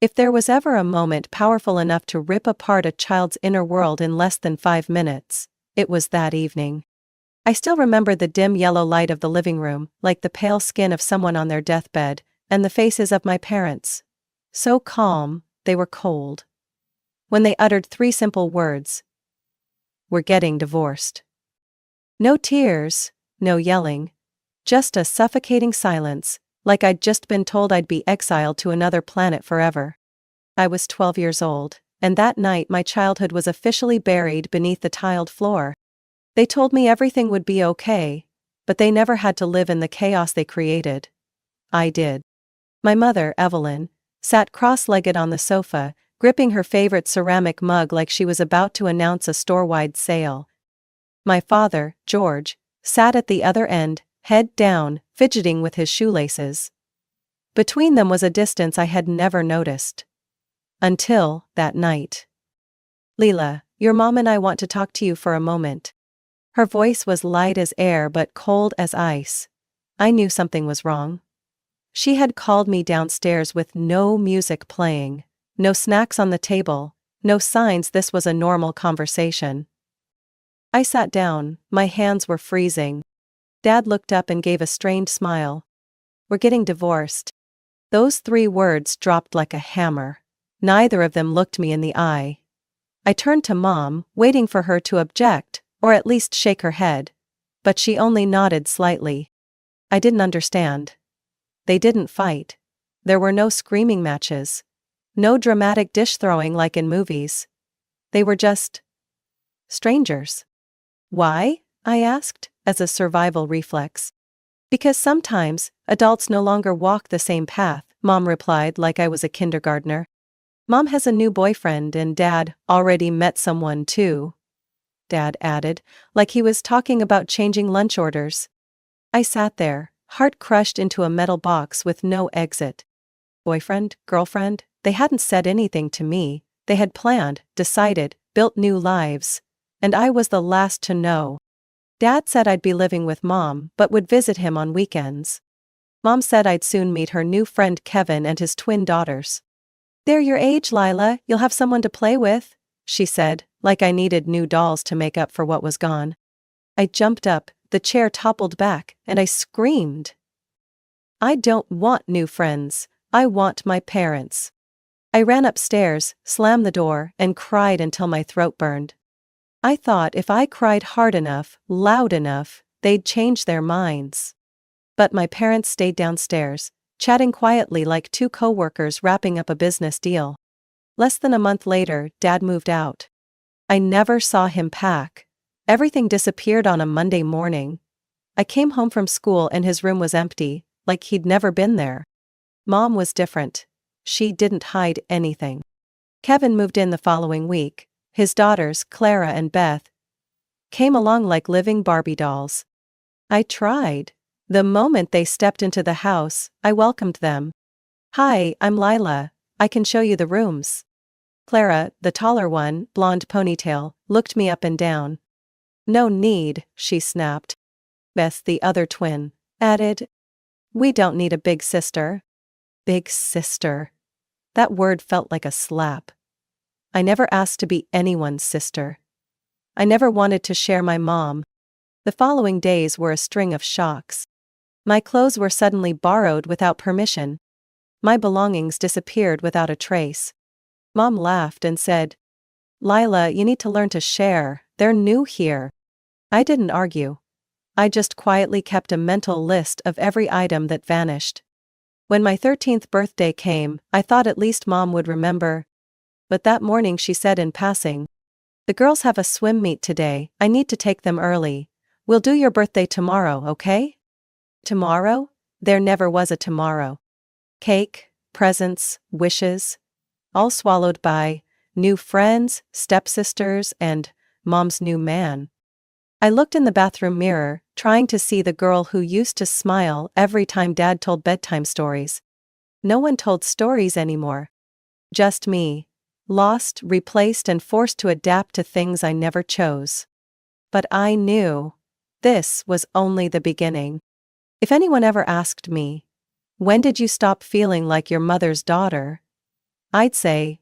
If there was ever a moment powerful enough to rip apart a child's inner world in less than 5 minutes, it was that evening. I still remember the dim yellow light of the living room, like the pale skin of someone on their deathbed, and the faces of my parents. So calm, they were cold. When they uttered 3 simple words. "We're getting divorced." No tears, no yelling. Just a suffocating silence, like I'd just been told I'd be exiled to another planet forever. I was 12 years old, and that night my childhood was officially buried beneath the tiled floor. They told me everything would be okay, but they never had to live in the chaos they created. I did. My mother, Evelyn, sat cross-legged on the sofa, gripping her favorite ceramic mug like she was about to announce a store-wide sale. My father, George, sat at the other end, head down, fidgeting with his shoelaces. Between them was a distance I had never noticed. Until that night. "Leila, your mom and I want to talk to you for a moment." Her voice was light as air but cold as ice. I knew something was wrong. She had called me downstairs with no music playing, no snacks on the table, no signs this was a normal conversation. I sat down, my hands were freezing. Dad looked up and gave a strained smile. "We're getting divorced." Those 3 words dropped like a hammer. Neither of them looked me in the eye. I turned to Mom, waiting for her to object, or at least shake her head. But she only nodded slightly. I didn't understand. They didn't fight. There were no screaming matches. No dramatic dish throwing like in movies. They were just strangers. "Why?" I asked, as a survival reflex. "Because sometimes, adults no longer walk the same path," Mom replied like I was a kindergartner. "Mom has a new boyfriend and Dad already met someone too," Dad added, like he was talking about changing lunch orders. I sat there, heart crushed into a metal box with no exit. Boyfriend, girlfriend, they hadn't said anything to me. They had planned, decided, built new lives. And I was the last to know. Dad said I'd be living with Mom, but would visit him on weekends. Mom said I'd soon meet her new friend Kevin and his twin daughters. "They're your age, Lila, you'll have someone to play with," she said, like I needed new dolls to make up for what was gone. I jumped up, the chair toppled back, and I screamed. "I don't want new friends, I want my parents." I ran upstairs, slammed the door, and cried until my throat burned. I thought if I cried hard enough, loud enough, they'd change their minds. But my parents stayed downstairs, chatting quietly like 2 co-workers wrapping up a business deal. Less than a month later, Dad moved out. I never saw him pack. Everything disappeared on a Monday morning. I came home from school and his room was empty, like he'd never been there. Mom was different. She didn't hide anything. Kevin moved in the following week. His daughters, Clara and Beth, came along like living Barbie dolls. I tried. The moment they stepped into the house, I welcomed them. "Hi, I'm Lila. I can show you the rooms." Clara, the taller one, blonde ponytail, looked me up and down. "No need," she snapped. Beth, the other twin, added, "We don't need a big sister." Big sister. That word felt like a slap. I never asked to be anyone's sister. I never wanted to share my mom. The following days were a string of shocks. My clothes were suddenly borrowed without permission. My belongings disappeared without a trace. Mom laughed and said, "Lila, you need to learn to share, they're new here." I didn't argue. I just quietly kept a mental list of every item that vanished. When my 13th birthday came, I thought at least Mom would remember. But that morning she said in passing, "The girls have a swim meet today, I need to take them early. We'll do your birthday tomorrow, okay?" Tomorrow? There never was a tomorrow. Cake, presents, wishes, all swallowed by new friends, stepsisters, and Mom's new man. I looked in the bathroom mirror, trying to see the girl who used to smile every time Dad told bedtime stories. No one told stories anymore. Just me. Lost, replaced, and forced to adapt to things I never chose. But I knew. This was only the beginning. If anyone ever asked me, "When did you stop feeling like your mother's daughter?" I'd say,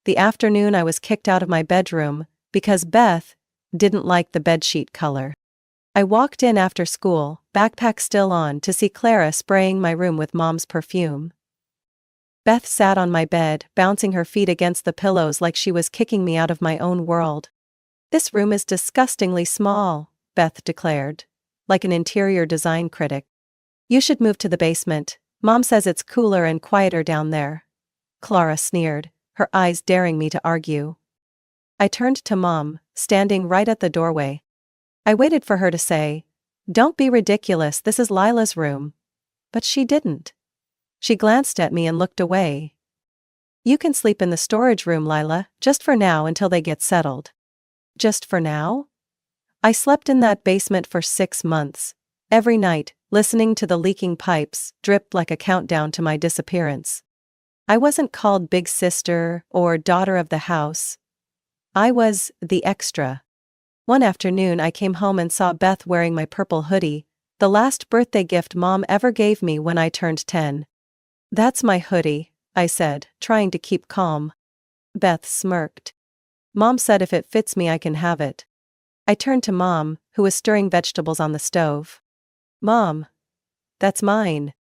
the afternoon I was kicked out of my bedroom because Beth didn't like the bedsheet color. I walked in after school, backpack still on, to see Clara spraying my room with Mom's perfume. Beth sat on my bed, bouncing her feet against the pillows like she was kicking me out of my own world. "This room is disgustingly small," Beth declared, like an interior design critic. "You should move to the basement. Mom says it's cooler and quieter down there." Clara sneered, her eyes daring me to argue. I turned to Mom, standing right at the doorway. I waited for her to say, "Don't be ridiculous, this is Lila's room." But she didn't. She glanced at me and looked away. "You can sleep in the storage room, Lila, just for now until they get settled." Just for now? I slept in that basement for 6 months. Every night, listening to the leaking pipes drip like a countdown to my disappearance. I wasn't called big sister or daughter of the house. I was the extra. One afternoon I came home and saw Beth wearing my purple hoodie, the last birthday gift Mom ever gave me when I turned 10. "That's my hoodie," I said, trying to keep calm. Beth smirked. "Mom said if it fits me I can have it." I turned to Mom, who was stirring vegetables on the stove. "Mom, that's mine."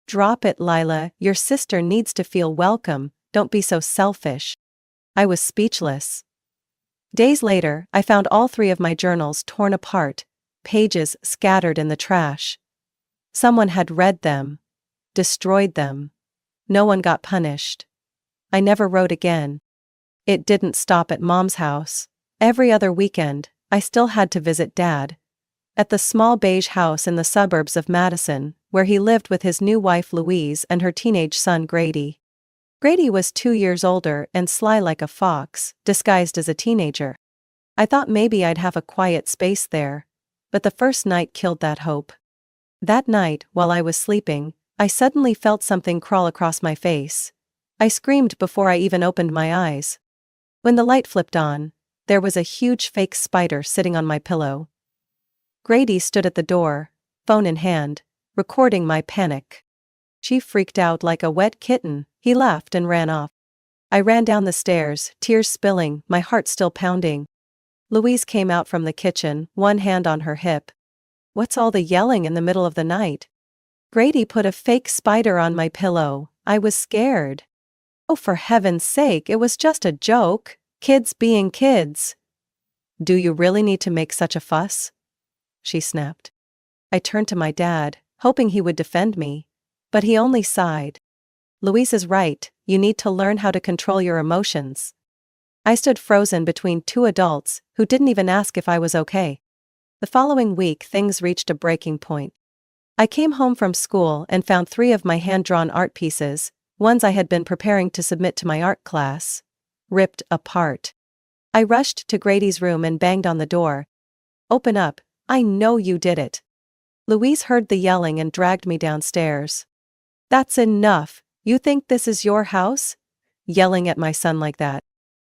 "Drop it, Lila, your sister needs to feel welcome, don't be so selfish." I was speechless. Days later, I found all 3 of my journals torn apart, pages scattered in the trash. Someone had read them, destroyed them. No one got punished. I never wrote again. It didn't stop at Mom's house. Every other weekend, I still had to visit Dad. At the small beige house in the suburbs of Madison, where he lived with his new wife Louise and her teenage son Grady. Grady was 2 years older and sly like a fox, disguised as a teenager. I thought maybe I'd have a quiet space there, but the first night killed that hope. That night, while I was sleeping, I suddenly felt something crawl across my face. I screamed before I even opened my eyes. When the light flipped on, there was a huge fake spider sitting on my pillow. Grady stood at the door, phone in hand, recording my panic. She freaked out like a wet kitten. He laughed and ran off. I ran down the stairs, tears spilling, my heart still pounding. Louise came out from the kitchen, one hand on her hip. "What's all the yelling in the middle of the night?" "Grady put a fake spider on my pillow." I was scared. "Oh, for heaven's sake, it was just a joke. Kids being kids." "Do you really need to make such a fuss?" she snapped. I turned to my dad, hoping he would defend me. But he only sighed. "Louise is right, you need to learn how to control your emotions." I stood frozen between 2 adults who didn't even ask if I was okay. The following week things reached a breaking point. I came home from school and found 3 of my hand-drawn art pieces, ones I had been preparing to submit to my art class, ripped apart. I rushed to Grady's room and banged on the door. "Open up, I know you did it." Louise heard the yelling and dragged me downstairs. "That's enough, you think this is your house?" Yelling at my son like that.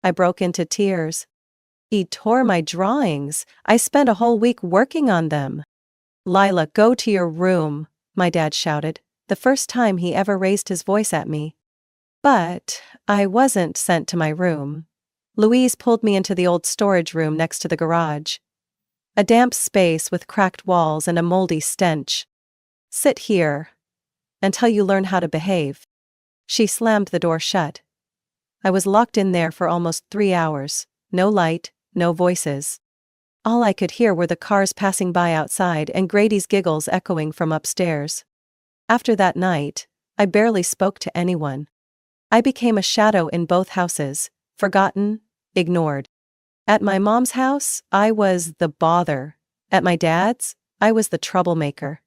I broke into tears. "He tore my drawings, I spent a whole week working on them." "Lila, go to your room," my dad shouted, the first time he ever raised his voice at me. But I wasn't sent to my room. Louise pulled me into the old storage room next to the garage. A damp space with cracked walls and a moldy stench. "Sit here until you learn how to behave." She slammed the door shut. I was locked in there for almost 3 hours, no light, no voices. All I could hear were the cars passing by outside and Grady's giggles echoing from upstairs. After that night, I barely spoke to anyone. I became a shadow in both houses, forgotten, ignored. At my mom's house, I was the bother. At my dad's, I was the troublemaker.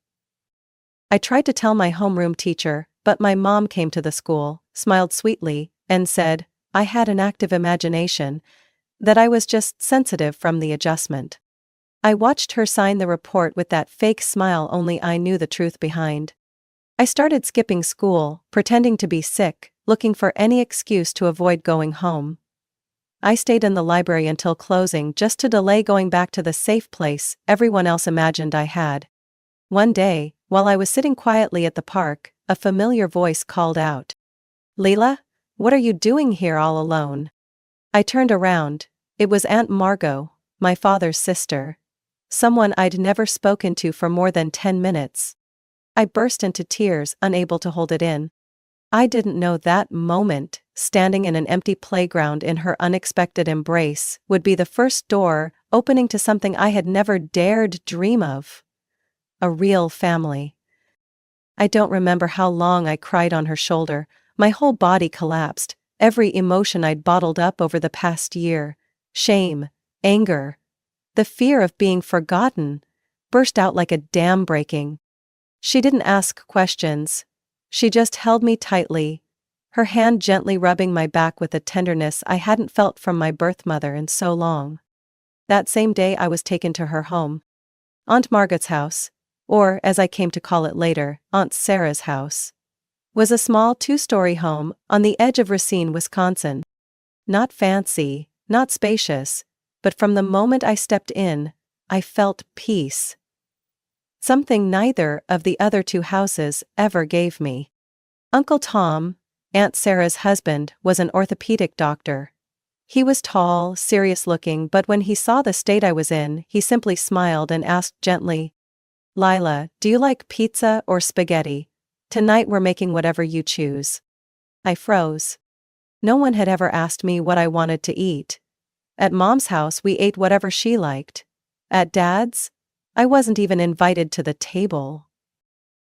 I tried to tell my homeroom teacher, but my mom came to the school, smiled sweetly, and said, I had an active imagination, that I was just sensitive from the adjustment. I watched her sign the report with that fake smile only I knew the truth behind. I started skipping school, pretending to be sick, looking for any excuse to avoid going home. I stayed in the library until closing just to delay going back to the safe place everyone else imagined I had. One day, while I was sitting quietly at the park, a familiar voice called out, "Leela, What are you doing here all alone?" I turned around. It was Aunt Margot, my father's sister. Someone I'd never spoken to for more than 10 minutes. I burst into tears, unable to hold it in. I didn't know that moment, standing in an empty playground in her unexpected embrace, would be the first door opening to something I had never dared dream of. A real family. I don't remember how long I cried on her shoulder. My whole body collapsed, every emotion I'd bottled up over the past year, shame, anger, the fear of being forgotten, burst out like a dam breaking. She didn't ask questions. She just held me tightly, her hand gently rubbing my back with a tenderness I hadn't felt from my birth mother in so long. That same day I was taken to her home. Aunt Margot's house, or as I came to call it later, Aunt Sarah's house, was a small 2-story home on the edge of Racine, Wisconsin. Not fancy, not spacious, but from the moment I stepped in, I felt peace. Something neither of the other 2 houses ever gave me. Uncle Tom, Aunt Sarah's husband, was an orthopedic doctor. He was tall, serious-looking, but when he saw the state I was in, he simply smiled and asked gently, "Lila, do you like pizza or spaghetti? Tonight we're making whatever you choose." I froze. No one had ever asked me what I wanted to eat. At Mom's house we ate whatever she liked. At Dad's, I wasn't even invited to the table.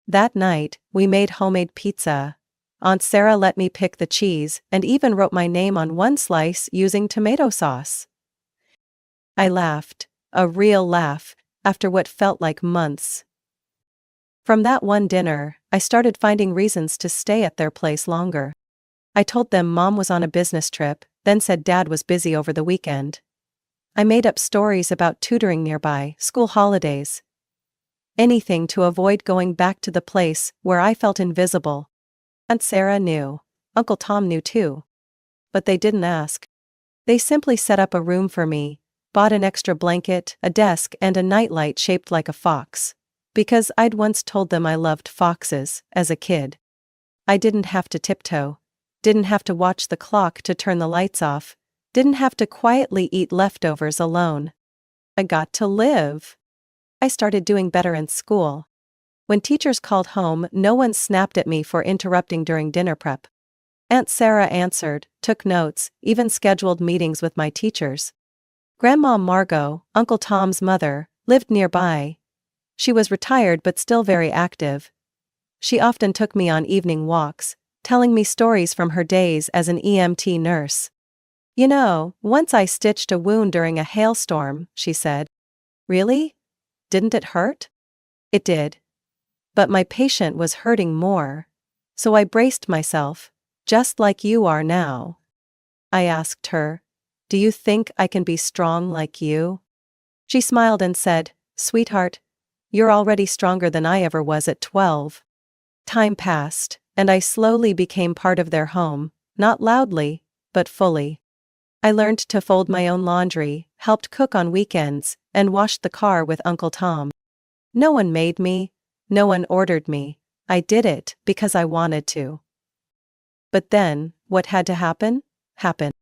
That night, we made homemade pizza. Aunt Sarah let me pick the cheese and even wrote my name on one slice using tomato sauce. I laughed, a real laugh, after what felt like months. From that one dinner, I started finding reasons to stay at their place longer. I told them Mom was on a business trip, then said Dad was busy over the weekend. I made up stories about tutoring nearby, school holidays. Anything to avoid going back to the place where I felt invisible. Aunt Sarah knew. Uncle Tom knew too. But they didn't ask. They simply set up a room for me, bought an extra blanket, a desk, and a nightlight shaped like a fox. Because I'd once told them I loved foxes, as a kid. I didn't have to tiptoe. Didn't have to watch the clock to turn the lights off. Didn't have to quietly eat leftovers alone. I got to live. I started doing better in school. When teachers called home, no one snapped at me for interrupting during dinner prep. Aunt Sarah answered, took notes, even scheduled meetings with my teachers. Grandma Margot, Uncle Tom's mother, lived nearby. She was retired but still very active. She often took me on evening walks, telling me stories from her days as an EMT nurse. "You know, once I stitched a wound during a hailstorm," she said. "Really? Didn't it hurt?" It did. But my patient was hurting more. So I braced myself, just like you are now. I asked her, "Do you think I can be strong like you?" She smiled and said, "Sweetheart, you're already stronger than I ever was at 12. Time passed, and I slowly became part of their home, not loudly, but fully. I learned to fold my own laundry, helped cook on weekends, and washed the car with Uncle Tom. No one made me, no one ordered me. I did it because I wanted to. But then, what had to happen, happened.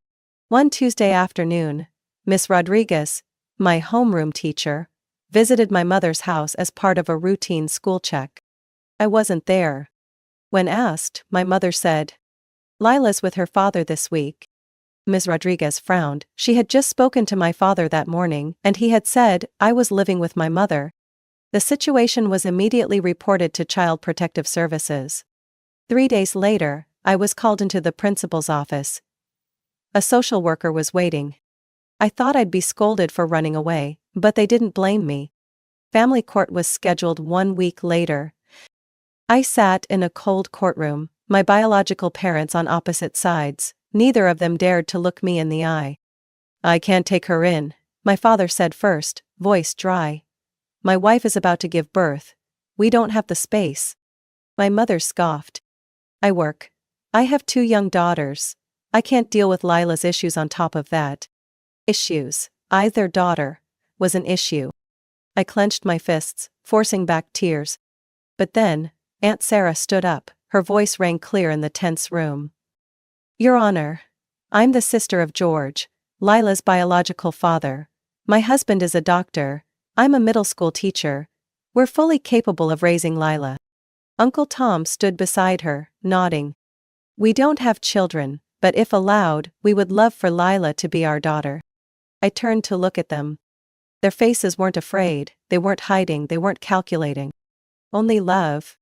One Tuesday afternoon, Miss Rodriguez, my homeroom teacher, visited my mother's house as part of a routine school check. I wasn't there. When asked, my mother said, "Lila's with her father this week." Ms. Rodriguez frowned. She had just spoken to my father that morning, and he had said I was living with my mother. The situation was immediately reported to Child Protective Services. 3 days later, I was called into the principal's office. A social worker was waiting. I thought I'd be scolded for running away, but they didn't blame me. Family court was scheduled 1 week later. I sat in a cold courtroom, my biological parents on opposite sides. Neither of them dared to look me in the eye. "I can't take her in," my father said first, voice dry. "My wife is about to give birth. We don't have the space." My mother scoffed. "I work. I have 2 young daughters. I can't deal with Lila's issues on top of that." Issues, I, their daughter, was an issue. I clenched my fists, forcing back tears. But then, Aunt Sarah stood up, her voice rang clear in the tense room. Your Honor, I'm the sister of George, Lila's biological father. My husband is a doctor. I'm a middle school teacher. We're fully capable of raising Lila. Uncle Tom stood beside her, nodding. We don't have children, but if allowed, we would love for Lila to be our daughter. I turned to look at them. Their faces weren't afraid, they weren't hiding, they weren't calculating. Only love.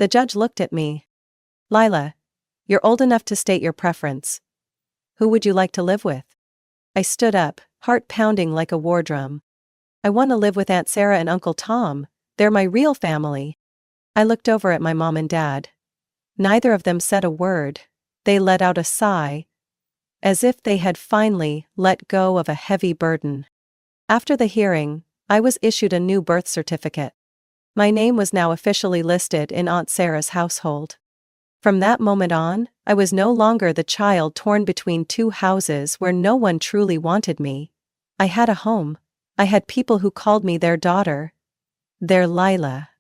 The judge looked at me. Lila, you're old enough to state your preference. Who would you like to live with? I stood up, heart pounding like a war drum. I want to live with Aunt Sarah and Uncle Tom. They're my real family. I looked over at my mom and dad. Neither of them said a word. They let out a sigh, as if they had finally let go of a heavy burden. After the hearing, I was issued a new birth certificate. My name was now officially listed in Aunt Sarah's household. From that moment on, I was no longer the child torn between two houses where no one truly wanted me. I had a home. I had people who called me their daughter. Their Lila.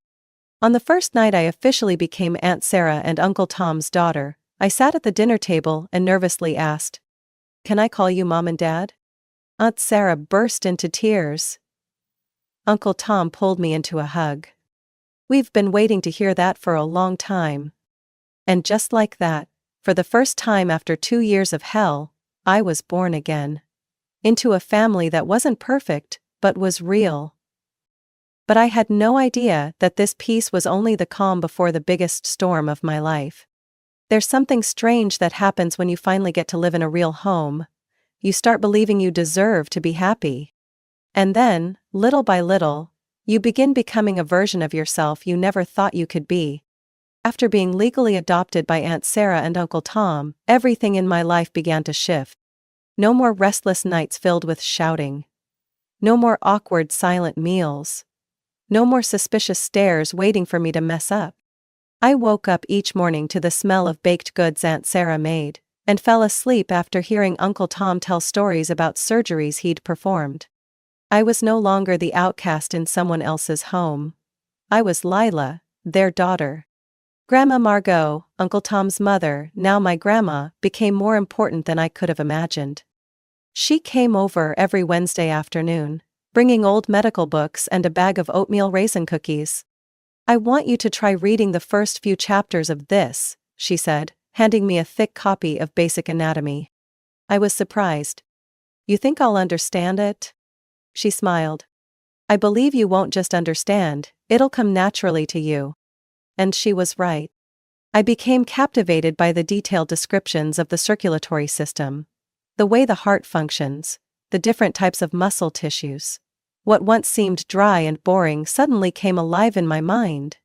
On the first night I officially became Aunt Sarah and Uncle Tom's daughter, I sat at the dinner table and nervously asked, "Can I call you Mom and Dad?" Aunt Sarah burst into tears. Uncle Tom pulled me into a hug. We've been waiting to hear that for a long time. And just like that, for the first time after 2 years of hell, I was born again. Into a family that wasn't perfect, but was real. But I had no idea that this peace was only the calm before the biggest storm of my life. There's something strange that happens when you finally get to live in a real home. You start believing you deserve to be happy. And then, little by little, you begin becoming a version of yourself you never thought you could be. After being legally adopted by Aunt Sarah and Uncle Tom, everything in my life began to shift. No more restless nights filled with shouting. No more awkward silent meals. No more suspicious stares waiting for me to mess up. I woke up each morning to the smell of baked goods Aunt Sarah made, and fell asleep after hearing Uncle Tom tell stories about surgeries he'd performed. I was no longer the outcast in someone else's home. I was Lila, their daughter. Grandma Margot, Uncle Tom's mother, now my grandma, became more important than I could have imagined. She came over every Wednesday afternoon, bringing old medical books and a bag of oatmeal raisin cookies. "I want you to try reading the first few chapters of this," she said, handing me a thick copy of Basic Anatomy. I was surprised. "You think I'll understand it?" She smiled. "I believe you won't just understand, it'll come naturally to you." And she was right. I became captivated by the detailed descriptions of the circulatory system, the way the heart functions, the different types of muscle tissues. What once seemed dry and boring suddenly came alive in my mind.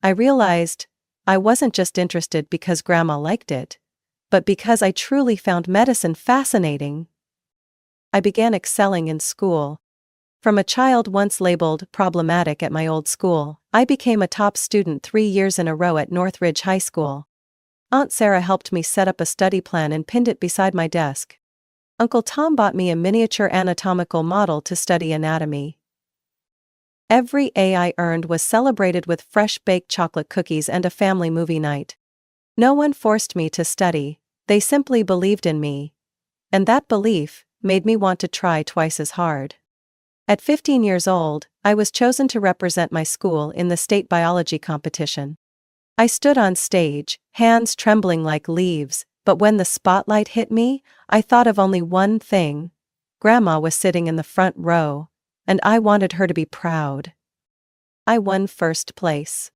I realized I wasn't just interested because Grandma liked it, but because I truly found medicine fascinating. I began excelling in school. From a child once labeled problematic at my old school, I became a top student 3 years in a row at Northridge High School. Aunt Sarah helped me set up a study plan and pinned it beside my desk. Uncle Tom bought me a miniature anatomical model to study anatomy. Every A I earned was celebrated with fresh baked chocolate cookies and a family movie night. No one forced me to study, they simply believed in me. And that belief made me want to try twice as hard. At 15 years old, I was chosen to represent my school in the state biology competition. I stood on stage, hands trembling like leaves, but when the spotlight hit me, I thought of only one thing. Grandma was sitting in the front row, and I wanted her to be proud. I won first place.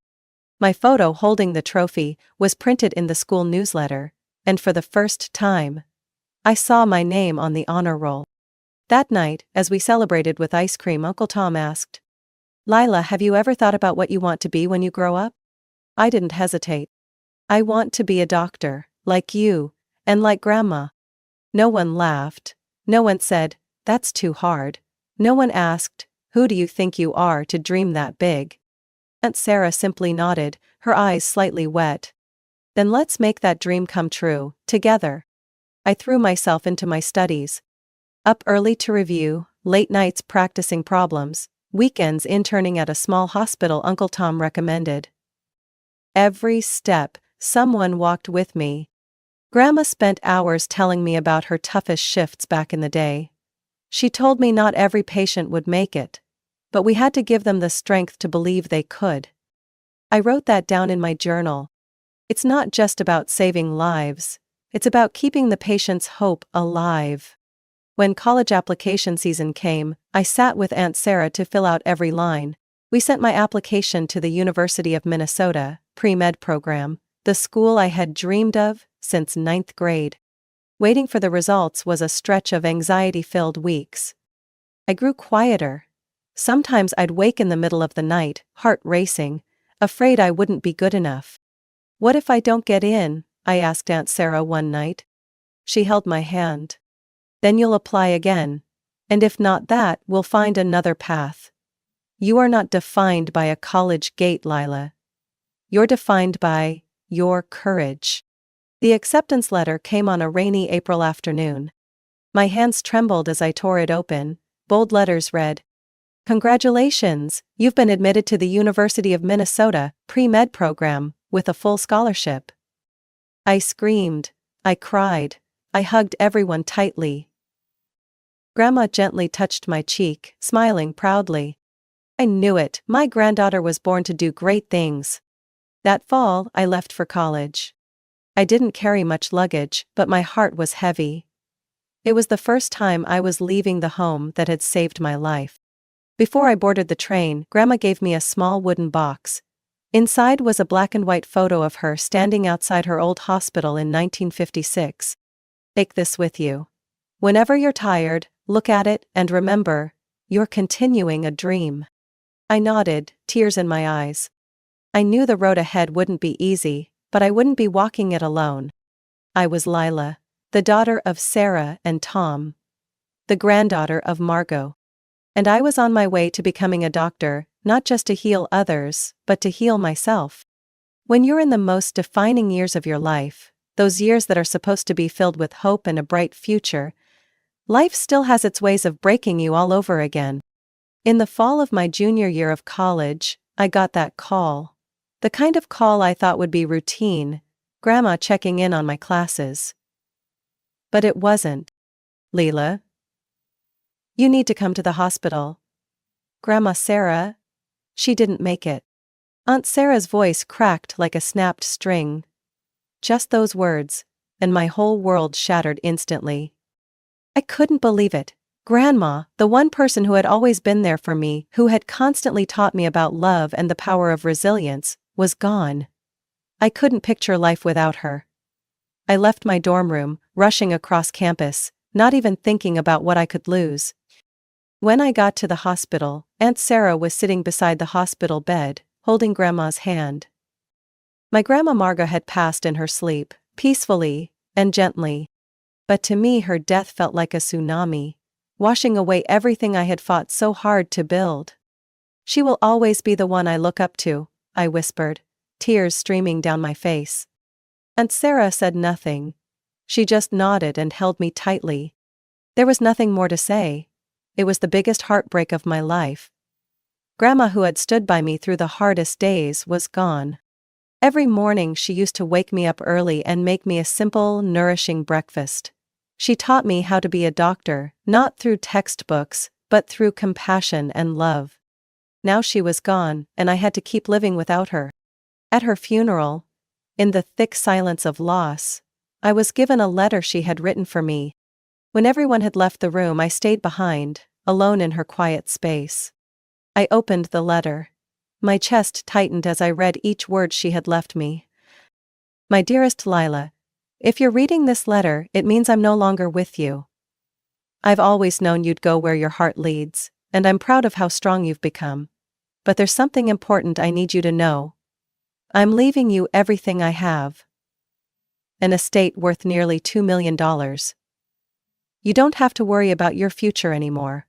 My photo holding the trophy was printed in the school newsletter, and for the first time, I saw my name on the honor roll. That night, as we celebrated with ice cream, Uncle Tom asked, "Lila, have you ever thought about what you want to be when you grow up?" I didn't hesitate. "I want to be a doctor, like you, and like Grandma." No one laughed. No one said, "That's too hard." No one asked, "Who do you think you are to dream that big?" Aunt Sarah simply nodded, her eyes slightly wet. "Then let's make that dream come true, together." I threw myself into my studies. Up early to review, late nights practicing problems, weekends interning at a small hospital Uncle Tom recommended. Every step, someone walked with me. Grandma spent hours telling me about her toughest shifts back in the day. She told me not every patient would make it, but we had to give them the strength to believe they could. I wrote that down in my journal. It's not just about saving lives, it's about keeping the patient's hope alive. When college application season came, I sat with Aunt Sarah to fill out every line. We sent my application to the University of Minnesota pre-med program, the school I had dreamed of since 9th grade. Waiting for the results was a stretch of anxiety-filled weeks. I grew quieter. Sometimes I'd wake in the middle of the night, heart racing, afraid I wouldn't be good enough. "What if I don't get in?" I asked Aunt Sarah one night. She held my hand. "Then you'll apply again. And if not that, we'll find another path. You are not defined by a college gate, Lila. You're defined by your courage." The acceptance letter came on a rainy April afternoon. My hands trembled as I tore it open. Bold letters read, "Congratulations, you've been admitted to the University of Minnesota pre-med program with a full scholarship." I screamed. I cried. I hugged everyone tightly. Grandma gently touched my cheek, smiling proudly. I knew it, my granddaughter was born to do great things. That fall, I left for college. I didn't carry much luggage, but my heart was heavy. It was the first time I was leaving the home that had saved my life. Before I boarded the train, Grandma gave me a small wooden box. Inside was a black and white photo of her standing outside her old hospital in 1956. "Take this with you. Whenever you're tired, look at it and remember, you're continuing a dream." I nodded, tears in my eyes. I knew the road ahead wouldn't be easy, but I wouldn't be walking it alone. I was Lila, the daughter of Sarah and Tom, the granddaughter of Margot. And I was on my way to becoming a doctor, not just to heal others, but to heal myself. When you're in the most defining years of your life, those years that are supposed to be filled with hope and a bright future, life still has its ways of breaking you all over again. In the fall of my junior year of college, I got that call. The kind of call I thought would be routine, Grandma checking in on my classes. But it wasn't. "Leela, you need to come to the hospital. Grandma Sarah, she didn't make it." Aunt Sarah's voice cracked like a snapped string. Just those words, and my whole world shattered instantly. I couldn't believe it. Grandma, the one person who had always been there for me, who had constantly taught me about love and the power of resilience, was gone. I couldn't picture life without her. I left my dorm room, rushing across campus, not even thinking about what I could lose. When I got to the hospital, Aunt Sarah was sitting beside the hospital bed, holding Grandma's hand. My Grandma Margot had passed in her sleep, peacefully and gently. But to me her death felt like a tsunami, washing away everything I had fought so hard to build. "She will always be the one I look up to," I whispered, tears streaming down my face. Aunt Sarah said nothing. She just nodded and held me tightly. There was nothing more to say. It was the biggest heartbreak of my life. Grandma, who had stood by me through the hardest days, was gone. Every morning she used to wake me up early and make me a simple, nourishing breakfast. She taught me how to be a doctor, not through textbooks, but through compassion and love. Now she was gone, and I had to keep living without her. At her funeral, in the thick silence of loss, I was given a letter she had written for me. When everyone had left the room, I stayed behind, alone in her quiet space. I opened the letter. My chest tightened as I read each word she had left me. "My dearest Lila, if you're reading this letter, it means I'm no longer with you. I've always known you'd go where your heart leads, and I'm proud of how strong you've become. But there's something important I need you to know. I'm leaving you everything I have. An estate worth nearly $2 million. You don't have to worry about your future anymore.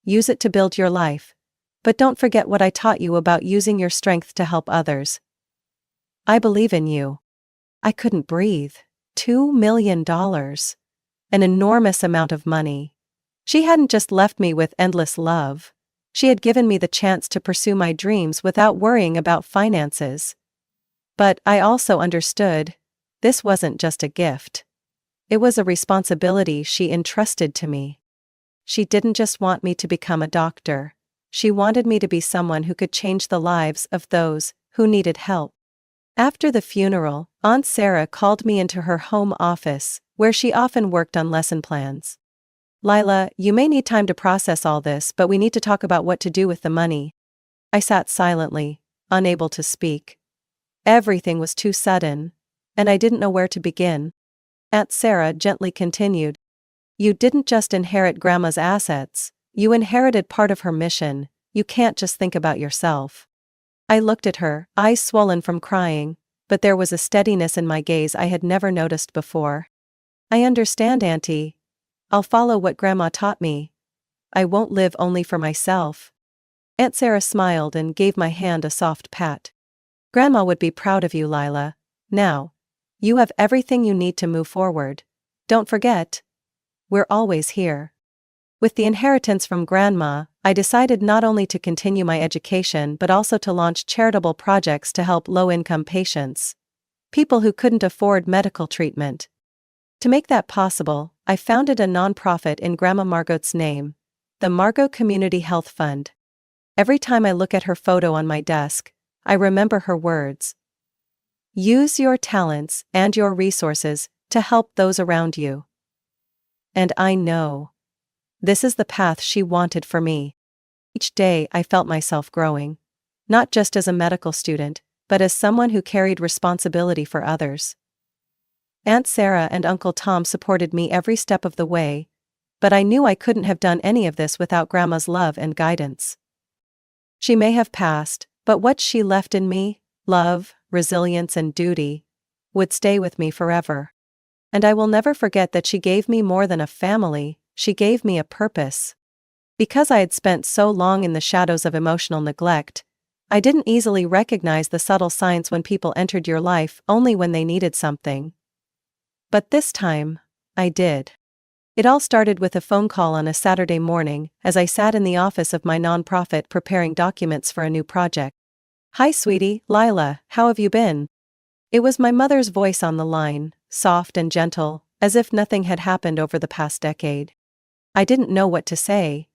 Use it to build your life. But don't forget what I taught you about using your strength to help others. I believe in you." I couldn't breathe. $2 million. An enormous amount of money. She hadn't just left me with endless love. She had given me the chance to pursue my dreams without worrying about finances. But I also understood. This wasn't just a gift. It was a responsibility she entrusted to me. She didn't just want me to become a doctor. She wanted me to be someone who could change the lives of those who needed help. After the funeral, Aunt Sarah called me into her home office, where she often worked on lesson plans. "Lila, you may need time to process all this, but we need to talk about what to do with the money." I sat silently, unable to speak. Everything was too sudden, and I didn't know where to begin. Aunt Sarah gently continued. "You didn't just inherit Grandma's assets, you inherited part of her mission. You can't just think about yourself." I looked at her, eyes swollen from crying, but there was a steadiness in my gaze I had never noticed before. "I understand, Auntie. I'll follow what Grandma taught me. I won't live only for myself." Aunt Sarah smiled and gave my hand a soft pat. "Grandma would be proud of you, Lila. Now, you have everything you need to move forward. Don't forget, we're always here." With the inheritance from Grandma, I decided not only to continue my education but also to launch charitable projects to help low-income patients, people who couldn't afford medical treatment. To make that possible, I founded a nonprofit in Grandma Margot's name, the Margot Community Health Fund. Every time I look at her photo on my desk, I remember her words. "Use your talents and your resources to help those around you." And I know this is the path she wanted for me. Each day I felt myself growing, not just as a medical student, but as someone who carried responsibility for others. Aunt Sarah and Uncle Tom supported me every step of the way, but I knew I couldn't have done any of this without Grandma's love and guidance. She may have passed, but what she left in me, love, resilience and duty, would stay with me forever. And I will never forget that she gave me more than a family, she gave me a purpose. Because I had spent so long in the shadows of emotional neglect, I didn't easily recognize the subtle signs when people entered your life only when they needed something. But this time, I did. It all started with a phone call on a Saturday morning as I sat in the office of my nonprofit preparing documents for a new project. "Hi sweetie, Lila, how have you been?" It was my mother's voice on the line, soft and gentle, as if nothing had happened over the past decade. I didn't know what to say.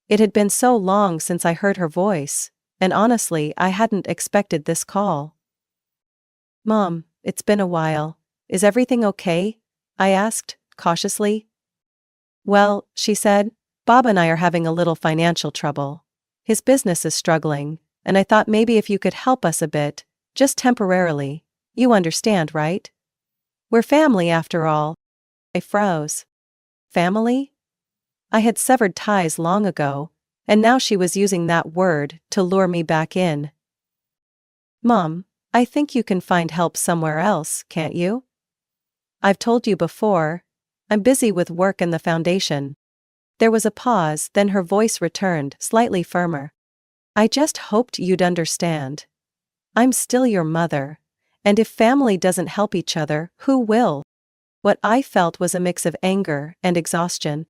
It had been so long since I heard her voice, and honestly I hadn't expected this call. "Mom, it's been a while. Is everything okay?" I asked, cautiously. "Well," she said, "Bob and I are having a little financial trouble. His business is struggling, and I thought maybe if you could help us a bit, just temporarily. You understand, right? We're family after all." I froze. Family? I had severed ties long ago, and now she was using that word to lure me back in. "Mom, I think you can find help somewhere else, can't you? I've told you before, I'm busy with work and the foundation." There was a pause, then her voice returned, slightly firmer. "I just hoped you'd understand. I'm still your mother, and if family doesn't help each other, who will?" What I felt was a mix of anger and exhaustion.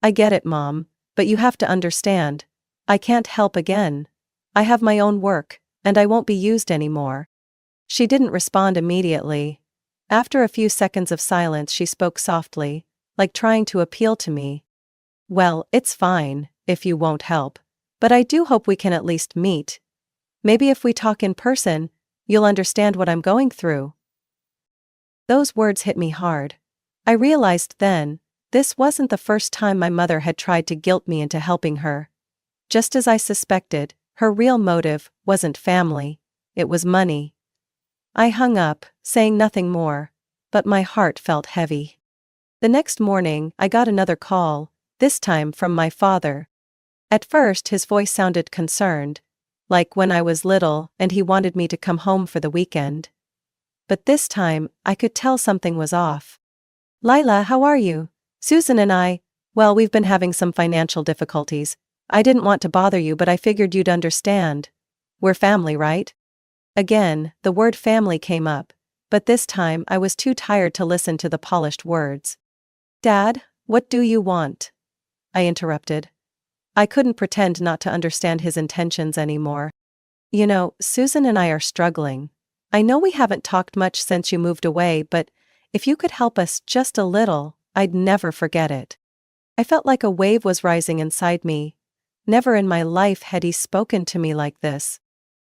"I get it, Mom, but you have to understand. I can't help again. I have my own work, and I won't be used anymore." She didn't respond immediately. After a few seconds of silence she spoke softly, like trying to appeal to me. "Well, it's fine, if you won't help. But I do hope we can at least meet. Maybe if we talk in person, you'll understand what I'm going through." Those words hit me hard. I realized then, this wasn't the first time my mother had tried to guilt me into helping her. Just as I suspected, her real motive wasn't family, it was money. I hung up, saying nothing more, but my heart felt heavy. The next morning, I got another call, this time from my father. At first his voice sounded concerned, like when I was little and he wanted me to come home for the weekend. But this time, I could tell something was off. "Lila, how are you? Susan and well, we've been having some financial difficulties. I didn't want to bother you, but I figured you'd understand. We're family, right?" Again, the word family came up, but this time I was too tired to listen to the polished words. "Dad, what do you want?" I interrupted. I couldn't pretend not to understand his intentions anymore. "You know, Susan and I are struggling. I know we haven't talked much since you moved away, but if you could help us just a little, I'd never forget it." I felt like a wave was rising inside me. Never in my life had he spoken to me like this.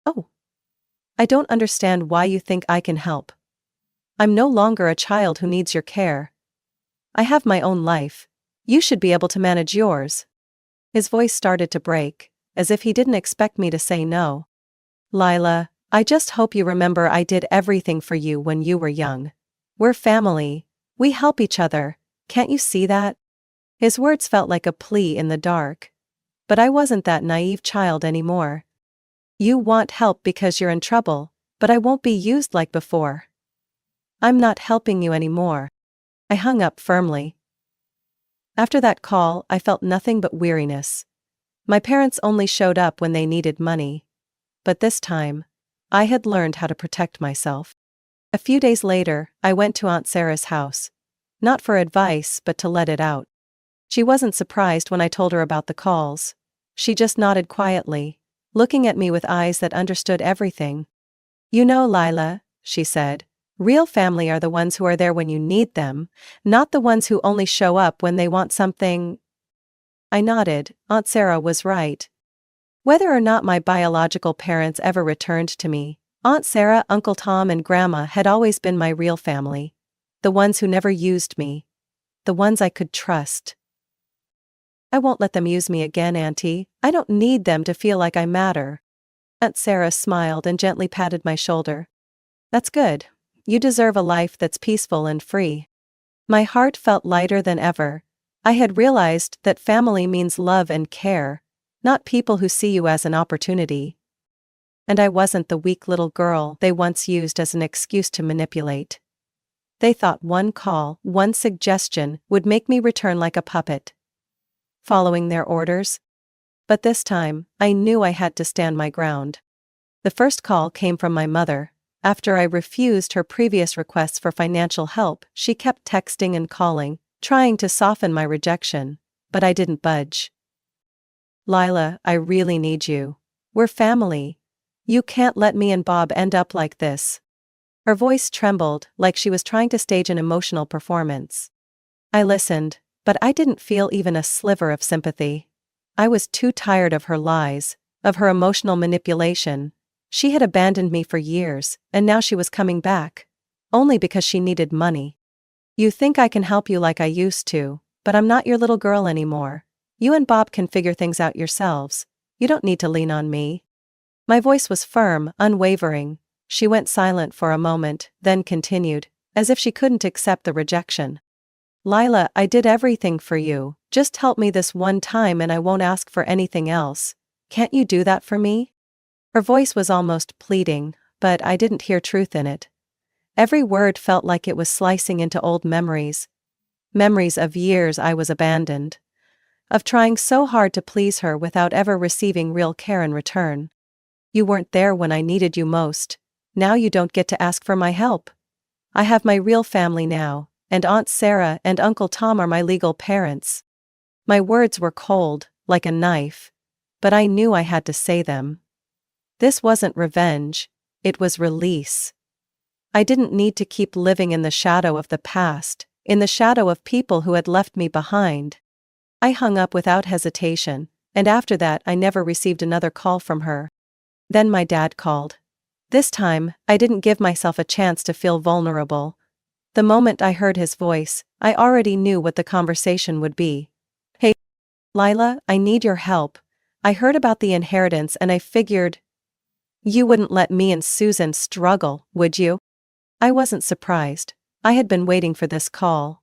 "Oh, I don't understand why you think I can help. I'm no longer a child who needs your care. I have my own life. You should be able to manage yours." His voice started to break, as if he didn't expect me to say no. "Lila, I just hope you remember I did everything for you when you were young. We're family. We help each other. Can't you see that?" His words felt like a plea in the dark. But I wasn't that naive child anymore. "You want help because you're in trouble, but I won't be used like before. I'm not helping you anymore." I hung up firmly. After that call, I felt nothing but weariness. My parents only showed up when they needed money. But this time, I had learned how to protect myself. A few days later, I went to Aunt Sarah's house. Not for advice, but to let it out. She wasn't surprised when I told her about the calls. She just nodded quietly, looking at me with eyes that understood everything. "You know, Lila," she said, "real family are the ones who are there when you need them, not the ones who only show up when they want something." I nodded. Aunt Sarah was right. Whether or not my biological parents ever returned to me, Aunt Sarah, Uncle Tom, and Grandma had always been my real family. The ones who never used me. The ones I could trust. "I won't let them use me again, Auntie. I don't need them to feel like I matter." Aunt Sarah smiled and gently patted my shoulder. "That's good. You deserve a life that's peaceful and free." My heart felt lighter than ever. I had realized that family means love and care, not people who see you as an opportunity. And I wasn't the weak little girl they once used as an excuse to manipulate. They thought one call, one suggestion, would make me return like a puppet, following their orders. But this time, I knew I had to stand my ground. The first call came from my mother. After I refused her previous requests for financial help, she kept texting and calling, trying to soften my rejection, but I didn't budge. "Lila, I really need you. We're family. You can't let me and Bob end up like this." Her voice trembled, like she was trying to stage an emotional performance. I listened, but I didn't feel even a sliver of sympathy. I was too tired of her lies, of her emotional manipulation. She had abandoned me for years, and now she was coming back. Only because she needed money. "You think I can help you like I used to, but I'm not your little girl anymore. You and Bob can figure things out yourselves. You don't need to lean on me." My voice was firm, unwavering. She went silent for a moment, then continued, as if she couldn't accept the rejection. "Lila, I did everything for you. Just help me this one time and I won't ask for anything else. Can't you do that for me?" Her voice was almost pleading, but I didn't hear truth in it. Every word felt like it was slicing into old memories. Memories of years I was abandoned. Of trying so hard to please her without ever receiving real care in return. "You weren't there when I needed you most. Now you don't get to ask for my help. I have my real family now, and Aunt Sarah and Uncle Tom are my legal parents." My words were cold, like a knife. But I knew I had to say them. This wasn't revenge, it was release. I didn't need to keep living in the shadow of the past, in the shadow of people who had left me behind. I hung up without hesitation, and after that I never received another call from her. Then my dad called. This time, I didn't give myself a chance to feel vulnerable. The moment I heard his voice, I already knew what the conversation would be. "Hey, Lila, I need your help. I heard about the inheritance and I figured you wouldn't let me and Susan struggle, would you?" I wasn't surprised. I had been waiting for this call.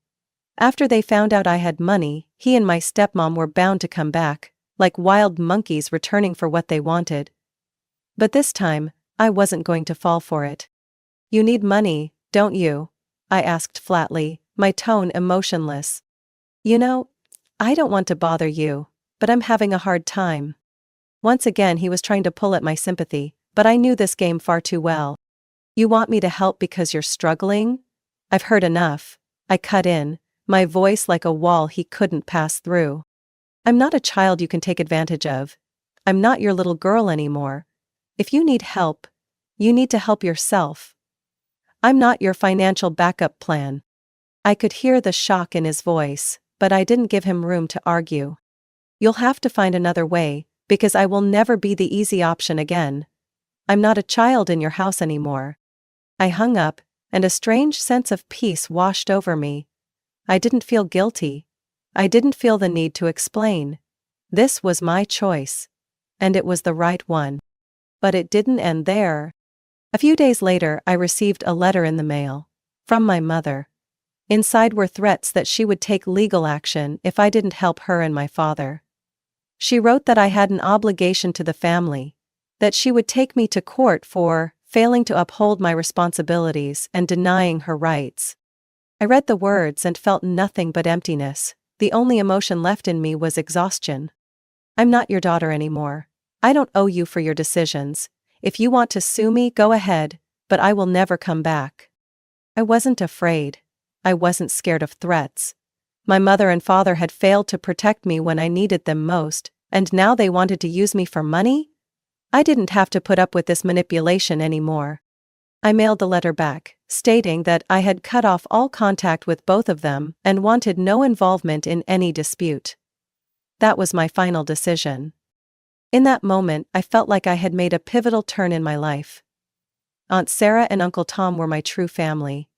After they found out I had money, he and my stepmom were bound to come back, like wild monkeys returning for what they wanted. But this time, I wasn't going to fall for it. "You need money, don't you?" I asked flatly, my tone emotionless. "You know, I don't want to bother you, but I'm having a hard time." Once again he was trying to pull at my sympathy, but I knew this game far too well. "You want me to help because you're struggling? I've heard enough." I cut in, my voice like a wall he couldn't pass through. "I'm not a child you can take advantage of. I'm not your little girl anymore. If you need help, you need to help yourself." I'm not your financial backup plan. I could hear the shock in his voice, but I didn't give him room to argue. You'll have to find another way, because I will never be the easy option again. I'm not a child in your house anymore. I hung up, and a strange sense of peace washed over me. I didn't feel guilty. I didn't feel the need to explain. This was my choice. And it was the right one. But it didn't end there. A few days later, I received a letter in the mail. From my mother. Inside were threats that she would take legal action if I didn't help her and my father. She wrote that I had an obligation to the family, that she would take me to court for failing to uphold my responsibilities and denying her rights. I read the words and felt nothing but emptiness. The only emotion left in me was exhaustion. I'm not your daughter anymore. I don't owe you for your decisions. If you want to sue me, go ahead, but I will never come back. I wasn't afraid. I wasn't scared of threats. My mother and father had failed to protect me when I needed them most, and now they wanted to use me for money? I didn't have to put up with this manipulation anymore. I mailed the letter back, stating that I had cut off all contact with both of them and wanted no involvement in any dispute. That was my final decision. In that moment, I felt like I had made a pivotal turn in my life. Aunt Sarah and Uncle Tom were my true family.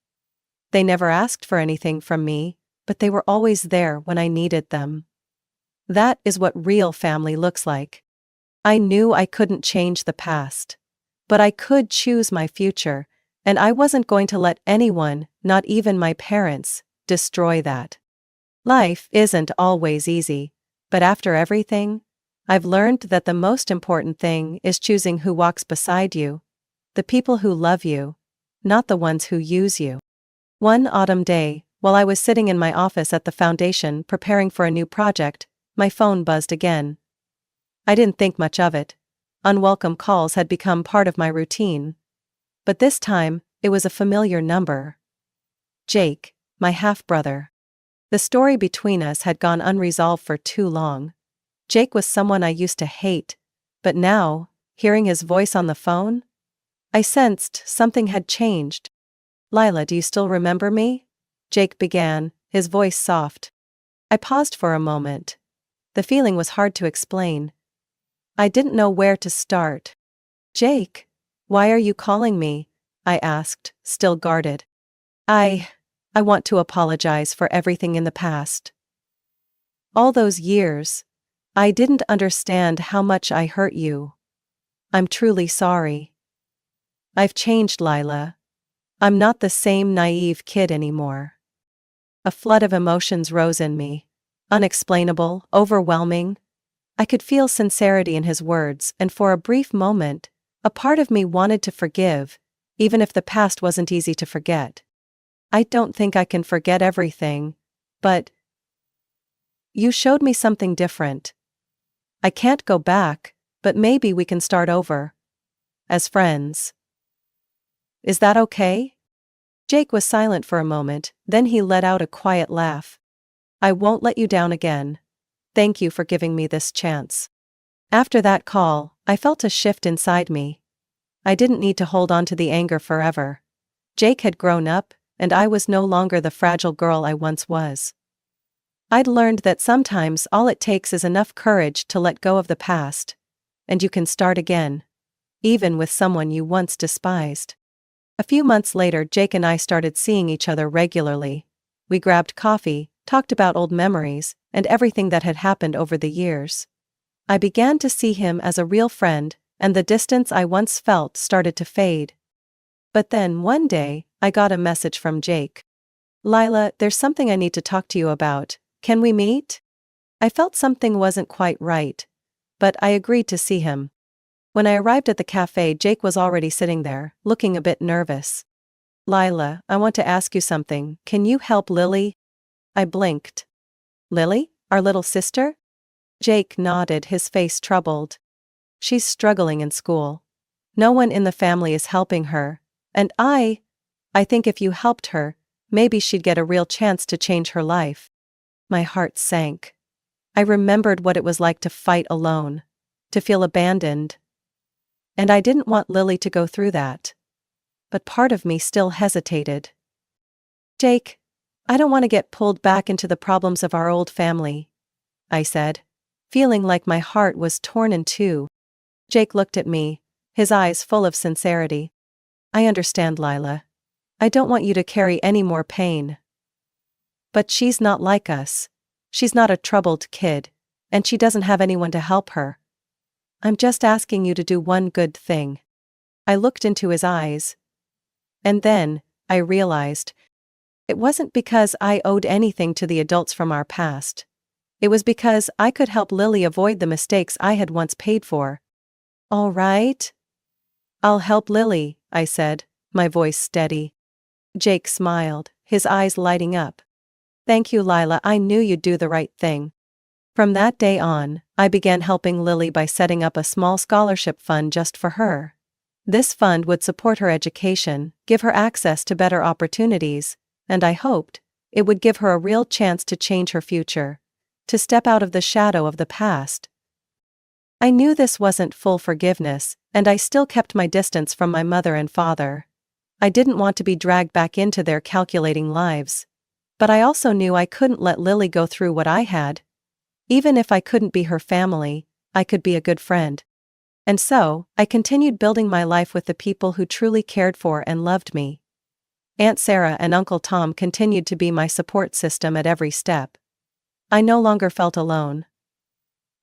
They never asked for anything from me, but they were always there when I needed them. That is what real family looks like. I knew I couldn't change the past. But I could choose my future, and I wasn't going to let anyone, not even my parents, destroy that. Life isn't always easy, but after everything, I've learned that the most important thing is choosing who walks beside you, the people who love you, not the ones who use you. One autumn day, while I was sitting in my office at the foundation preparing for a new project, my phone buzzed again. I didn't think much of it. Unwelcome calls had become part of my routine. But this time, it was a familiar number. Jake, my half-brother. The story between us had gone unresolved for too long. Jake was someone I used to hate, but now, hearing his voice on the phone, I sensed something had changed. "Lila, do you still remember me?" Jake began, his voice soft. I paused for a moment. The feeling was hard to explain. I didn't know where to start. "Jake, why are you calling me?" I asked, still guarded. I want to apologize for everything in the past. All those years, I didn't understand how much I hurt you. I'm truly sorry. I've changed, Lila. I'm not the same naive kid anymore. A flood of emotions rose in me. Unexplainable, overwhelming. I could feel sincerity in his words, and for a brief moment, a part of me wanted to forgive, even if the past wasn't easy to forget. I don't think I can forget everything, but you showed me something different. I can't go back, but maybe we can start over. As friends. Is that okay? Jake was silent for a moment, then he let out a quiet laugh. I won't let you down again. Thank you for giving me this chance. After that call, I felt a shift inside me. I didn't need to hold on to the anger forever. Jake had grown up, and I was no longer the fragile girl I once was. I'd learned that sometimes all it takes is enough courage to let go of the past, and you can start again, even with someone you once despised. A few months later, Jake and I started seeing each other regularly. We grabbed coffee, talked about old memories, and everything that had happened over the years. I began to see him as a real friend, and the distance I once felt started to fade. But then, one day, I got a message from Jake. "Lila, there's something I need to talk to you about. Can we meet?" I felt something wasn't quite right, but I agreed to see him. When I arrived at the cafe, Jake was already sitting there, looking a bit nervous. "Lila, I want to ask you something. Can you help Lily?" I blinked. "Lily? Our little sister?" Jake nodded, his face troubled. "She's struggling in school. No one in the family is helping her, and I think if you helped her, maybe she'd get a real chance to change her life." My heart sank. I remembered what it was like to fight alone, to feel abandoned. And I didn't want Lily to go through that. but part of me still hesitated. "Jake, I don't want to get pulled back into the problems of our old family," I said, feeling like my heart was torn in two. Jake looked at me, his eyes full of sincerity. "I understand, Lila. I don't want you to carry any more pain. But she's not like us. She's not a troubled kid, and she doesn't have anyone to help her. I'm just asking you to do one good thing." I looked into his eyes. And then, I realized, it wasn't because I owed anything to the adults from our past. It was because I could help Lily avoid the mistakes I had once paid for. "All right. I'll help Lily," I said, my voice steady. Jake smiled, his eyes lighting up. "Thank you, Lila. I knew you'd do the right thing." From that day on, I began helping Lily by setting up a small scholarship fund just for her. This fund would support her education, give her access to better opportunities, and I hoped it would give her a real chance to change her future, to step out of the shadow of the past. I knew this wasn't full forgiveness, and I still kept my distance from my mother and father. I didn't want to be dragged back into their calculating lives. But I also knew I couldn't let Lily go through what I had. Even if I couldn't be her family, I could be a good friend. And so, I continued building my life with the people who truly cared for and loved me. Aunt Sarah and Uncle Tom continued to be my support system at every step. I no longer felt alone.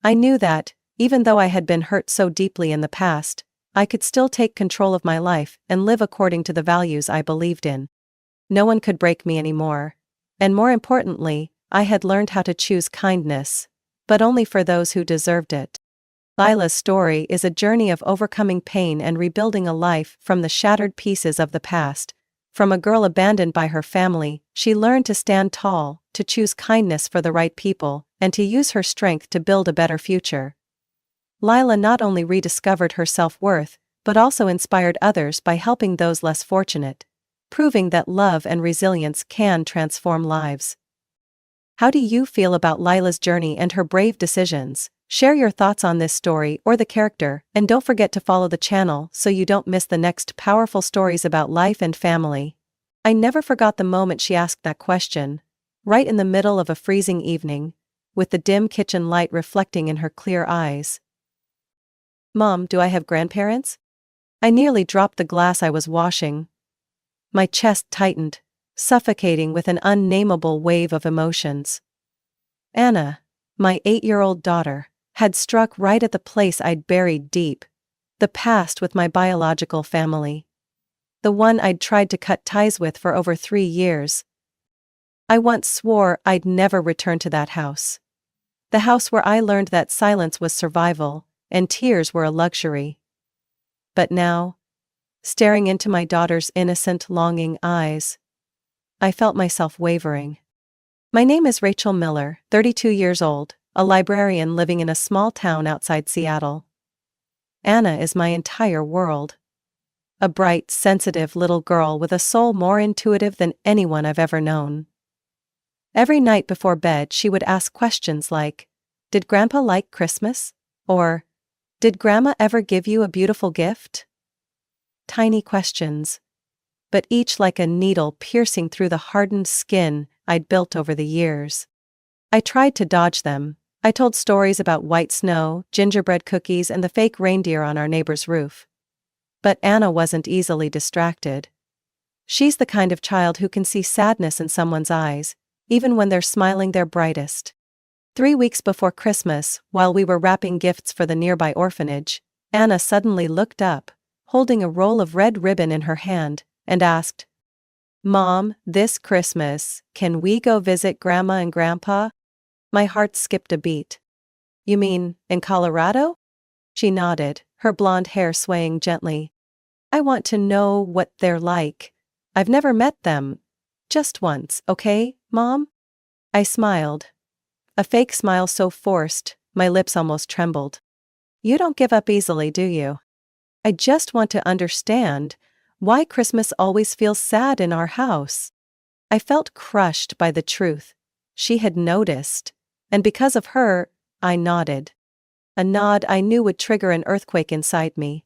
I knew that, even though I had been hurt so deeply in the past, I could still take control of my life and live according to the values I believed in. No one could break me anymore. And more importantly, I had learned how to choose kindness, but only for those who deserved it. Lila's story is a journey of overcoming pain and rebuilding a life from the shattered pieces of the past. From a girl abandoned by her family, she learned to stand tall, to choose kindness for the right people, and to use her strength to build a better future. Lila not only rediscovered her self-worth, but also inspired others by helping those less fortunate, proving that love and resilience can transform lives. How do you feel about Lila's journey and her brave decisions? Share your thoughts on this story or the character, and don't forget to follow the channel so you don't miss the next powerful stories about life and family. I never forgot the moment she asked that question, right in the middle of a freezing evening, with the dim kitchen light reflecting in her clear eyes. "Mom, do I have grandparents?" I nearly dropped the glass I was washing. My chest tightened, suffocating with an unnameable wave of emotions. Anna, my 8-year-old daughter, had struck right at the place I'd buried deep. The past with my biological family. The one I'd tried to cut ties with for over 3 years. I once swore I'd never return to that house. The house where I learned that silence was survival, and tears were a luxury. But now, staring into my daughter's innocent, longing eyes, I felt myself wavering. My name is Rachel Miller, 32 years old, a librarian living in a small town outside Seattle. Anna is my entire world. A bright, sensitive little girl with a soul more intuitive than anyone I've ever known. Every night before bed she would ask questions like, "Did Grandpa like Christmas?" Or, "Did Grandma ever give you a beautiful gift?" Tiny questions, but each like a needle piercing through the hardened skin I'd built over the years. I tried to dodge them. I told stories about white snow, gingerbread cookies, and the fake reindeer on our neighbor's roof. But Anna wasn't easily distracted. She's the kind of child who can see sadness in someone's eyes, even when they're smiling their brightest. 3 weeks before Christmas, while we were wrapping gifts for the nearby orphanage, Anna suddenly looked up, holding a roll of red ribbon in her hand, and asked, "Mom, this Christmas, can we go visit Grandma and Grandpa?" My heart skipped a beat. "You mean, in Colorado?" She nodded, her blonde hair swaying gently. "I want to know what they're like. I've never met them. Just once, okay, Mom?" I smiled. A fake smile so forced, my lips almost trembled. "You don't give up easily, do you? I just want to understand why Christmas always feels sad in our house." I felt crushed by the truth. She had noticed. And because of her, I nodded. A nod I knew would trigger an earthquake inside me.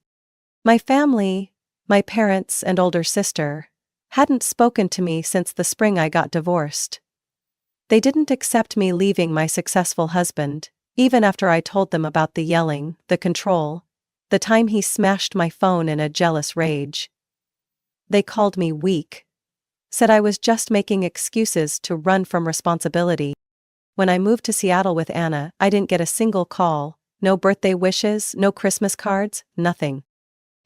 My family My parents and older sister hadn't spoken to me since the spring I got divorced. They didn't accept me leaving my successful husband, even after I told them about the yelling, the control, the time he smashed my phone in a jealous rage. They called me weak, said I was just making excuses to run from responsibility. When I moved to Seattle with Anna, I didn't get a single call, no birthday wishes, no Christmas cards, nothing.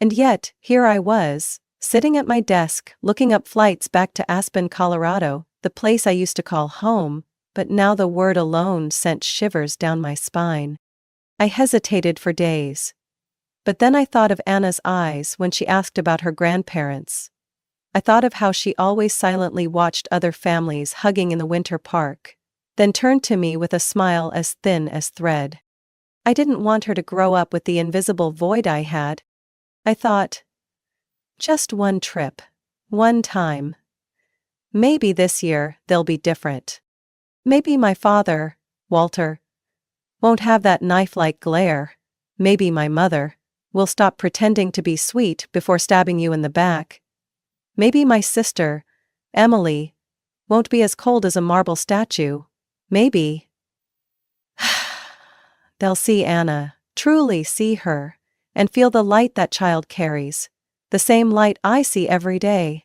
And yet, here I was, sitting at my desk, looking up flights back to Aspen, Colorado, the place I used to call home, but now the word alone sent shivers down my spine. I hesitated for days. But then I thought of Anna's eyes when she asked about her grandparents. I thought of how she always silently watched other families hugging in the winter park, then turned to me with a smile as thin as thread. I didn't want her to grow up with the invisible void I had. I thought, just one trip, one time. Maybe this year they'll be different. Maybe my father, Walter, won't have that knife-like glare. Maybe my mother will stop pretending to be sweet before stabbing you in the back. Maybe my sister, Emily, won't be as cold as a marble statue. Maybe they'll see Anna, truly see her, and feel the light that child carries, the same light I see every day.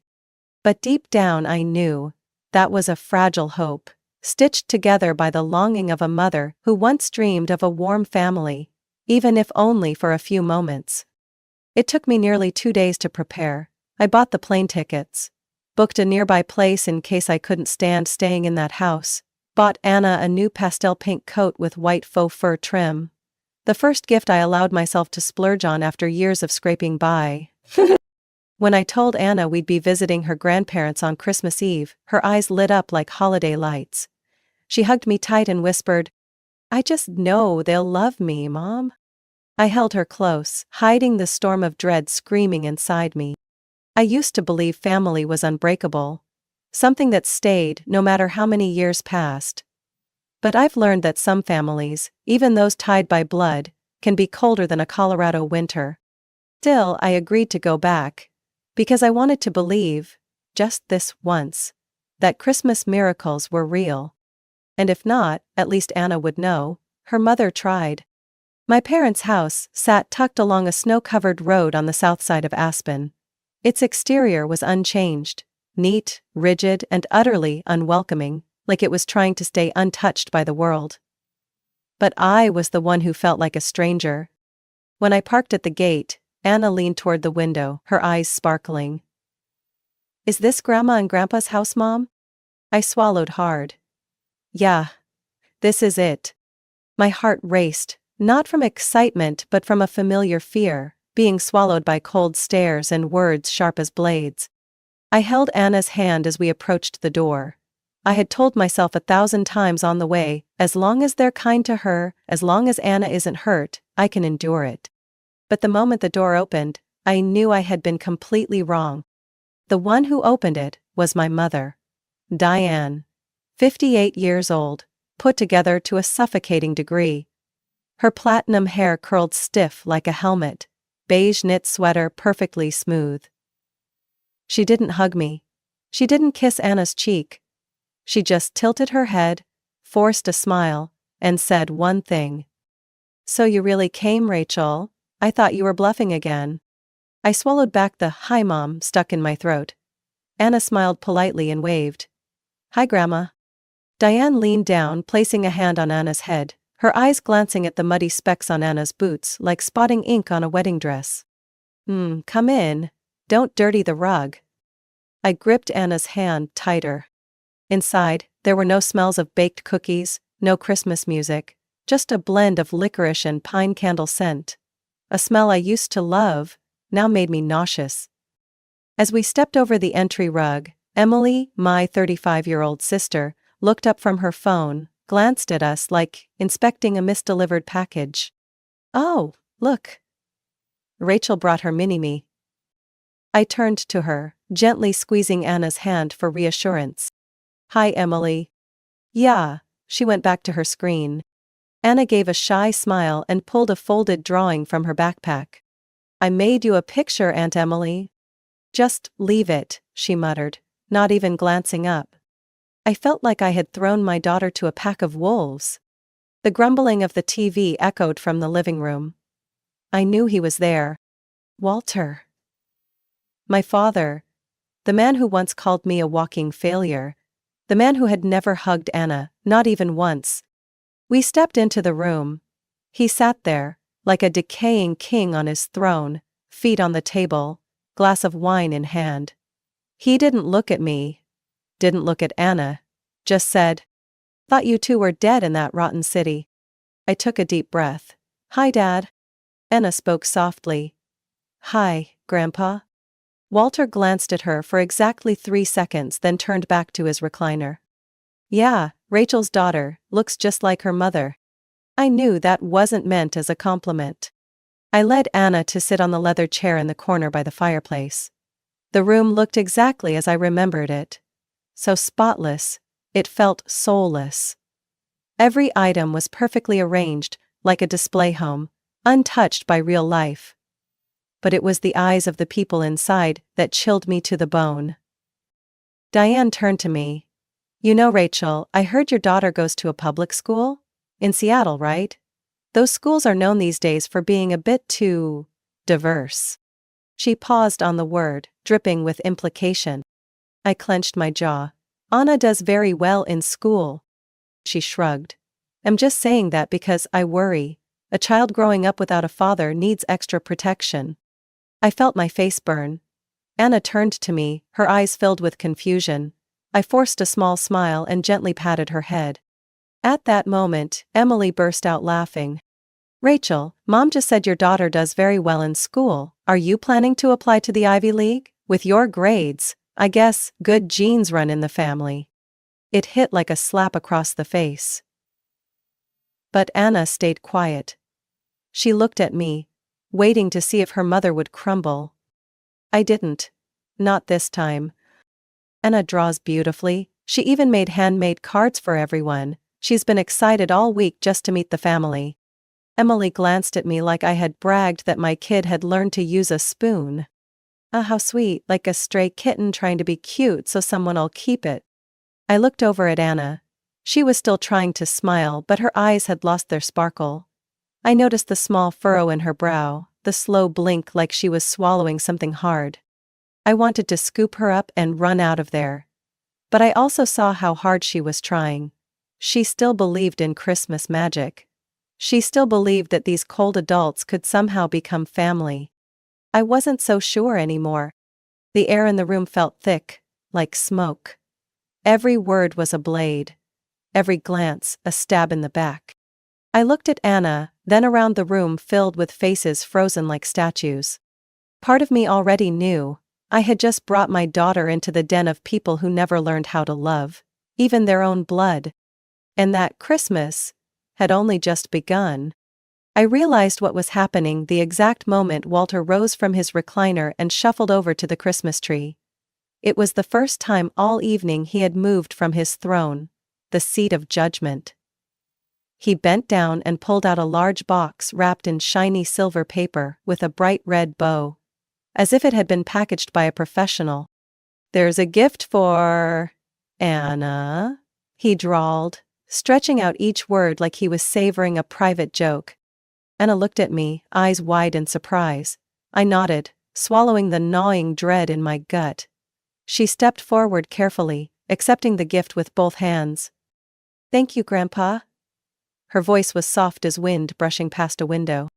But deep down I knew that was a fragile hope, stitched together by the longing of a mother who once dreamed of a warm family, even if only for a few moments. It took me nearly 2 days to prepare. I bought the plane tickets, booked a nearby place in case I couldn't stand staying in that house, bought Anna a new pastel pink coat with white faux fur trim. The first gift I allowed myself to splurge on after years of scraping by. When I told Anna we'd be visiting her grandparents on Christmas Eve, her eyes lit up like holiday lights. She hugged me tight and whispered, "I just know they'll love me, Mom." I held her close, hiding the storm of dread screaming inside me. I used to believe family was unbreakable, something that stayed no matter how many years passed. But I've learned that some families, even those tied by blood, can be colder than a Colorado winter. Still, I agreed to go back, because I wanted to believe, just this once, that Christmas miracles were real. And if not, at least Anna would know. Her mother tried. My parents' house sat tucked along a snow-covered road on the south side of Aspen. Its exterior was unchanged, neat, rigid, and utterly unwelcoming, like it was trying to stay untouched by the world. But I was the one who felt like a stranger. When I parked at the gate, Anna leaned toward the window, her eyes sparkling. "Is this Grandma and Grandpa's house, Mom?" I swallowed hard. "Yeah, this is it." My heart raced, not from excitement but from a familiar fear, being swallowed by cold stares and words sharp as blades. I held Anna's hand as we approached the door. I had told myself 1,000 times on the way, as long as they're kind to her, as long as Anna isn't hurt, I can endure it. But the moment the door opened, I knew I had been completely wrong. The one who opened it was my mother. Diane. 58 years old, put together to a suffocating degree. Her platinum hair curled stiff like a helmet, beige knit sweater perfectly smooth. She didn't hug me. She didn't kiss Anna's cheek. She just tilted her head, forced a smile, and said one thing. "So you really came, Rachel? I thought you were bluffing again." I swallowed back the "Hi, Mom" stuck in my throat. Anna smiled politely and waved. "Hi, Grandma." Diane leaned down, placing a hand on Anna's head, her eyes glancing at the muddy specks on Anna's boots like spotting ink on a wedding dress. Come in. Don't dirty the rug." I gripped Anna's hand tighter. Inside, there were no smells of baked cookies, no Christmas music, just a blend of licorice and pine candle scent. A smell I used to love, now made me nauseous. As we stepped over the entry rug, Emily, my 35-year-old sister, looked up from her phone, glanced at us like inspecting a misdelivered package. "Oh, look. Rachel brought her mini-me." I turned to her, gently squeezing Anna's hand for reassurance. "Hi, Emily." "Yeah," she went back to her screen. Anna gave a shy smile and pulled a folded drawing from her backpack. "I made you a picture, Aunt Emily. Just leave it, she muttered, not even glancing up. I felt like I had thrown my daughter to a pack of wolves. The grumbling of the TV echoed from the living room. I knew he was there. Walter. My father. The man who once called me a walking failure. The man who had never hugged Anna, not even once. We stepped into the room. He sat there, like a decaying king on his throne, feet on the table, glass of wine in hand. He didn't look at me. Didn't look at Anna. Just said, "Thought you two were dead in that rotten city." I took a deep breath. "Hi, Dad." Anna spoke softly. "Hi, Grandpa." Walter glanced at her for exactly 3 seconds, then turned back to his recliner. "Yeah, Rachel's daughter, looks just like her mother." I knew that wasn't meant as a compliment. I led Anna to sit on the leather chair in the corner by the fireplace. The room looked exactly as I remembered it. So spotless, it felt soulless. Every item was perfectly arranged, like a display home, untouched by real life. But it was the eyes of the people inside that chilled me to the bone. Diane turned to me. "You know, Rachel, I heard your daughter goes to a public school? In Seattle, right? Those schools are known these days for being a bit too diverse." She paused on the word, dripping with implication. I clenched my jaw. "Anna does very well in school." She shrugged. "I'm just saying that because I worry. A child growing up without a father needs extra protection." I felt my face burn. Anna turned to me, her eyes filled with confusion. I forced a small smile and gently patted her head. At that moment, Emily burst out laughing. "Rachel, Mom just said your daughter does very well in school. Are you planning to apply to the Ivy League? With your grades, I guess good genes run in the family." It hit like a slap across the face. But Anna stayed quiet. She looked at me, waiting to see if her mother would crumble. I didn't. Not this time. "Anna draws beautifully. She even made handmade cards for everyone. She's been excited all week just to meet the family." Emily glanced at me like I had bragged that my kid had learned to use a spoon. "Ah, how sweet, like a stray kitten trying to be cute so someone'll keep it." I looked over at Anna. She was still trying to smile, but her eyes had lost their sparkle. I noticed the small furrow in her brow, the slow blink like she was swallowing something hard. I wanted to scoop her up and run out of there. But I also saw how hard she was trying. She still believed in Christmas magic. She still believed that these cold adults could somehow become family. I wasn't so sure anymore. The air in the room felt thick, like smoke. Every word was a blade. Every glance a stab in the back. I looked at Anna, then around the room filled with faces frozen like statues. Part of me already knew. I had just brought my daughter into the den of people who never learned how to love, even their own blood. And that Christmas had only just begun. I realized what was happening the exact moment Walter rose from his recliner and shuffled over to the Christmas tree. It was the first time all evening he had moved from his throne, the seat of judgment. He bent down and pulled out a large box wrapped in shiny silver paper with a bright red bow, as if it had been packaged by a professional. "There's a gift for Anna," he drawled, stretching out each word like he was savoring a private joke. Anna looked at me, eyes wide in surprise. I nodded, swallowing the gnawing dread in my gut. She stepped forward carefully, accepting the gift with both hands. "Thank you, Grandpa." Her voice was soft as wind brushing past a window.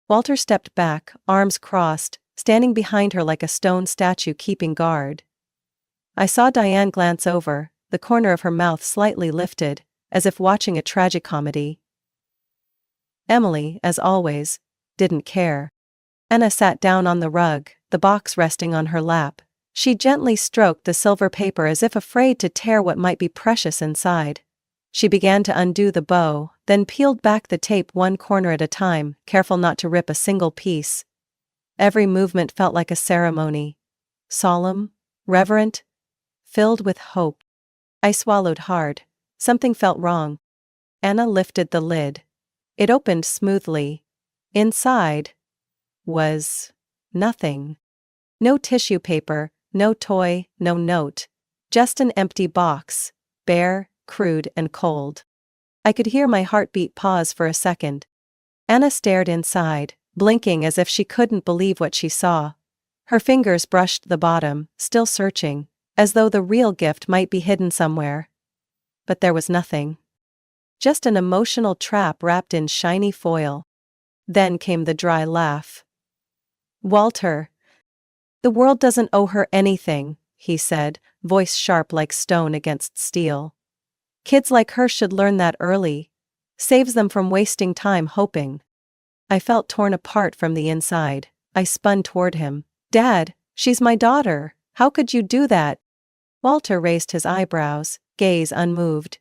Walter stepped back, arms crossed, standing behind her like a stone statue keeping guard. I saw Diane glance over, the corner of her mouth slightly lifted, as if watching a tragicomedy. Emily, as always, didn't care. Anna sat down on the rug, the box resting on her lap. She gently stroked the silver paper as if afraid to tear what might be precious inside. She began to undo the bow, then peeled back the tape one corner at a time, careful not to rip a single piece. Every movement felt like a ceremony. Solemn, reverent, filled with hope. I swallowed hard. Something felt wrong. Anna lifted the lid. It opened smoothly. Inside was nothing. No tissue paper, no toy, no note. Just an empty box, bare, crude, and cold. I could hear my heartbeat pause for a second. Anna stared inside, blinking as if she couldn't believe what she saw. Her fingers brushed the bottom, still searching, as though the real gift might be hidden somewhere. But there was nothing. Just an emotional trap wrapped in shiny foil. Then came the dry laugh. "Walter. The world doesn't owe her anything," he said, voice sharp like stone against steel. "Kids like her should learn that early. Saves them from wasting time hoping." I felt torn apart from the inside. I spun toward him. "Dad, she's my daughter. How could you do that?" Walter raised his eyebrows, gaze unmoved.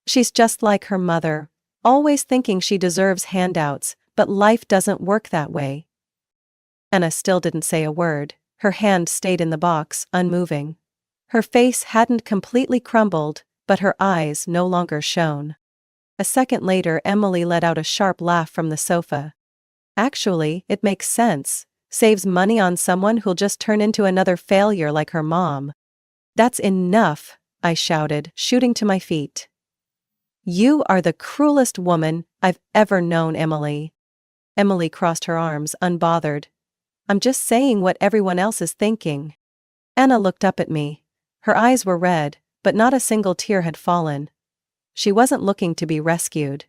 "She's just like her mother, always thinking she deserves handouts, but life doesn't work that way." Anna still didn't say a word. Her hand stayed in the box, unmoving. Her face hadn't completely crumbled, but her eyes no longer shone. A second later, Emily let out a sharp laugh from the sofa. "Actually, it makes sense. Saves money on someone who'll just turn into another failure like her mom." "That's enough," I shouted, shooting to my feet. "You are the cruelest woman I've ever known, Emily." Emily crossed her arms, unbothered. "I'm just saying what everyone else is thinking." Anna looked up at me. Her eyes were red, but not a single tear had fallen. She wasn't looking to be rescued.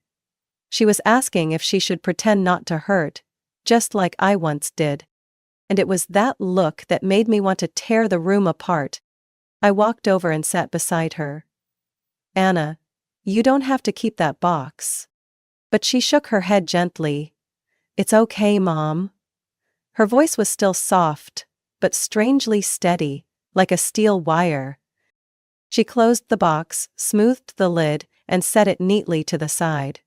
She was asking if she should pretend not to hurt, just like I once did. And it was that look that made me want to tear the room apart. I walked over and sat beside her. "Anna, you don't have to keep that box." But she shook her head gently. "It's okay, Mom." Her voice was still soft, but strangely steady, like a steel wire. She closed the box, smoothed the lid, and set it neatly to the side.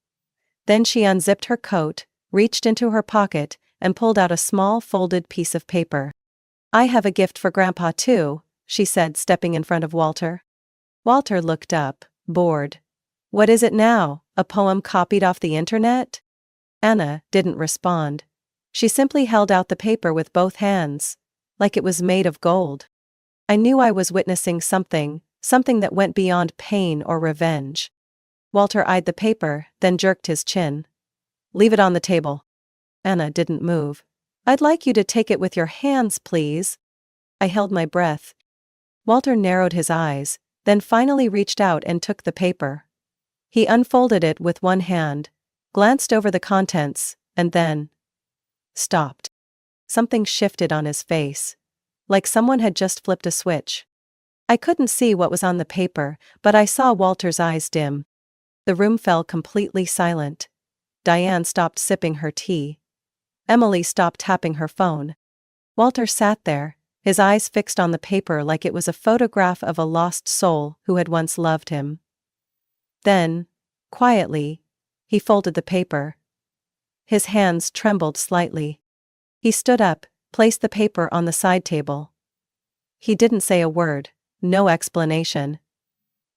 Then she unzipped her coat, reached into her pocket, and pulled out a small folded piece of paper. "I have a gift for Grandpa too," she said, stepping in front of Walter. Walter looked up, bored. "What is it now, a poem copied off the internet?" Anna didn't respond. She simply held out the paper with both hands, like it was made of gold. I knew I was witnessing something that went beyond pain or revenge. Walter eyed the paper, then jerked his chin. "Leave it on the table." Anna didn't move. "I'd like you to take it with your hands, please." I held my breath. Walter narrowed his eyes, then finally reached out and took the paper. He unfolded it with one hand, glanced over the contents, and then stopped. Something shifted on his face, like someone had just flipped a switch. I couldn't see what was on the paper, but I saw Walter's eyes dim. The room fell completely silent. Diane stopped sipping her tea. Emily stopped tapping her phone. Walter sat there, his eyes fixed on the paper like it was a photograph of a lost soul who had once loved him. Then, quietly, he folded the paper. His hands trembled slightly. He stood up, placed the paper on the side table. He didn't say a word, no explanation.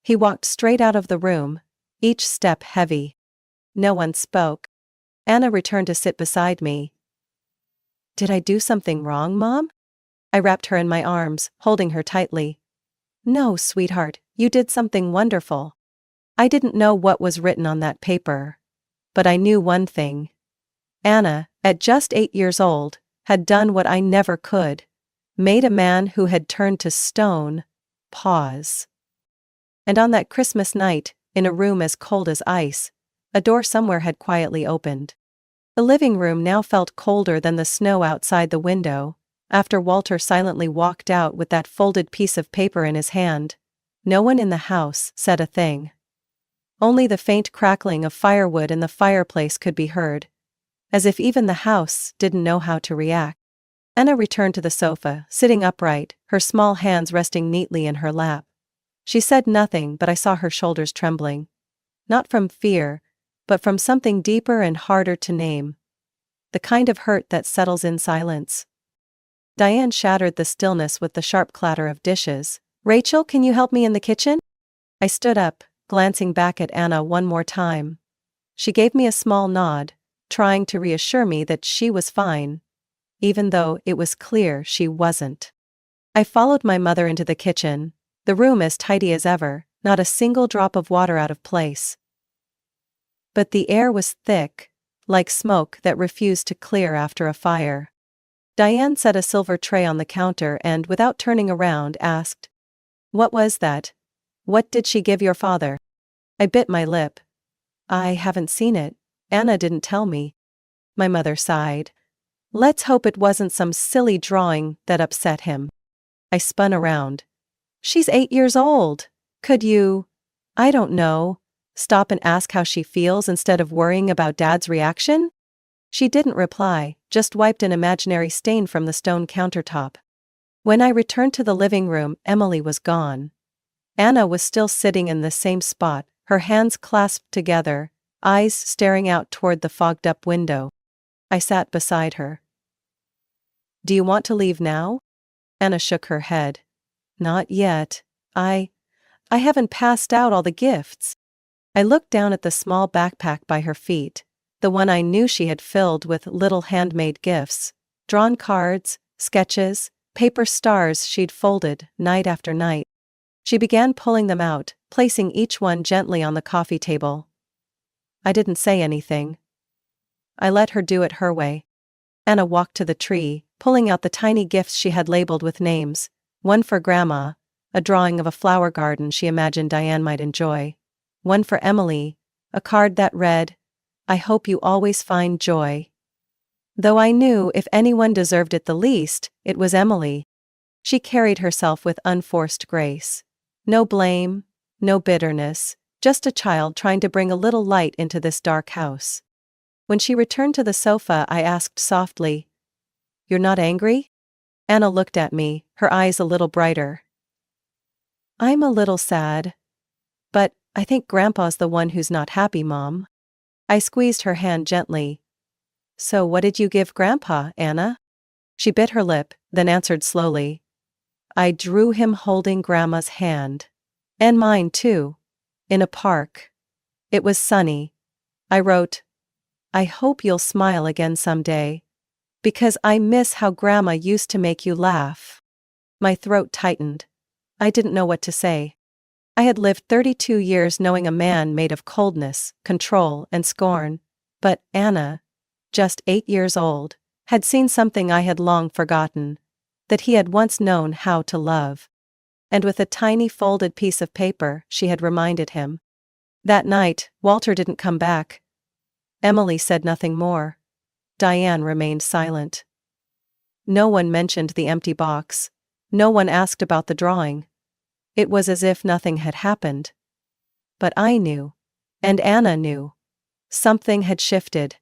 He walked straight out of the room, each step heavy. No one spoke. Anna returned to sit beside me. "Did I do something wrong, Mom?" I wrapped her in my arms, holding her tightly. "No, sweetheart, you did something wonderful." I didn't know what was written on that paper. But I knew one thing. Anna, at just 8 years old, had done what I never could. Made a man who had turned to stone pause. And on that Christmas night, in a room as cold as ice, a door somewhere had quietly opened. The living room now felt colder than the snow outside the window. After Walter silently walked out with that folded piece of paper in his hand, no one in the house said a thing. Only the faint crackling of firewood in the fireplace could be heard, as if even the house didn't know how to react. Anna returned to the sofa, sitting upright, her small hands resting neatly in her lap. She said nothing, but I saw her shoulders trembling. Not from fear, but from something deeper and harder to name. The kind of hurt that settles in silence. Diane shattered the stillness with the sharp clatter of dishes. "Rachel, can you help me in the kitchen?" I stood up, glancing back at Anna one more time. She gave me a small nod, trying to reassure me that she was fine. even though it was clear she wasn't. I followed my mother into the kitchen, the room as tidy as ever, not a single drop of water out of place. But the air was thick, like smoke that refused to clear after a fire. Diane set a silver tray on the counter and, without turning around, asked, "What was that? What did she give your father?" I bit my lip. "I haven't seen it. Anna didn't tell me." My mother sighed. "Let's hope it wasn't some silly drawing that upset him." I spun around. "She's 8 years old. Could you, I don't know, stop and ask how she feels instead of worrying about Dad's reaction?" She didn't reply, just wiped an imaginary stain from the stone countertop. When I returned to the living room, Emily was gone. Anna was still sitting in the same spot, her hands clasped together, eyes staring out toward the fogged-up window. I sat beside her. "Do you want to leave now?" Anna shook her head. "Not yet. I haven't passed out all the gifts." I looked down at the small backpack by her feet, the one I knew she had filled with little handmade gifts, drawn cards, sketches, paper stars she'd folded night after night. She began pulling them out, placing each one gently on the coffee table. I didn't say anything. I let her do it her way. Anna walked to the tree, pulling out the tiny gifts she had labeled with names, one for Grandma, a drawing of a flower garden she imagined Diane might enjoy, one for Emily, a card that read, "I hope you always find joy." Though I knew if anyone deserved it the least, it was Emily. She carried herself with unforced grace. No blame, no bitterness, just a child trying to bring a little light into this dark house. When she returned to the sofa, I asked softly, "You're not angry?" Anna looked at me, her eyes a little brighter. "I'm a little sad. But I think Grandpa's the one who's not happy, Mom." I squeezed her hand gently. "So what did you give Grandpa, Anna?" She bit her lip, then answered slowly. "I drew him holding Grandma's hand. And mine too. In a park. It was sunny. I wrote, 'I hope you'll smile again someday. Because I miss how Grandma used to make you laugh.'" My throat tightened. I didn't know what to say. I had lived 32 years knowing a man made of coldness, control, and scorn. But Anna, just 8 years old, had seen something I had long forgotten, that he had once known how to love. And with a tiny folded piece of paper, she had reminded him. That night, Walter didn't come back. Emily said nothing more. Diane remained silent. No one mentioned the empty box. No one asked about the drawing. It was as if nothing had happened. But I knew. And Anna knew. Something had shifted.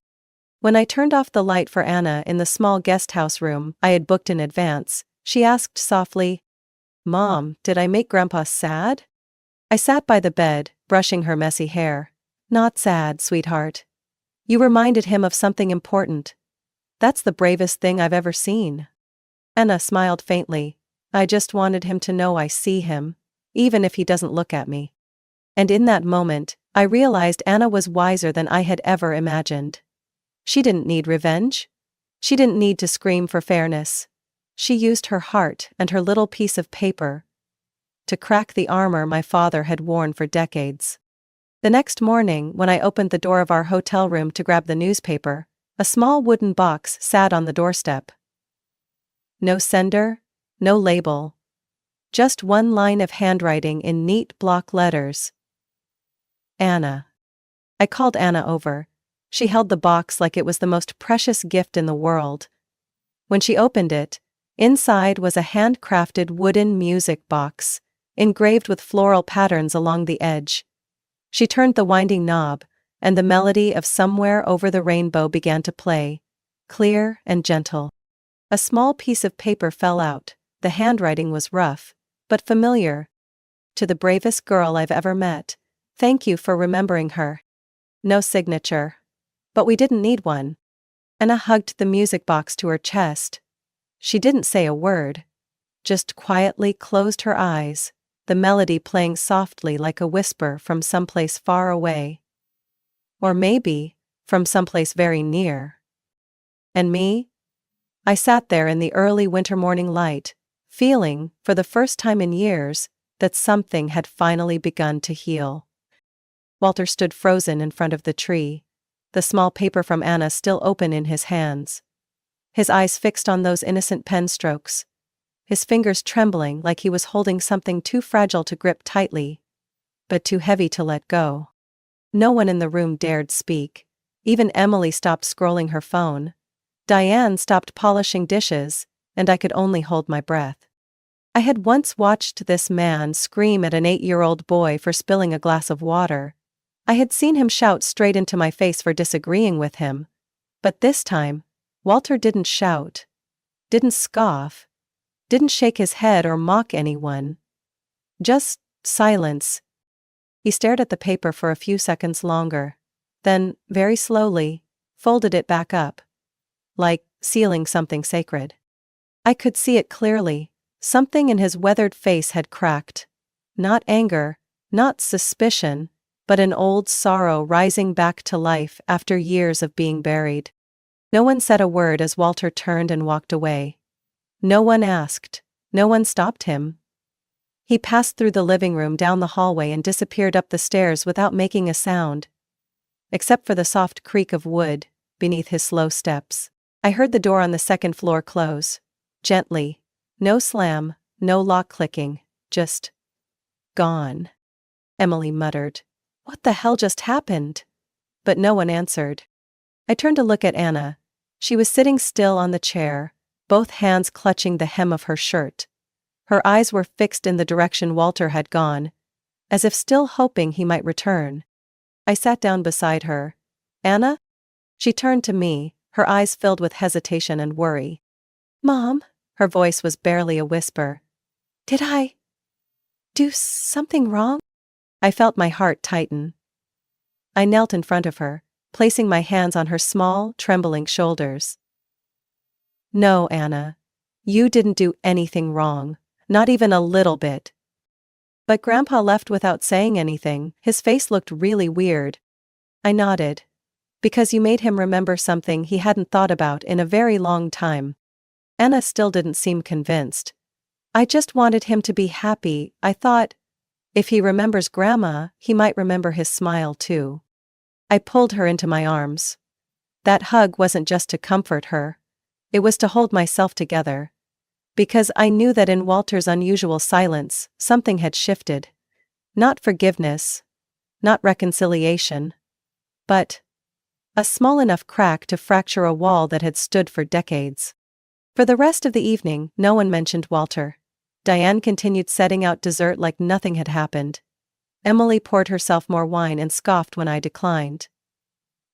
When I turned off the light for Anna in the small guest house room I had booked in advance, she asked softly, "Mom, did I make Grandpa sad?" I sat by the bed, brushing her messy hair. "Not sad, sweetheart. You reminded him of something important. That's the bravest thing I've ever seen." Anna smiled faintly. "I just wanted him to know I see him, even if he doesn't look at me." And in that moment, I realized Anna was wiser than I had ever imagined. She didn't need revenge. She didn't need to scream for fairness. She used her heart and her little piece of paper to crack the armor my father had worn for decades. The next morning, when I opened the door of our hotel room to grab the newspaper, a small wooden box sat on the doorstep. No sender, no label. Just one line of handwriting in neat block letters. Anna. I called Anna over. She held the box like it was the most precious gift in the world. When she opened it, inside was a handcrafted wooden music box, engraved with floral patterns along the edge. She turned the winding knob, and the melody of "Somewhere Over the Rainbow" began to play, clear and gentle. A small piece of paper fell out. The handwriting was rough, but familiar. "To the bravest girl I've ever met. Thank you for remembering her." No signature. But we didn't need one. Anna hugged the music box to her chest. She didn't say a word. Just quietly closed her eyes, the melody playing softly like a whisper from someplace far away. Or maybe, from someplace very near. And me? I sat there in the early winter morning light, feeling, for the first time in years, that something had finally begun to heal. Walter stood frozen in front of the tree, the small paper from Anna still open in his hands. His eyes fixed on those innocent pen strokes, his fingers trembling like he was holding something too fragile to grip tightly, but too heavy to let go. No one in the room dared speak. Even Emily stopped scrolling her phone. Diane stopped polishing dishes, and I could only hold my breath. I had once watched this man scream at an 8-year-old boy for spilling a glass of water. I had seen him shout straight into my face for disagreeing with him. But this time, Walter didn't shout, didn't scoff, didn't shake his head or mock anyone. Just silence. He stared at the paper for a few seconds longer, then, very slowly, folded it back up, like sealing something sacred. I could see it clearly. Something in his weathered face had cracked. Not anger, not suspicion, but an old sorrow rising back to life after years of being buried. No one said a word as Walter turned and walked away. No one asked. No one stopped him. He passed through the living room, down the hallway, and disappeared up the stairs without making a sound, except for the soft creak of wood beneath his slow steps. I heard the door on the second floor close, gently. No slam, no lock clicking, just gone. Emily muttered, "What the hell just happened?" But no one answered. I turned to look at Anna. She was sitting still on the chair, both hands clutching the hem of her shirt. Her eyes were fixed in the direction Walter had gone, as if still hoping he might return. I sat down beside her. "Anna?" She turned to me, her eyes filled with hesitation and worry. "Mom?" Her voice was barely a whisper. "Did I do something wrong?" I felt my heart tighten. I knelt in front of her, placing my hands on her small, trembling shoulders. "No, Anna. You didn't do anything wrong. Not even a little bit." But Grandpa left without saying anything. His face looked really weird. I nodded. "Because you made him remember something he hadn't thought about in a very long time." Anna still didn't seem convinced. "I just wanted him to be happy. I thought, if he remembers Grandma, he might remember his smile too." I pulled her into my arms. That hug wasn't just to comfort her. It was to hold myself together. Because I knew that in Walter's unusual silence, something had shifted. Not forgiveness, not reconciliation, but a small enough crack to fracture a wall that had stood for decades. For the rest of the evening, no one mentioned Walter. Diane continued setting out dessert like nothing had happened. Emily poured herself more wine and scoffed when I declined.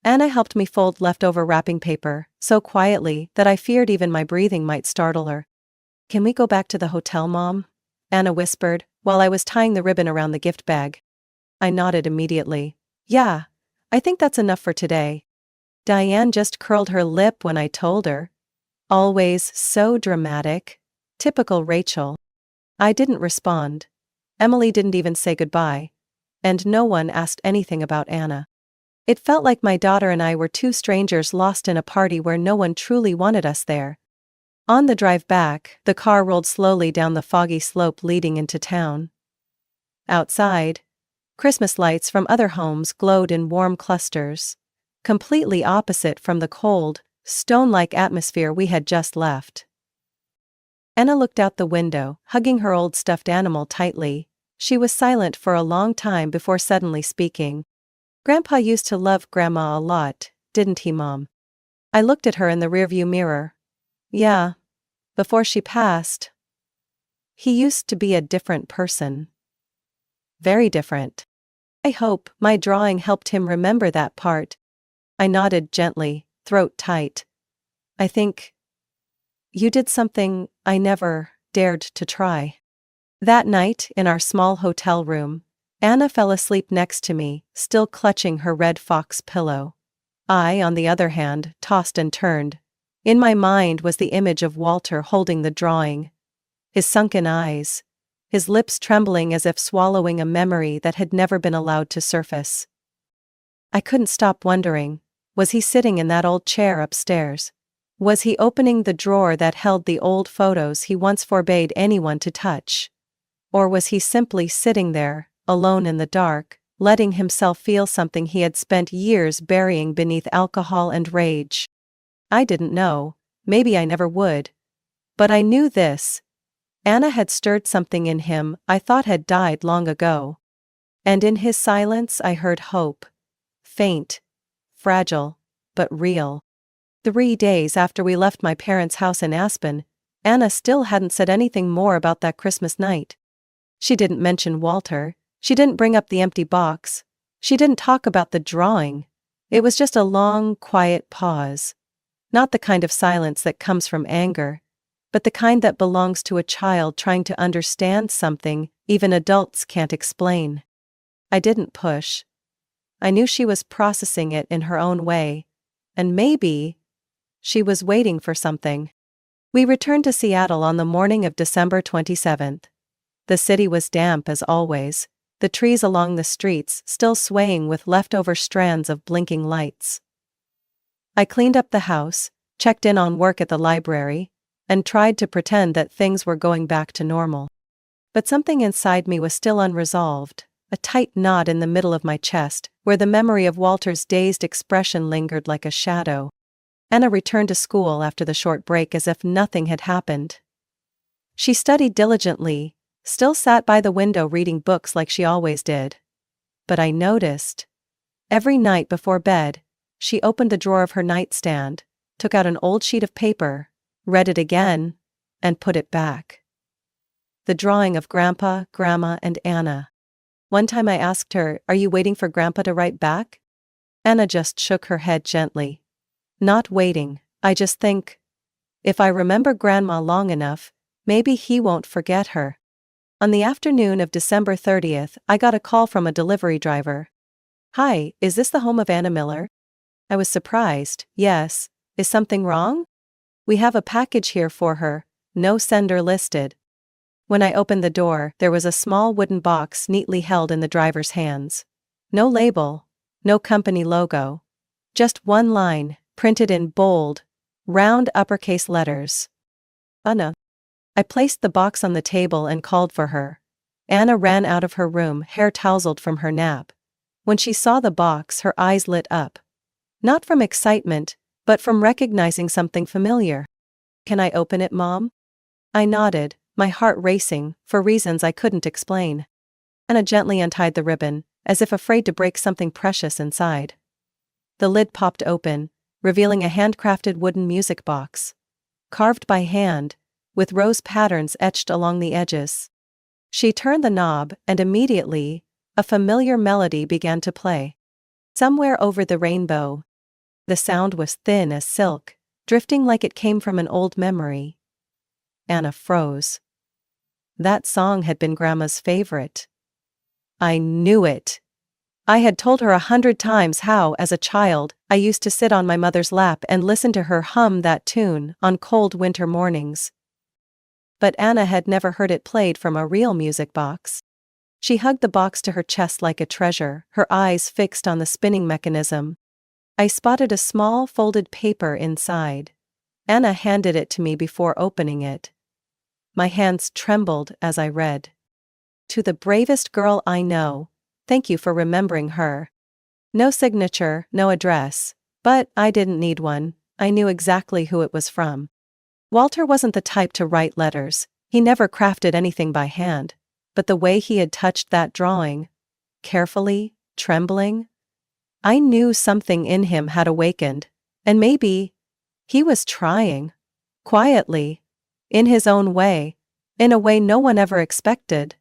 Anna helped me fold leftover wrapping paper, so quietly that I feared even my breathing might startle her. "Can we go back to the hotel, Mom?" Anna whispered, while I was tying the ribbon around the gift bag. I nodded immediately. "Yeah, I think that's enough for today." Diane just curled her lip when I told her. Always so dramatic. Typical Rachel. I didn't respond. Emily didn't even say goodbye. And no one asked anything about Anna. It felt like my daughter and I were two strangers lost in a party where no one truly wanted us there. On the drive back, the car rolled slowly down the foggy slope leading into town. Outside, Christmas lights from other homes glowed in warm clusters, completely opposite from the cold, stone-like atmosphere we had just left. Anna looked out the window, hugging her old stuffed animal tightly. She was silent for a long time before suddenly speaking. "Grandpa used to love Grandma a lot, didn't he, Mom?" I looked at her in the rearview mirror. "Yeah. Before she passed. He used to be a different person. Very different." I hope my drawing helped him remember that part. I nodded gently, throat tight. "I think you did something I never dared to try." That night, in our small hotel room, Anna fell asleep next to me, still clutching her red fox pillow. I, on the other hand, tossed and turned. In my mind was the image of Walter holding the drawing. His sunken eyes, his lips trembling as if swallowing a memory that had never been allowed to surface. I couldn't stop wondering, was he sitting in that old chair upstairs, Was he opening the drawer that held the old photos he once forbade anyone to touch? Or was he simply sitting there, alone in the dark, letting himself feel something he had spent years burying beneath alcohol and rage? I didn't know, maybe I never would. But I knew this. Anna had stirred something in him I thought had died long ago. And in his silence I heard hope. Faint, fragile, but real. 3 days after we left my parents' house in Aspen, Anna still hadn't said anything more about that Christmas night. She didn't mention Walter, she didn't bring up the empty box, she didn't talk about the drawing. It was just a long, quiet pause. Not the kind of silence that comes from anger, but the kind that belongs to a child trying to understand something even adults can't explain. I didn't push. I knew she was processing it in her own way, and maybe she was waiting for something. We returned to Seattle on the morning of December 27th. The city was damp as always, the trees along the streets still swaying with leftover strands of blinking lights. I cleaned up the house, checked in on work at the library, and tried to pretend that things were going back to normal. But something inside me was still unresolved, a tight knot in the middle of my chest, where the memory of Walter's dazed expression lingered like a shadow. Anna returned to school after the short break as if nothing had happened. She studied diligently, still sat by the window reading books like she always did. But I noticed. Every night before bed, she opened the drawer of her nightstand, took out an old sheet of paper, read it again, and put it back. The drawing of Grandpa, Grandma, and Anna. One time I asked her, "Are you waiting for Grandpa to write back?" Anna just shook her head gently. "Not waiting, I just think, if I remember Grandma long enough, maybe he won't forget her." On the afternoon of December 30th, I got a call from a delivery driver. "Hi, is this the home of Anna Miller?" I was surprised. "Yes. Is something wrong?" "We have a package here for her, no sender listed." When I opened the door, there was a small wooden box neatly held in the driver's hands. No label, no company logo. Just one line, printed in bold, round uppercase letters. "Anna." I placed the box on the table and called for her. Anna ran out of her room, hair tousled from her nap. When she saw the box, her eyes lit up. Not from excitement, but from recognizing something familiar. "Can I open it, Mom?" I nodded, my heart racing, for reasons I couldn't explain. Anna gently untied the ribbon, as if afraid to break something precious inside. The lid popped open, revealing a handcrafted wooden music box. Carved by hand, with rose patterns etched along the edges. She turned the knob, and immediately, a familiar melody began to play. "Somewhere Over the Rainbow." The sound was thin as silk, drifting like it came from an old memory. Anna froze. That song had been Grandma's favorite. I knew it. I had told her 100 times how, as a child, I used to sit on my mother's lap and listen to her hum that tune on cold winter mornings. But Anna had never heard it played from a real music box. She hugged the box to her chest like a treasure, her eyes fixed on the spinning mechanism. I spotted a small folded paper inside. Anna handed it to me before opening it. My hands trembled as I read. "To the bravest girl I know, thank you for remembering her." No signature, no address, but I didn't need one. I knew exactly who it was from. Walter wasn't the type to write letters, he never crafted anything by hand, but the way he had touched that drawing, carefully, trembling, I knew something in him had awakened, and maybe he was trying, quietly, in his own way, in a way no one ever expected.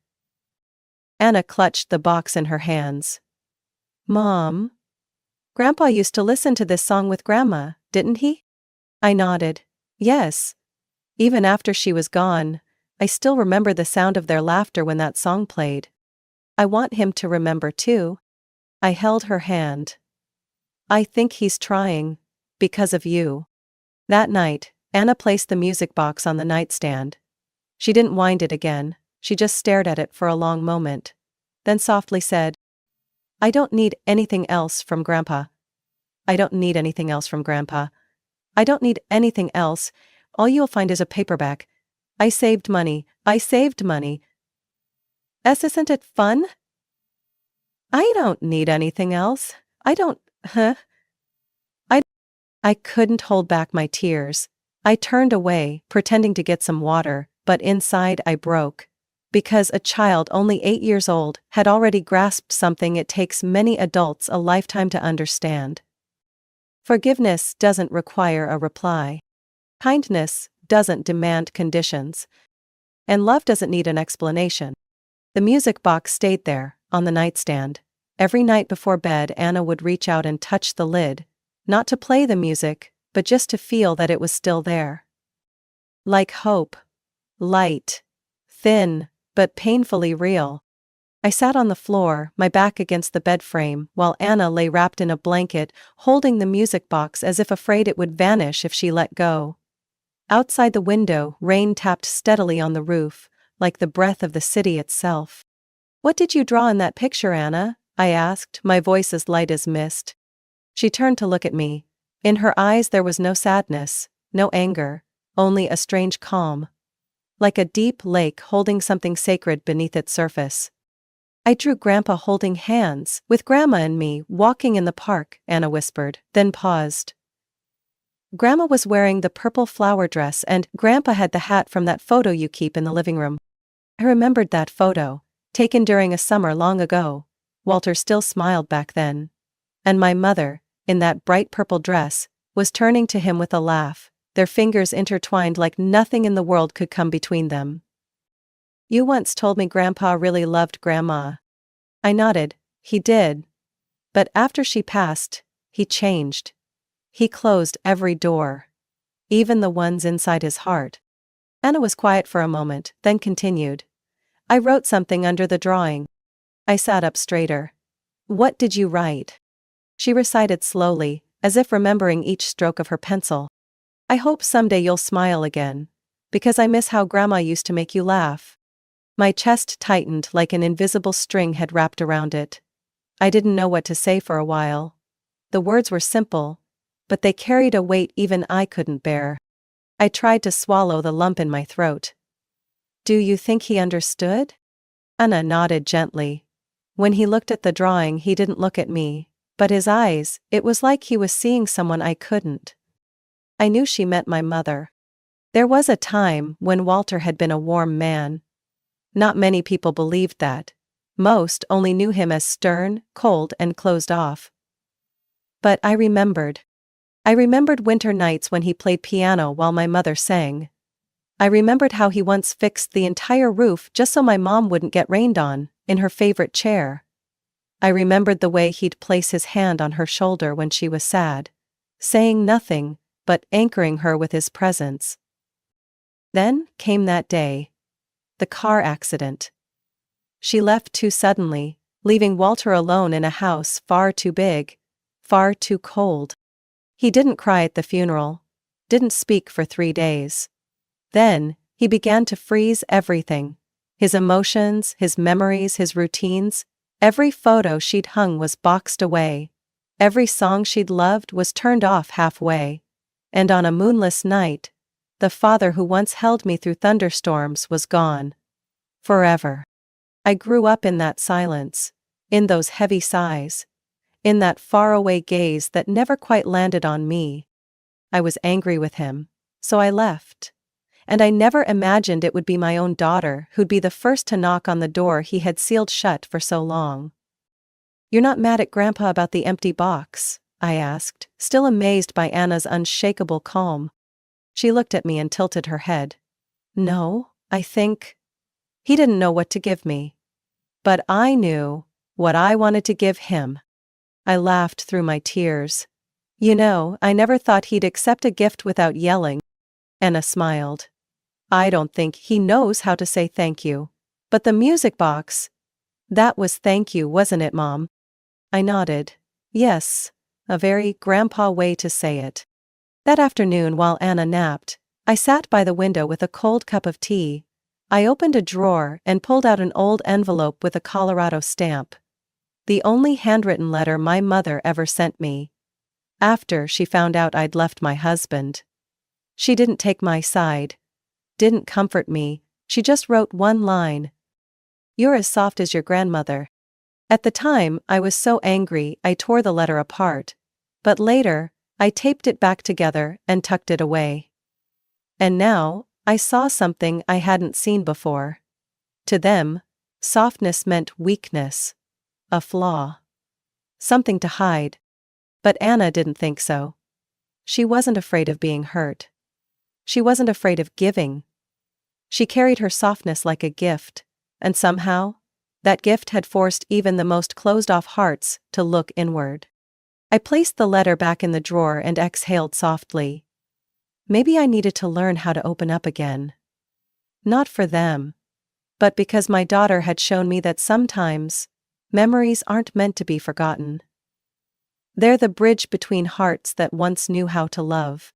Anna clutched the box in her hands. "Mom, Grandpa used to listen to this song with Grandma, didn't he?" I nodded. "Yes. Even after she was gone, I still remember the sound of their laughter when that song played. I want him to remember too." I held her hand. "I think he's trying, because of you." That night, Anna placed the music box on the nightstand. She didn't wind it again, she just stared at it for a long moment. Then softly said, "I don't need anything else from Grandpa. I don't need anything else from Grandpa. I don't need anything else. All you'll find is a paperback. I saved money. I saved money. Isn't it fun? I don't need anything else. I don't, huh? I, I couldn't hold back my tears. I turned away, pretending to get some water, but inside I broke. Because a child only 8 years old had already grasped something it takes many adults a lifetime to understand. Forgiveness doesn't require a reply. Kindness doesn't demand conditions. And love doesn't need an explanation. The music box stayed there, on the nightstand. Every night before bed, Anna would reach out and touch the lid, not to play the music, but just to feel that it was still there. Like hope. Light. Thin, but painfully real. I sat on the floor, my back against the bed frame, while Anna lay wrapped in a blanket, holding the music box as if afraid it would vanish if she let go. Outside the window, rain tapped steadily on the roof, like the breath of the city itself. "What did you draw in that picture, Anna?" I asked, my voice as light as mist. She turned to look at me. In her eyes there was no sadness, no anger, only a strange calm. Like a deep lake holding something sacred beneath its surface. "I drew Grandpa holding hands, with Grandma and me walking in the park," Anna whispered, then paused. "Grandma was wearing the purple flower dress and Grandpa had the hat from that photo you keep in the living room." I remembered that photo, taken during a summer long ago. Walter still smiled back then. And my mother, in that bright purple dress, was turning to him with a laugh, their fingers intertwined like nothing in the world could come between them. "You once told me Grandpa really loved Grandma." I nodded. He did. But after she passed, he changed. He closed every door. Even the ones inside his heart. Anna was quiet for a moment, then continued. "I wrote something under the drawing." I sat up straighter. "What did you write?" She recited slowly, as if remembering each stroke of her pencil. "I hope someday you'll smile again. Because I miss how Grandma used to make you laugh." My chest tightened like an invisible string had wrapped around it. I didn't know what to say for a while. The words were simple, but they carried a weight even I couldn't bear. I tried to swallow the lump in my throat. "Do you think he understood?" Anna nodded gently. When he looked at the drawing, he didn't look at me, but his eyes, it was like he was seeing someone I couldn't. I knew she meant my mother. There was a time when Walter had been a warm man. Not many people believed that. Most only knew him as stern, cold, and closed off. But I remembered. I remembered winter nights when he played piano while my mother sang. I remembered how he once fixed the entire roof just so my mom wouldn't get rained on, in her favorite chair. I remembered the way he'd place his hand on her shoulder when she was sad, saying nothing, but anchoring her with his presence. Then came that day. The car accident. She left too suddenly, leaving Walter alone in a house far too big, far too cold. He didn't cry at the funeral, didn't speak for 3 days. Then, he began to freeze everything. His emotions, his memories, his routines. Every photo she'd hung was boxed away. Every song she'd loved was turned off halfway. And on a moonless night, the father who once held me through thunderstorms was gone. Forever. I grew up in that silence, in those heavy sighs, in that faraway gaze that never quite landed on me. I was angry with him, so I left. And I never imagined it would be my own daughter who'd be the first to knock on the door he had sealed shut for so long. "You're not mad at Grandpa about the empty box?" I asked, still amazed by Anna's unshakable calm. She looked at me and tilted her head. "No, I think he didn't know what to give me. But I knew what I wanted to give him." I laughed through my tears. "You know, I never thought he'd accept a gift without yelling." Anna smiled. "I don't think he knows how to say thank you. But the music box, that was thank you, wasn't it, Mom?" I nodded. Yes, a very grandpa way to say it. That afternoon while Anna napped, I sat by the window with a cold cup of tea. I opened a drawer and pulled out an old envelope with a Colorado stamp. The only handwritten letter my mother ever sent me. after she found out I'd left my husband. She didn't take my side, didn't comfort me, she just wrote one line. "You're as soft as your grandmother." At the time, I was so angry I tore the letter apart. But later, I taped it back together and tucked it away. And now, I saw something I hadn't seen before. To them, softness meant weakness, a flaw, something to hide. But Anna didn't think so. She wasn't afraid of being hurt. She wasn't afraid of giving. She carried her softness like a gift, and somehow, that gift had forced even the most closed-off hearts to look inward. I placed the letter back in the drawer and exhaled softly. Maybe I needed to learn how to open up again. Not for them, but because my daughter had shown me that sometimes, memories aren't meant to be forgotten. They're the bridge between hearts that once knew how to love.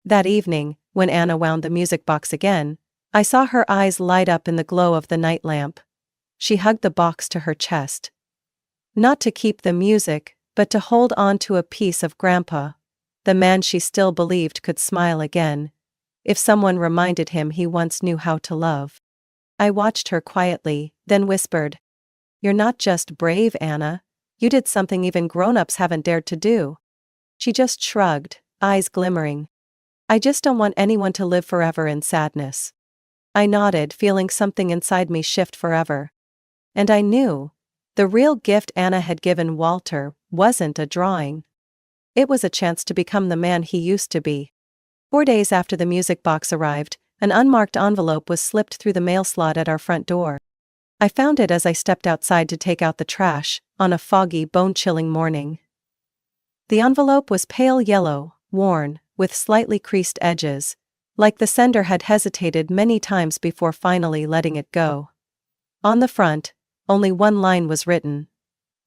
That evening, when Anna wound the music box again, I saw her eyes light up in the glow of the night lamp. She hugged the box to her chest. Not to keep the music, but to hold on to a piece of Grandpa, the man she still believed could smile again, if someone reminded him he once knew how to love. I watched her quietly, then whispered, "You're not just brave, Anna. You did something even grown-ups haven't dared to do." She just shrugged, eyes glimmering. "I just don't want anyone to live forever in sadness." I nodded, feeling something inside me shift forever. And I knew, the real gift Anna had given Walter wasn't a drawing. It was a chance to become the man he used to be. 4 days after the music box arrived, an unmarked envelope was slipped through the mail slot at our front door. I found it as I stepped outside to take out the trash, on a foggy, bone-chilling morning. The envelope was pale yellow, worn, with slightly creased edges, like the sender had hesitated many times before finally letting it go. On the front, only one line was written.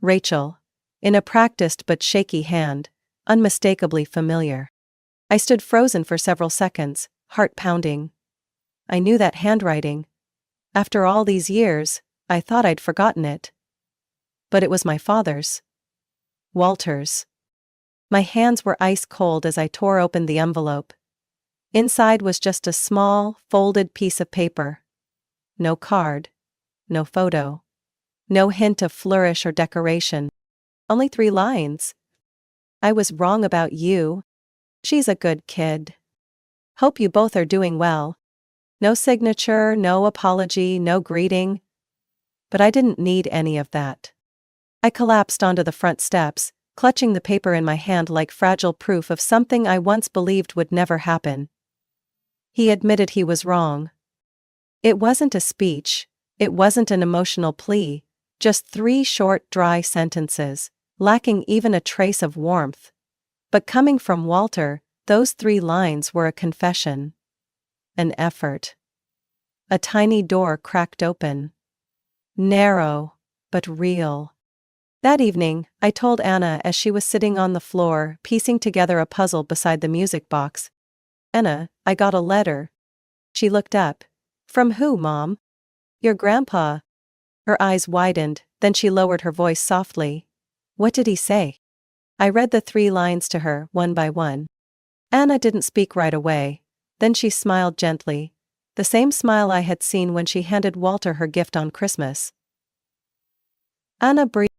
Rachel, in a practiced but shaky hand, unmistakably familiar. I stood frozen for several seconds, heart pounding. I knew that handwriting. After all these years, I thought I'd forgotten it. But it was my father's. Walter's. My hands were ice cold as I tore open the envelope. Inside was just a small, folded piece of paper. No card. No photo. No hint of flourish or decoration. Only 3 lines. "I was wrong about you. She's a good kid. Hope you both are doing well." No signature, no apology, no greeting. But I didn't need any of that. I collapsed onto the front steps, clutching the paper in my hand like fragile proof of something I once believed would never happen. He admitted he was wrong. It wasn't a speech, it wasn't an emotional plea, just 3 short, dry sentences, lacking even a trace of warmth. But coming from Walter, those 3 lines were a confession. An effort. A tiny door cracked open. Narrow, but real. That evening, I told Anna as she was sitting on the floor, piecing together a puzzle beside the music box. "Anna, I got a letter." She looked up. "From who, Mom?" "Your grandpa." Her eyes widened, then she lowered her voice softly. "What did he say?" I read the 3 lines to her, one by one. Anna didn't speak right away. Then she smiled gently, the same smile I had seen when she handed Walter her gift on Christmas. Anna breathed.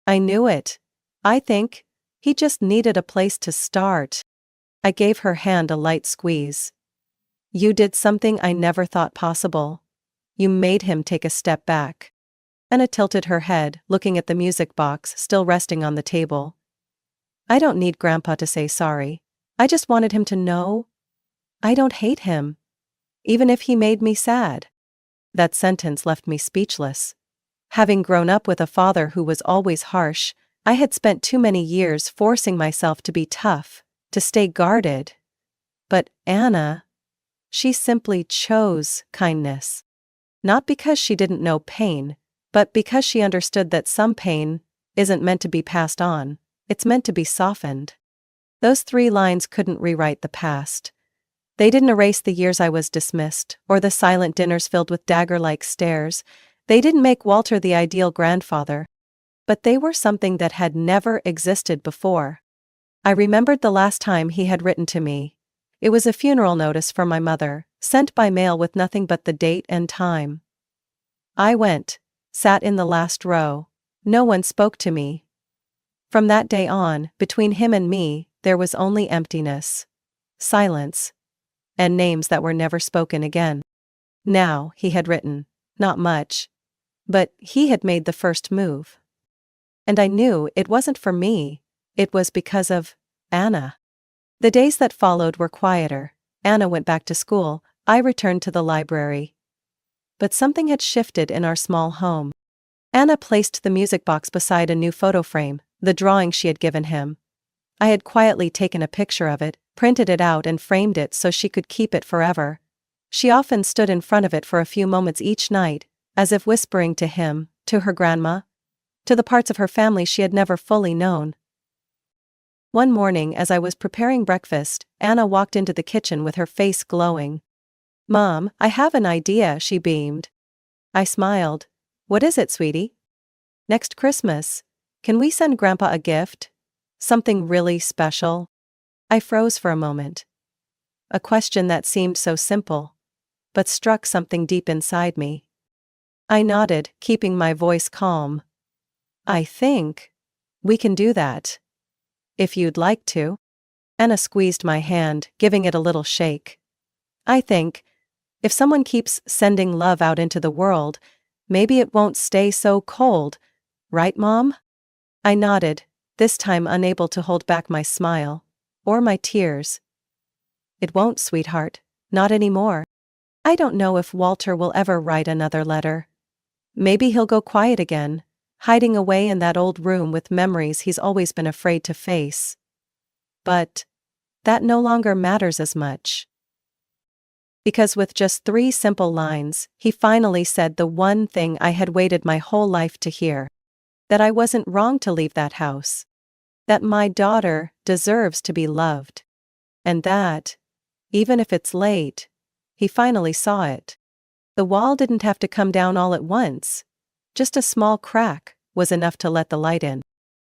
"I knew it. I think he just needed a place to start." I gave her hand a light squeeze. "You did something I never thought possible. You made him take a step back." Anna tilted her head, looking at the music box still resting on the table. "I don't need Grandpa to say sorry. I just wanted him to know I don't hate him. Even if he made me sad." That sentence left me speechless. Having grown up with a father who was always harsh, I had spent too many years forcing myself to be tough, to stay guarded. But Anna, she simply chose kindness. Not because she didn't know pain, but because she understood that some pain isn't meant to be passed on, it's meant to be softened. Those 3 lines couldn't rewrite the past. They didn't erase the years I was dismissed, or the silent dinners filled with dagger-like stares. They didn't make Walter the ideal grandfather. But they were something that had never existed before. I remembered the last time he had written to me. It was a funeral notice for my mother, sent by mail with nothing but the date and time. I went, sat in the last row. No one spoke to me. From that day on, between him and me, there was only emptiness, silence, and names that were never spoken again. Now, he had written, not much, but he had made the first move. And I knew it wasn't for me, it was because of Anna. The days that followed were quieter. Anna went back to school, I returned to the library. But something had shifted in our small home. Anna placed the music box beside a new photo frame, the drawing she had given him. I had quietly taken a picture of it, printed it out and framed it so she could keep it forever. She often stood in front of it for a few moments each night, as if whispering to him, to her grandma, to the parts of her family she had never fully known. One morning as I was preparing breakfast, Anna walked into the kitchen with her face glowing. "Mom, I have an idea," she beamed. I smiled. "What is it, sweetie?" "Next Christmas, can we send Grandpa a gift? Something really special?" I froze for a moment. A question that seemed so simple, but struck something deep inside me. I nodded, keeping my voice calm. "I think we can do that. If you'd like to." Anna squeezed my hand, giving it a little shake. "I think, if someone keeps sending love out into the world, maybe it won't stay so cold, right, Mom?" I nodded, this time unable to hold back my smile, or my tears. "It won't, sweetheart, not anymore. I don't know if Walter will ever write another letter. Maybe he'll go quiet again, hiding away in that old room with memories he's always been afraid to face. But that no longer matters as much." Because with just 3 simple lines, he finally said the one thing I had waited my whole life to hear. That I wasn't wrong to leave that house. That my daughter deserves to be loved. And that, even if it's late, he finally saw it. The wall didn't have to come down all at once. Just a small crack was enough to let the light in.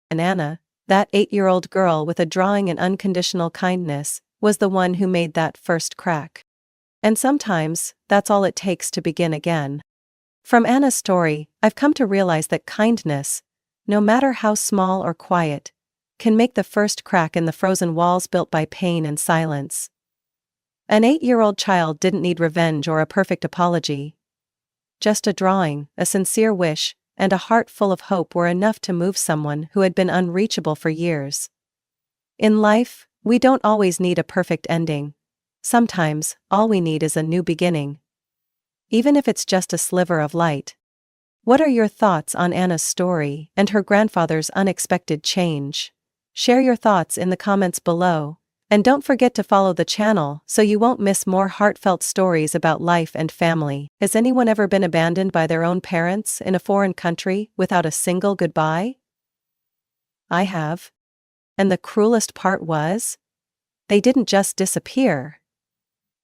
And Anna, that 8-year-old girl with a drawing and unconditional kindness, was the one who made that first crack. And sometimes, that's all it takes to begin again. From Anna's story, I've come to realize that kindness, no matter how small or quiet, can make the first crack in the frozen walls built by pain and silence. An 8-year-old child didn't need revenge or a perfect apology. Just a drawing, a sincere wish, and a heart full of hope were enough to move someone who had been unreachable for years. In life, we don't always need a perfect ending. Sometimes, all we need is a new beginning. Even if it's just a sliver of light. What are your thoughts on Anna's story and her grandfather's unexpected change? Share your thoughts in the comments below, and don't forget to follow the channel so you won't miss more heartfelt stories about life and family. Has anyone ever been abandoned by their own parents in a foreign country without a single goodbye? I have. And the cruelest part was, they didn't just disappear.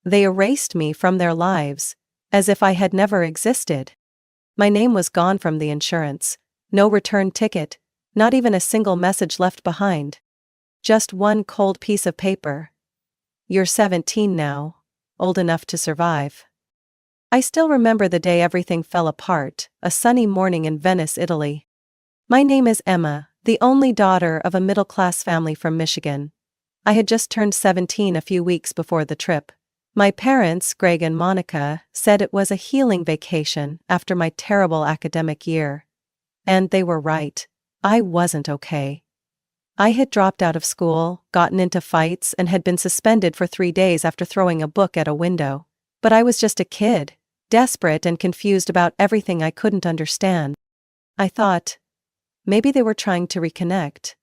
They erased me from their lives, as if I had never existed. My name was gone from the insurance, no return ticket, not even a single message left behind. Just one cold piece of paper. "You're 17 now, old enough to survive." I still remember the day everything fell apart, a sunny morning in Venice, Italy. My name is Emma, the only daughter of a middle-class family from Michigan. I had just turned 17 a few weeks before the trip. My parents, Greg and Monica, said it was a healing vacation after my terrible academic year. And they were right. I wasn't okay. I had dropped out of school, gotten into fights, and had been suspended for 3 days after throwing a book at a window. But I was just a kid, desperate and confused about everything I couldn't understand. I thought, maybe they were trying to reconnect.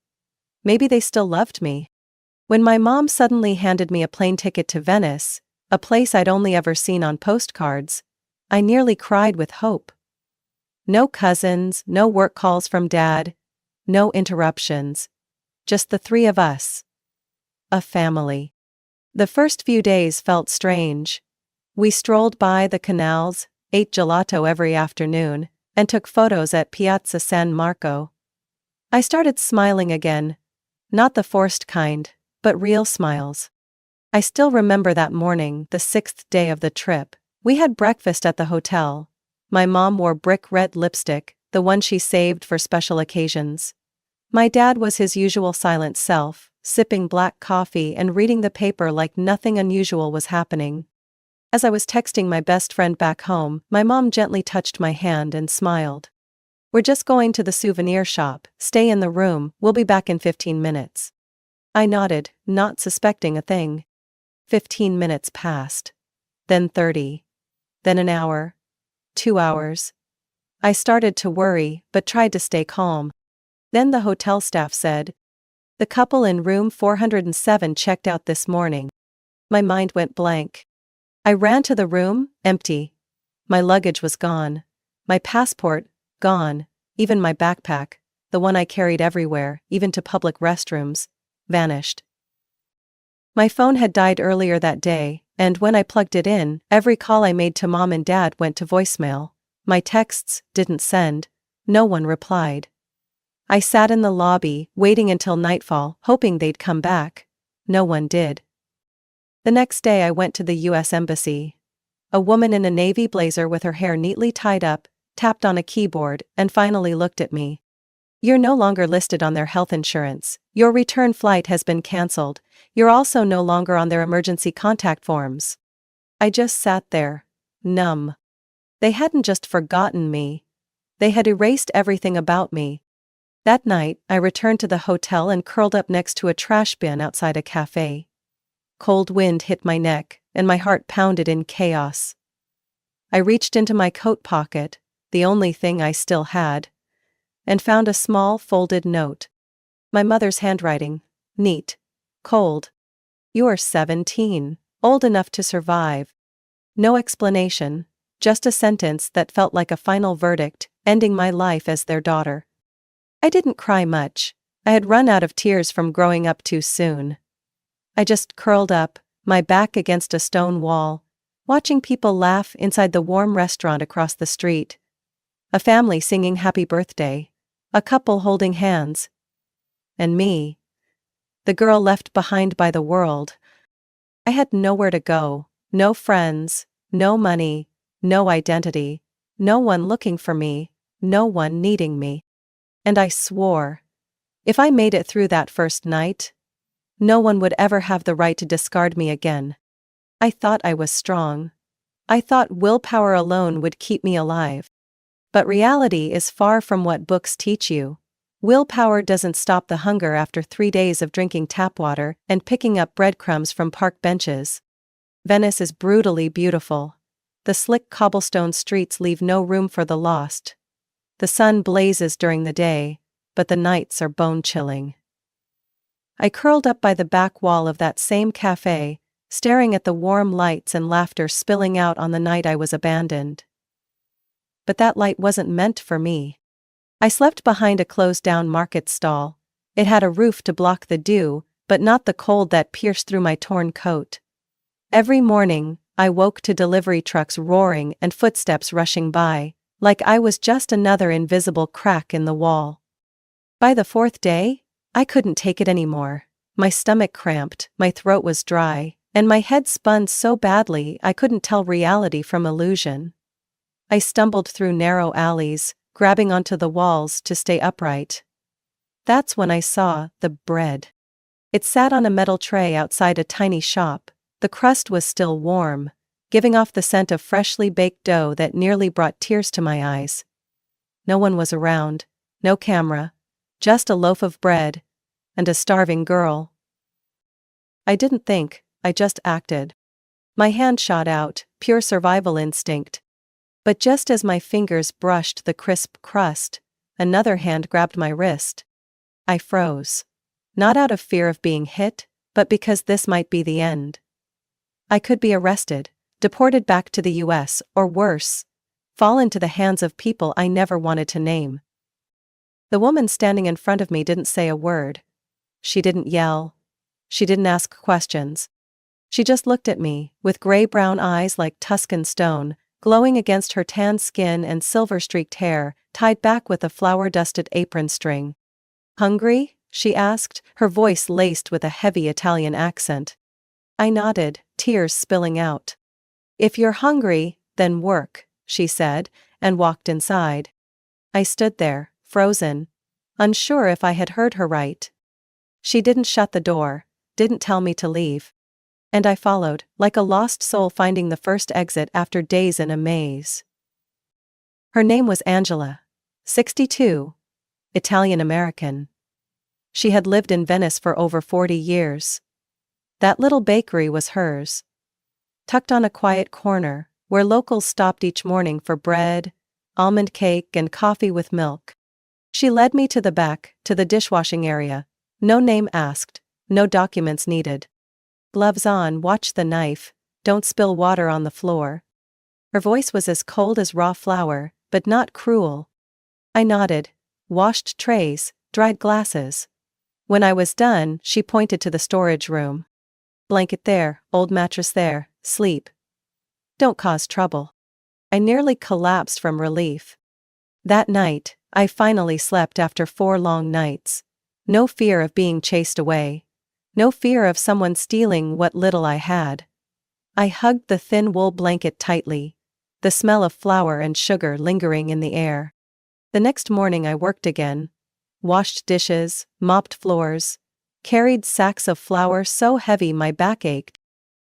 Maybe they still loved me. When my mom suddenly handed me a plane ticket to Venice, a place I'd only ever seen on postcards, I nearly cried with hope. No cousins, no work calls from Dad, no interruptions. Just the 3 of us. A family. The first few days felt strange. We strolled by the canals, ate gelato every afternoon, and took photos at Piazza San Marco. I started smiling again, Not the forced kind, but real smiles. I still remember that morning, the 6th day of the trip. We had breakfast at the hotel. My mom wore brick red lipstick, the one she saved for special occasions. My dad was his usual silent self, sipping black coffee and reading the paper like nothing unusual was happening. As I was texting my best friend back home, my mom gently touched my hand and smiled. "We're just going to the souvenir shop, stay in the room, we'll be back in 15 minutes. I nodded, not suspecting a thing. 15 minutes passed. Then 30. Then an hour. 2 hours. I started to worry, but tried to stay calm. Then the hotel staff said, "The couple in room 407 checked out this morning." My mind went blank. I ran to the room, empty. My luggage was gone. My passport, gone. Even my backpack, the one I carried everywhere, even to public restrooms, vanished. My phone had died earlier that day, and when I plugged it in, every call I made to mom and dad went to voicemail. My texts didn't send. No one replied. I sat in the lobby, waiting until nightfall, hoping they'd come back. No one did. The next day I went to the U.S. Embassy. A woman in a navy blazer with her hair neatly tied up, tapped on a keyboard, and finally looked at me. "You're no longer listed on their health insurance. Your return flight has been cancelled. You're also no longer on their emergency contact forms." I just sat there, numb. They hadn't just forgotten me. They had erased everything about me. That night, I returned to the hotel and curled up next to a trash bin outside a cafe. Cold wind hit my neck, and my heart pounded in chaos. I reached into my coat pocket, the only thing I still had, and found a small folded note. My mother's handwriting, neat, cold. "You're 17, old enough to survive." No explanation, just a sentence that felt like a final verdict, ending my life as their daughter. I didn't cry much. I had run out of tears from growing up too soon. I just curled up, my back against a stone wall, watching people laugh inside the warm restaurant across the street. A family singing happy birthday. A couple holding hands. And me. The girl left behind by the world. I had nowhere to go, no friends, no money, no identity, no one looking for me, no one needing me. And I swore, if I made it through that first night, no one would ever have the right to discard me again. I thought I was strong. I thought willpower alone would keep me alive. But reality is far from what books teach you. Willpower doesn't stop the hunger after 3 days of drinking tap water and picking up breadcrumbs from park benches. Venice is brutally beautiful. The slick cobblestone streets leave no room for the lost. The sun blazes during the day, but the nights are bone-chilling. I curled up by the back wall of that same cafe, staring at the warm lights and laughter spilling out on the night I was abandoned. But that light wasn't meant for me. I slept behind a closed-down market stall. It had a roof to block the dew, but not the cold that pierced through my torn coat. Every morning, I woke to delivery trucks roaring and footsteps rushing by, like I was just another invisible crack in the wall. By the 4th day, I couldn't take it anymore. My stomach cramped, my throat was dry, and my head spun so badly I couldn't tell reality from illusion. I stumbled through narrow alleys, grabbing onto the walls to stay upright. That's when I saw the bread. It sat on a metal tray outside a tiny shop. The crust was still warm, giving off the scent of freshly baked dough that nearly brought tears to my eyes. No one was around, no camera, just a loaf of bread, and a starving girl. I didn't think, I just acted. My hand shot out, pure survival instinct. But just as my fingers brushed the crisp crust, another hand grabbed my wrist. I froze. Not out of fear of being hit, but because this might be the end. I could be arrested, deported back to the US, or worse, fall into the hands of people I never wanted to name. The woman standing in front of me didn't say a word. She didn't yell. She didn't ask questions. She just looked at me, with gray-brown eyes like Tuscan stone, glowing against her tan skin and silver-streaked hair, tied back with a flour-dusted apron string. "Hungry?" she asked, her voice laced with a heavy Italian accent. I nodded, tears spilling out. If you're hungry, then work, she said, and walked inside. I stood there, frozen, unsure if I had heard her right. She didn't shut the door, didn't tell me to leave. And I followed, like a lost soul finding the first exit after days in a maze. Her name was Angela. 62. Italian-American. She had lived in Venice for over 40 years. That little bakery was hers. Tucked on a quiet corner, where locals stopped each morning for bread, almond cake and coffee with milk. She led me to the back, to the dishwashing area. No name asked, no documents needed. Gloves on, watch the knife, don't spill water on the floor. Her voice was as cold as raw flour, but not cruel. I nodded, washed trays, dried glasses. When I was done, she pointed to the storage room. Blanket there, old mattress there, sleep. Don't cause trouble. I nearly collapsed from relief. That night, I finally slept after 4 long nights. No fear of being chased away. No fear of someone stealing what little I had. I hugged the thin wool blanket tightly, the smell of flour and sugar lingering in the air. The next morning I worked again. Washed dishes, mopped floors, carried sacks of flour so heavy my back ached.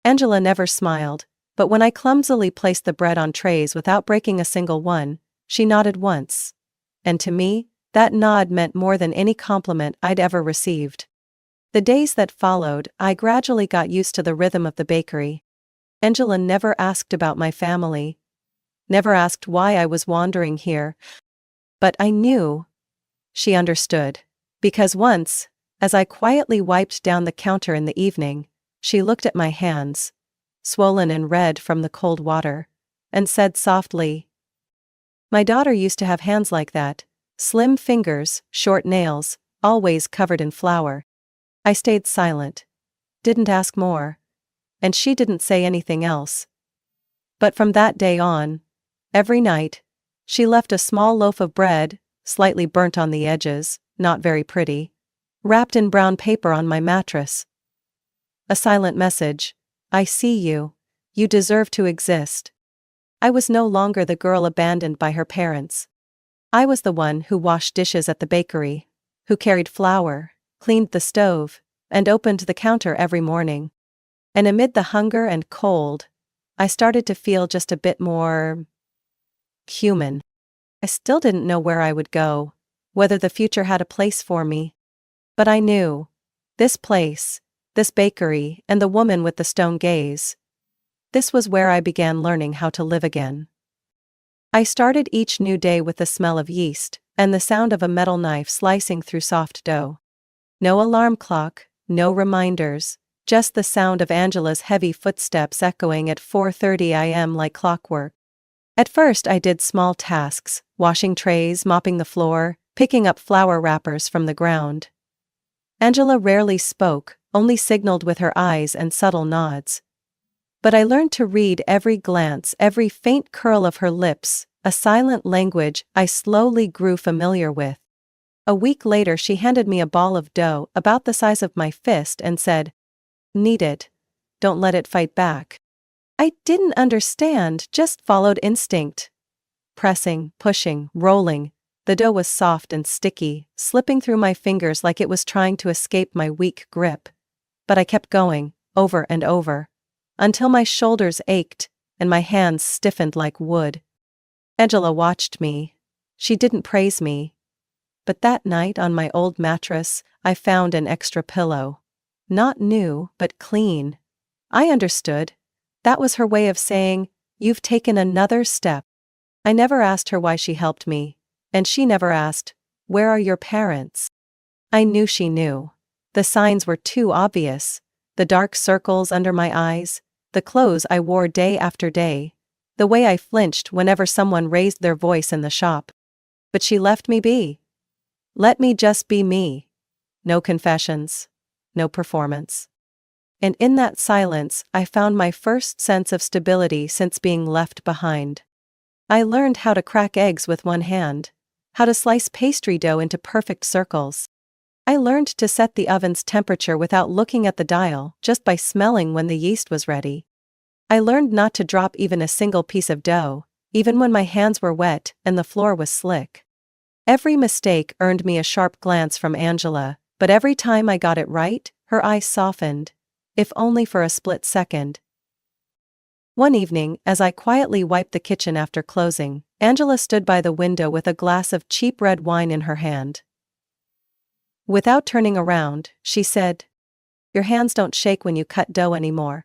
Angela never smiled, but when I clumsily placed the bread on trays without breaking a single one, she nodded once. And to me, that nod meant more than any compliment I'd ever received. The days that followed, I gradually got used to the rhythm of the bakery. Angela never asked about my family. Never asked why I was wandering here. But I knew. She understood. Because once, as I quietly wiped down the counter in the evening, she looked at my hands, swollen and red from the cold water, and said softly, "My daughter used to have hands like that, slim fingers, short nails, always covered in flour." I stayed silent, didn't ask more, and she didn't say anything else. But from that day on, every night, she left a small loaf of bread, slightly burnt on the edges, not very pretty, wrapped in brown paper on my mattress. A silent message: I see you. You deserve to exist. I was no longer the girl abandoned by her parents. I was the one who washed dishes at the bakery, who carried flour, cleaned the stove, and opened the counter every morning. And amid the hunger and cold, I started to feel just a bit more human. I still didn't know where I would go, whether the future had a place for me. But I knew. This place, this bakery, and the woman with the stone gaze. This was where I began learning how to live again. I started each new day with the smell of yeast, and the sound of a metal knife slicing through soft dough. No alarm clock, no reminders, just the sound of Angela's heavy footsteps echoing at 4:30 a.m. like clockwork. At first I did small tasks, washing trays, mopping the floor, picking up flour wrappers from the ground. Angela rarely spoke, only signaled with her eyes and subtle nods. But I learned to read every glance, every faint curl of her lips, a silent language I slowly grew familiar with. A week later she handed me a ball of dough about the size of my fist and said, "Knead it. Don't let it fight back." I didn't understand, just followed instinct. Pressing, pushing, rolling, the dough was soft and sticky, slipping through my fingers like it was trying to escape my weak grip. But I kept going, over and over, until my shoulders ached and my hands stiffened like wood. Angela watched me. She didn't praise me. But that night on my old mattress, I found an extra pillow. Not new, but clean. I understood. That was her way of saying, "You've taken another step." I never asked her why she helped me, and she never asked, "Where are your parents?" I knew she knew. The signs were too obvious. The dark circles under my eyes, the clothes I wore day after day, the way I flinched whenever someone raised their voice in the shop. But she left me be. Let me just be me. No confessions. No performance. And in that silence, I found my first sense of stability since being left behind. I learned how to crack eggs with one hand, how to slice pastry dough into perfect circles. I learned to set the oven's temperature without looking at the dial, just by smelling when the yeast was ready. I learned not to drop even a single piece of dough, even when my hands were wet and the floor was slick. Every mistake earned me a sharp glance from Angela, but every time I got it right, her eyes softened, if only for a split second. One evening, as I quietly wiped the kitchen after closing, Angela stood by the window with a glass of cheap red wine in her hand. Without turning around, she said, "Your hands don't shake when you cut dough anymore."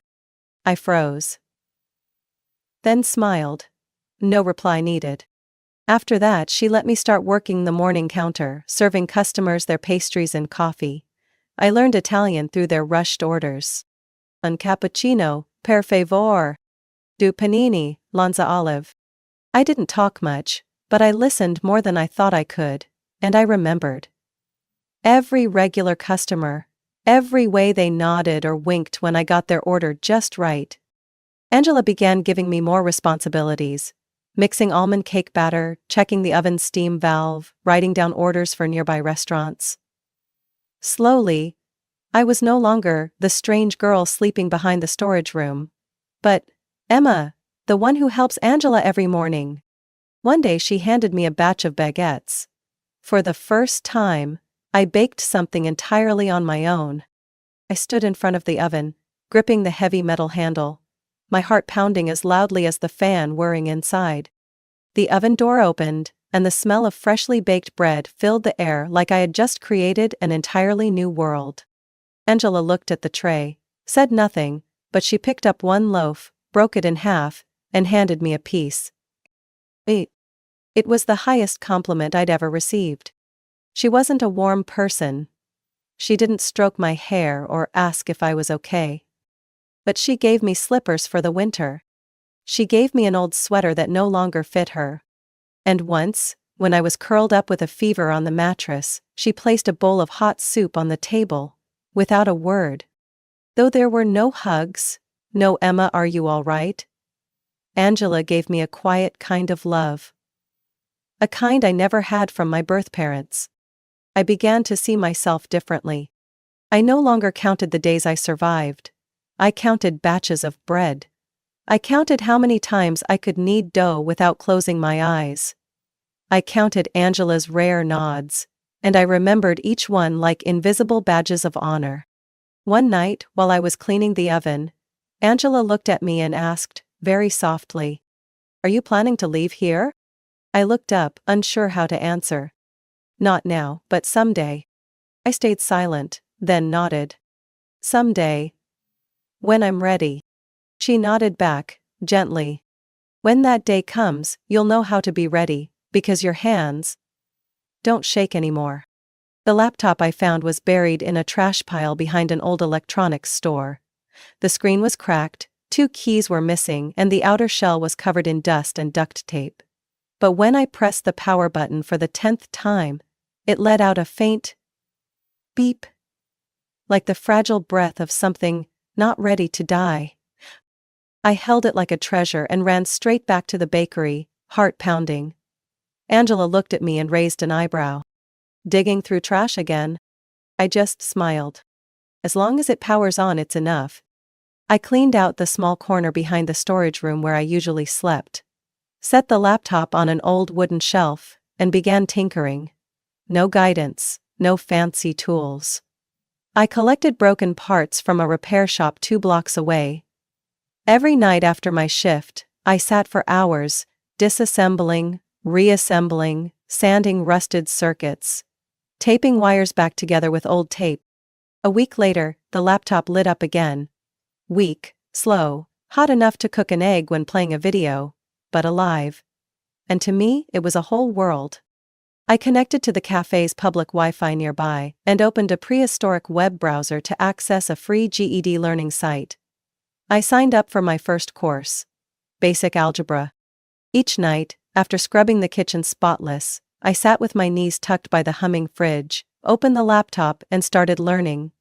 I froze. Then smiled. No reply needed. After that, she let me start working the morning counter, serving customers their pastries and coffee. I learned Italian through their rushed orders. Un cappuccino, per favore. Due panini, Lanza olive. I didn't talk much, but I listened more than I thought I could, and I remembered. Every regular customer, every way they nodded or winked when I got their order just right. Angela began giving me more responsibilities. Mixing almond cake batter, checking the oven's steam valve, writing down orders for nearby restaurants. Slowly, I was no longer the strange girl sleeping behind the storage room, but Emma, the one who helps Angela every morning. One day she handed me a batch of baguettes. For the first time, I baked something entirely on my own. I stood in front of the oven, gripping the heavy metal handle, my heart pounding as loudly as the fan whirring inside. The oven door opened, and the smell of freshly baked bread filled the air like I had just created an entirely new world. Angela looked at the tray, said nothing, but she picked up one loaf, broke it in half, and handed me a piece. It was the highest compliment I'd ever received. She wasn't a warm person. She didn't stroke my hair or ask if I was okay. But she gave me slippers for the winter. She gave me an old sweater that no longer fit her. And once, when I was curled up with a fever on the mattress, she placed a bowl of hot soup on the table, without a word. Though there were no hugs, no "Emma, are you all right?" Angela gave me a quiet kind of love. A kind I never had from my birth parents. I began to see myself differently. I no longer counted the days I survived. I counted batches of bread. I counted how many times I could knead dough without closing my eyes. I counted Angela's rare nods, and I remembered each one like invisible badges of honor. One night, while I was cleaning the oven, Angela looked at me and asked, very softly, "Are you planning to leave here?" I looked up, unsure how to answer. "Not now, but someday." I stayed silent, then nodded. "Someday. When I'm ready." She nodded back, gently. "When that day comes, you'll know how to be ready, because your hands don't shake anymore." The laptop I found was buried in a trash pile behind an old electronics store. The screen was cracked, 2 keys were missing, and the outer shell was covered in dust and duct tape. But when I pressed the power button for the 10th time, it let out a faint beep, like the fragile breath of something not ready to die. I held it like a treasure and ran straight back to the bakery, heart pounding. Angela looked at me and raised an eyebrow. "Digging through trash again?" I just smiled. "As long as it powers on, it's enough." I cleaned out the small corner behind the storage room where I usually slept, set the laptop on an old wooden shelf, and began tinkering. No guidance, no fancy tools. I collected broken parts from a repair shop 2 blocks away. Every night after my shift, I sat for hours, disassembling, reassembling, sanding rusted circuits, taping wires back together with old tape. A week later, the laptop lit up again. Weak, slow, hot enough to cook an egg when playing a video, but alive. And to me, it was a whole world. I connected to the cafe's public Wi-Fi nearby and opened a prehistoric web browser to access a free GED learning site. I signed up for my first course, Basic Algebra. Each night, after scrubbing the kitchen spotless, I sat with my knees tucked by the humming fridge, opened the laptop and started learning.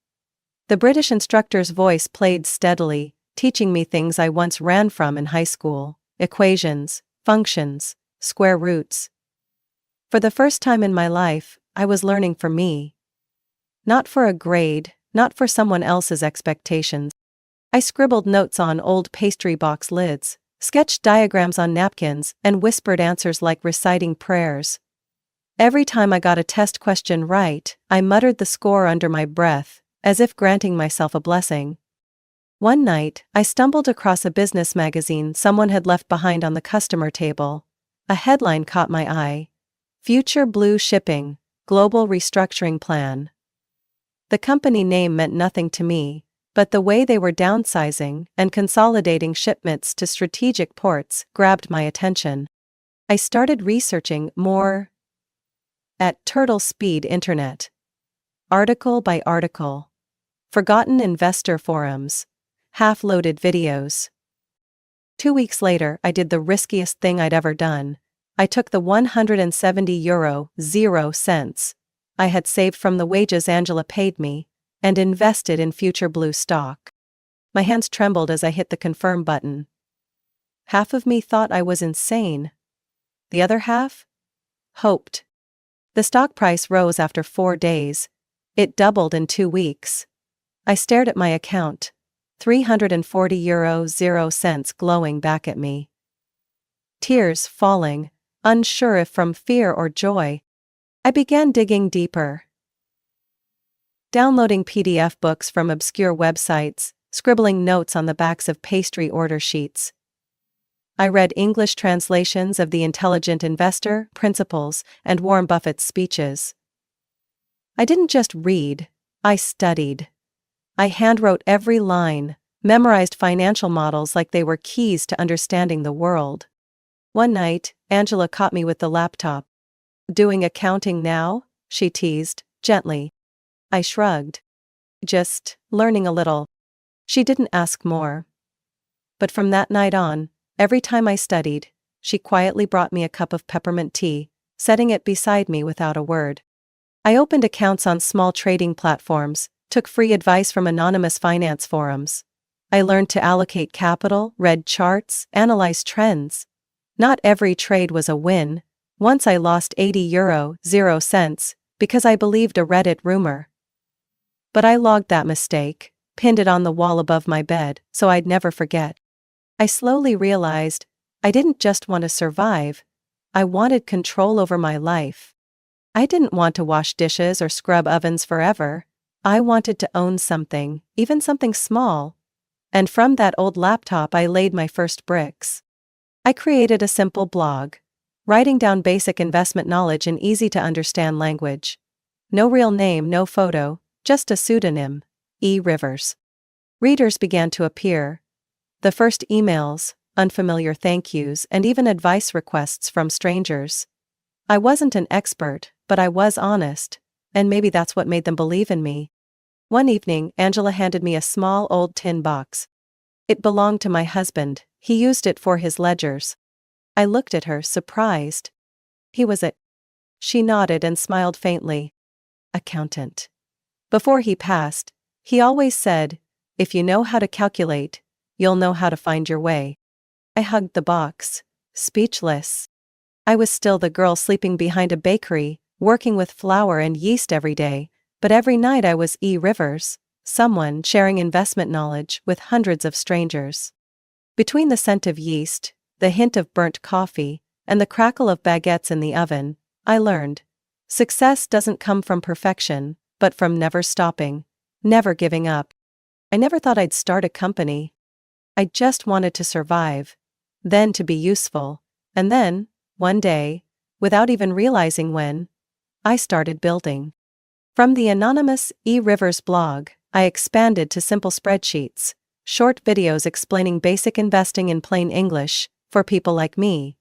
The British instructor's voice played steadily, teaching me things I once ran from in high school: equations, functions, square roots. For the first time in my life, I was learning for me. Not for a grade, not for someone else's expectations. I scribbled notes on old pastry box lids, sketched diagrams on napkins, and whispered answers like reciting prayers. Every time I got a test question right, I muttered the score under my breath, as if granting myself a blessing. One night, I stumbled across a business magazine someone had left behind on the customer table. A headline caught my eye: Future Blue Shipping, Global Restructuring Plan. The company name meant nothing to me, but the way they were downsizing and consolidating shipments to strategic ports grabbed my attention. I started researching more at turtle speed internet. Article by article. Forgotten investor forums. Half-loaded videos. 2 weeks later, I did the riskiest thing I'd ever done. I took the €170.00 I had saved from the wages Angela paid me, and invested in Future Blue stock. My hands trembled as I hit the confirm button. Half of me thought I was insane. The other half? Hoped. The stock price rose after 4 days. It doubled in 2 weeks. I stared at my account. €340.00 glowing back at me. Tears falling, unsure if from fear or joy. I began digging deeper. Downloading PDF books from obscure websites, scribbling notes on the backs of pastry order sheets. I read English translations of The Intelligent Investor, Principles, and Warren Buffett's speeches. I didn't just read, I studied. I handwrote every line, memorized financial models like they were keys to understanding the world. One night, Angela caught me with the laptop. "Doing accounting now?" she teased, gently. I shrugged. "Just learning a little." She didn't ask more. But from that night on, every time I studied, she quietly brought me a cup of peppermint tea, setting it beside me without a word. I opened accounts on small trading platforms, took free advice from anonymous finance forums. I learned to allocate capital, read charts, analyze trends. Not every trade was a win. Once I lost €80.00 because I believed a Reddit rumor. But I logged that mistake, pinned it on the wall above my bed, so I'd never forget. I slowly realized I didn't just want to survive, I wanted control over my life. I didn't want to wash dishes or scrub ovens forever. I wanted to own something, even something small. And from that old laptop I laid my first bricks. I created a simple blog, writing down basic investment knowledge in easy-to-understand language. No real name, no photo, just a pseudonym, E. Rivers. Readers began to appear. The first emails, unfamiliar thank yous, and even advice requests from strangers. I wasn't an expert, but I was honest, and maybe that's what made them believe in me. One evening, Angela handed me a small old tin box. It belonged to my husband. He used it for his ledgers. I looked at her, surprised. He was a... She nodded and smiled faintly. Accountant. Before he passed, he always said, "If you know how to calculate, you'll know how to find your way." I hugged the box, speechless. I was still the girl sleeping behind a bakery, working with flour and yeast every day, but every night I was E. Rivers, someone sharing investment knowledge with hundreds of strangers. Between the scent of yeast, the hint of burnt coffee, and the crackle of baguettes in the oven, I learned. Success doesn't come from perfection, but from never stopping, never giving up. I never thought I'd start a company. I just wanted to survive, then to be useful, and then, one day, without even realizing when, I started building. From the anonymous E. Rivers blog, I expanded to simple spreadsheets, short videos explaining basic investing in plain English, for people like me.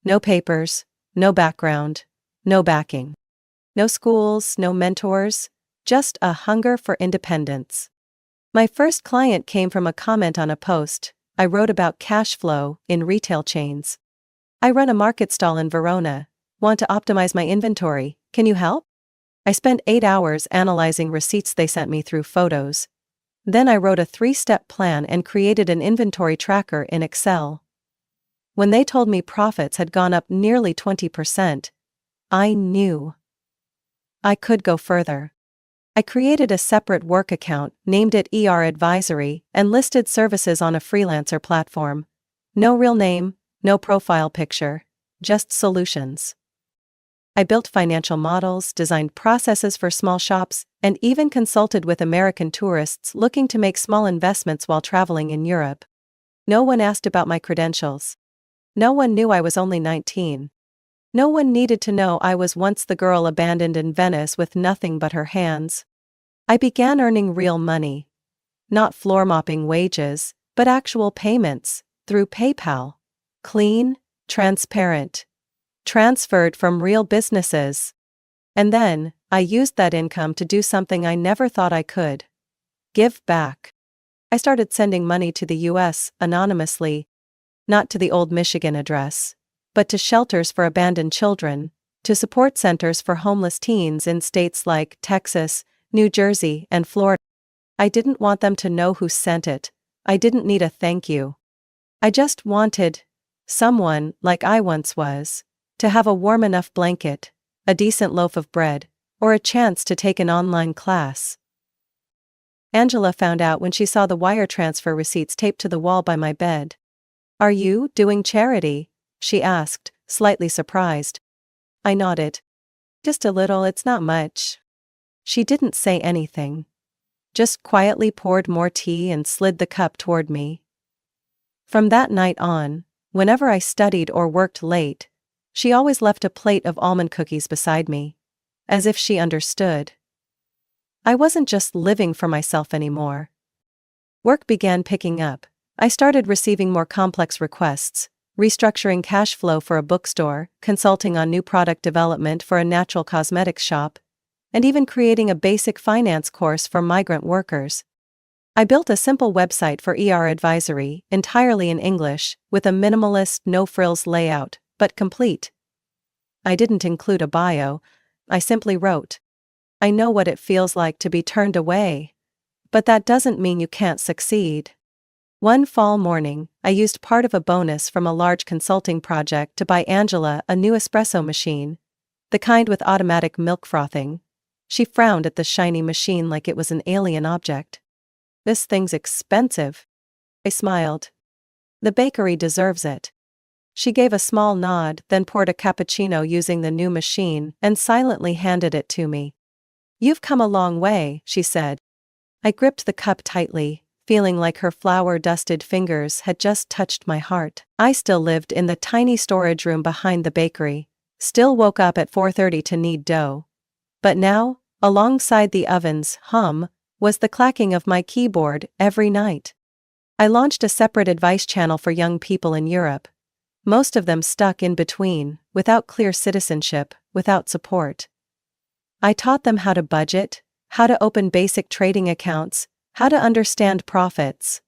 No papers, no background, no backing. No schools, no mentors, just a hunger for independence. My first client came from a comment on a post I wrote about cash flow in retail chains. "I run a market stall in Verona. Want to optimize my inventory, can you help?" I spent 8 hours analyzing receipts they sent me through photos. Then I wrote a 3-step plan and created an inventory tracker in Excel. When they told me profits had gone up nearly 20%, I knew I could go further. I created a separate work account, named it ER Advisory, and listed services on a freelancer platform. No real name, no profile picture, just solutions. I built financial models, designed processes for small shops, and even consulted with American tourists looking to make small investments while traveling in Europe. No one asked about my credentials. No one knew I was only 19. No one needed to know I was once the girl abandoned in Venice with nothing but her hands. I began earning real money. Not floor mopping wages, but actual payments, through PayPal. Clean, transparent. Transferred from real businesses. And then, I used that income to do something I never thought I could. Give back. I started sending money to the US, anonymously. Not to the old Michigan address, but to shelters for abandoned children, to support centers for homeless teens in states like Texas, New Jersey, and Florida. I didn't want them to know who sent it. I didn't need a thank you. I just wanted someone, like I once was, to have a warm enough blanket, a decent loaf of bread, or a chance to take an online class. Angela found out when she saw the wire transfer receipts taped to the wall by my bed. "Are you doing charity?" she asked, slightly surprised. I nodded. "Just a little, it's not much." She didn't say anything. Just quietly poured more tea and slid the cup toward me. From that night on, whenever I studied or worked late, she always left a plate of almond cookies beside me, as if she understood. I wasn't just living for myself anymore. Work began picking up. I started receiving more complex requests, restructuring cash flow for a bookstore, consulting on new product development for a natural cosmetics shop, and even creating a basic finance course for migrant workers. I built a simple website for ER Advisory, entirely in English, with a minimalist, no-frills layout, but complete. I didn't include a bio. I simply wrote, "I know what it feels like to be turned away. But that doesn't mean you can't succeed." One fall morning, I used part of a bonus from a large consulting project to buy Angela a new espresso machine, the kind with automatic milk frothing. She frowned at the shiny machine like it was an alien object. "This thing's expensive." I smiled. "The bakery deserves it." She gave a small nod, then poured a cappuccino using the new machine and silently handed it to me. "You've come a long way," she said. I gripped the cup tightly, feeling like her flour-dusted fingers had just touched my heart. I still lived in the tiny storage room behind the bakery, still woke up at 4:30 to knead dough. But now, alongside the oven's hum, was the clacking of my keyboard every night. I launched a separate advice channel for young people in Europe, most of them stuck in between, without clear citizenship, without support. I taught them how to budget, how to open basic trading accounts, how to understand profits.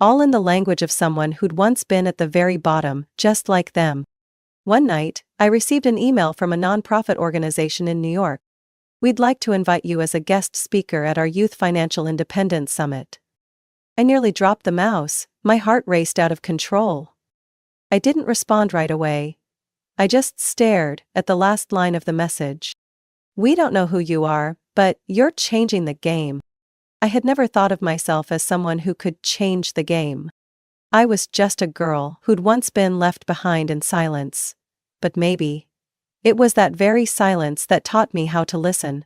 All in the language of someone who'd once been at the very bottom, just like them. One night, I received an email from a nonprofit organization in New York. "We'd like to invite you as a guest speaker at our Youth Financial Independence Summit." I nearly dropped the mouse, my heart raced out of control. I didn't respond right away. I just stared at the last line of the message. "We don't know who you are, but you're changing the game." I had never thought of myself as someone who could change the game. I was just a girl who'd once been left behind in silence. But maybe it was that very silence that taught me how to listen.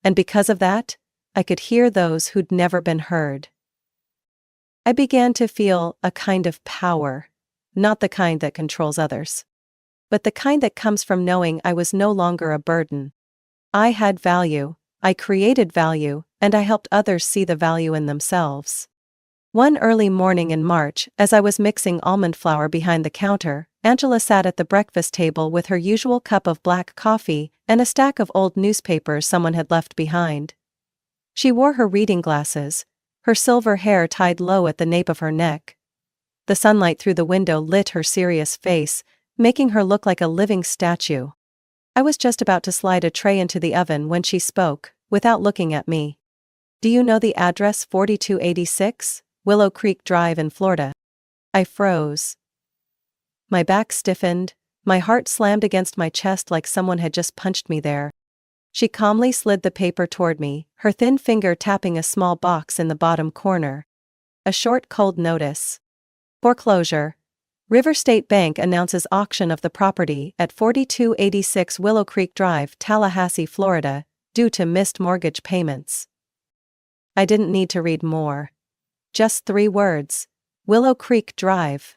And because of that, I could hear those who'd never been heard. I began to feel a kind of power, not the kind that controls others, but the kind that comes from knowing I was no longer a burden. I had value, I created value, and I helped others see the value in themselves. One early morning in March, as I was mixing almond flour behind the counter, Angela sat at the breakfast table with her usual cup of black coffee and a stack of old newspapers someone had left behind. She wore her reading glasses, her silver hair tied low at the nape of her neck. The sunlight through the window lit her serious face, making her look like a living statue. I was just about to slide a tray into the oven when she spoke, without looking at me. "Do you know the address 4286, Willow Creek Drive in Florida?" I froze. My back stiffened, my heart slammed against my chest like someone had just punched me there. She calmly slid the paper toward me, her thin finger tapping a small box in the bottom corner. A short cold notice. Foreclosure. River State Bank announces auction of the property at 4286 Willow Creek Drive, Tallahassee, Florida, due to missed mortgage payments. I didn't need to read more. Just 3 words. Willow Creek Drive.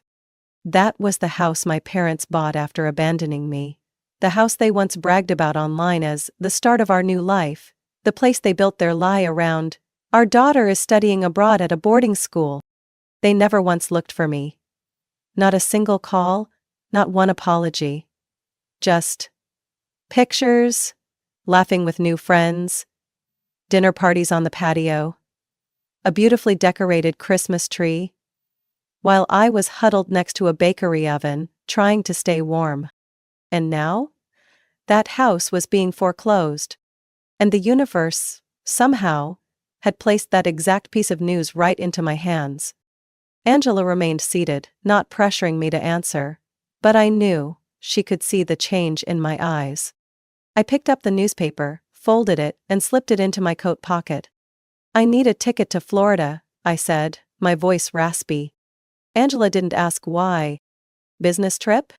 That was the house my parents bought after abandoning me. The house they once bragged about online as the start of our new life, the place they built their lie around. Our daughter is studying abroad at a boarding school. They never once looked for me. Not a single call, not one apology. Just pictures, laughing with new friends, dinner parties on the patio, a beautifully decorated Christmas tree, while I was huddled next to a bakery oven, trying to stay warm. And now? That house was being foreclosed. And the universe, somehow, had placed that exact piece of news right into my hands. Angela remained seated, not pressuring me to answer. But I knew she could see the change in my eyes. I picked up the newspaper, folded it, and slipped it into my coat pocket. I need a ticket to Florida, I said, my voice raspy. Angela didn't ask why. Business trip?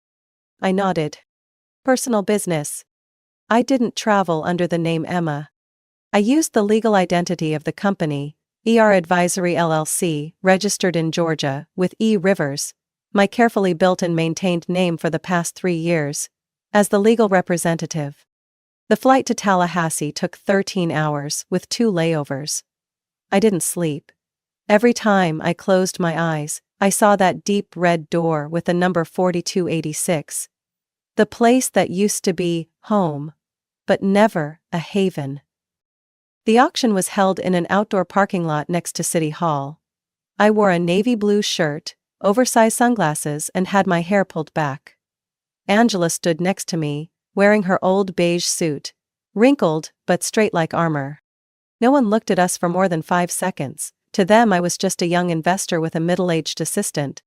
I nodded. Personal business. I didn't travel under the name Emma. I used the legal identity of the company, ER Advisory LLC, registered in Georgia, with E. Rivers, my carefully built and maintained name for the past 3 years, as the legal representative. The flight to Tallahassee took 13 hours, with 2 layovers. I didn't sleep. Every time I closed my eyes, I saw that deep red door with the number 4286. The place that used to be home, but never a haven. The auction was held in an outdoor parking lot next to City Hall. I wore a navy blue shirt, oversized sunglasses, and had my hair pulled back. Angela stood next to me, wearing her old beige suit, wrinkled but straight like armor. No one looked at us for more than 5 seconds. To them I was just a young investor with a middle-aged assistant.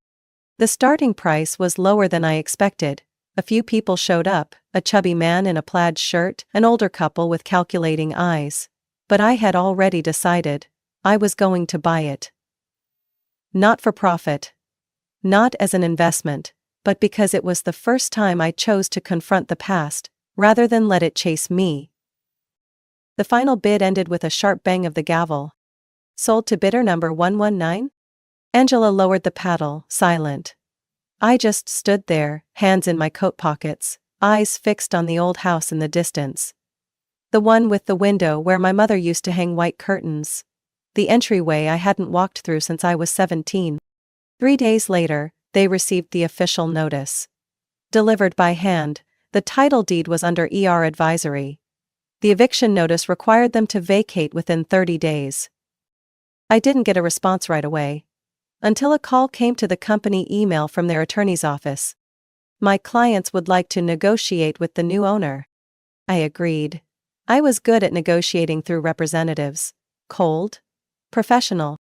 The starting price was lower than I expected. A few people showed up, a chubby man in a plaid shirt, an older couple with calculating eyes. But I had already decided. I was going to buy it. Not for profit. Not as an investment, but because it was the first time I chose to confront the past, rather than let it chase me. The final bid ended with a sharp bang of the gavel. Sold to bidder number 119? Angela lowered the paddle, silent. I just stood there, hands in my coat pockets, eyes fixed on the old house in the distance. The one with the window where my mother used to hang white curtains. The entryway I hadn't walked through since I was 17. 3 days later, they received the official notice. Delivered by hand, the title deed was under ER advisory. The eviction notice required them to vacate within 30 days. I didn't get a response right away. Until a call came to the company email from their attorney's office. My clients would like to negotiate with the new owner. I agreed. I was good at negotiating through representatives. Cold? Professional.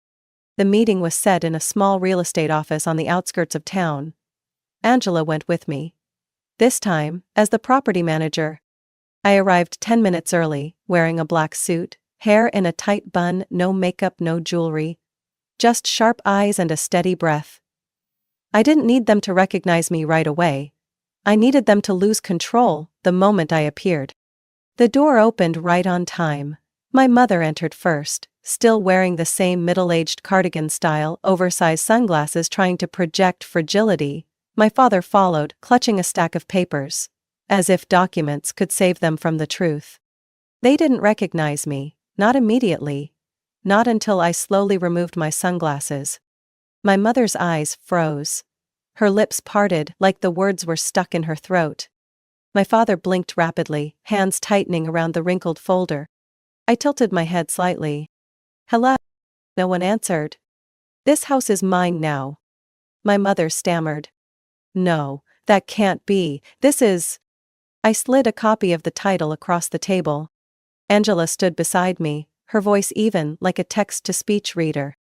The meeting was set in a small real estate office on the outskirts of town. Angela went with me. This time, as the property manager. I arrived 10 minutes early, wearing a black suit, hair in a tight bun, no makeup, no jewelry. Just sharp eyes and a steady breath. I didn't need them to recognize me right away. I needed them to lose control the moment I appeared. The door opened right on time. My mother entered first, still wearing the same middle-aged cardigan-style, oversized sunglasses trying to project fragility. My father followed, clutching a stack of papers. As if documents could save them from the truth. They didn't recognize me, not immediately. Not until I slowly removed my sunglasses. My mother's eyes froze. Her lips parted like the words were stuck in her throat. My father blinked rapidly, hands tightening around the wrinkled folder. I tilted my head slightly. Hello? No one answered. This house is mine now. My mother stammered. No, that can't be. This is... I slid a copy of the title across the table. Angela stood beside me, her voice even like a text-to-speech reader.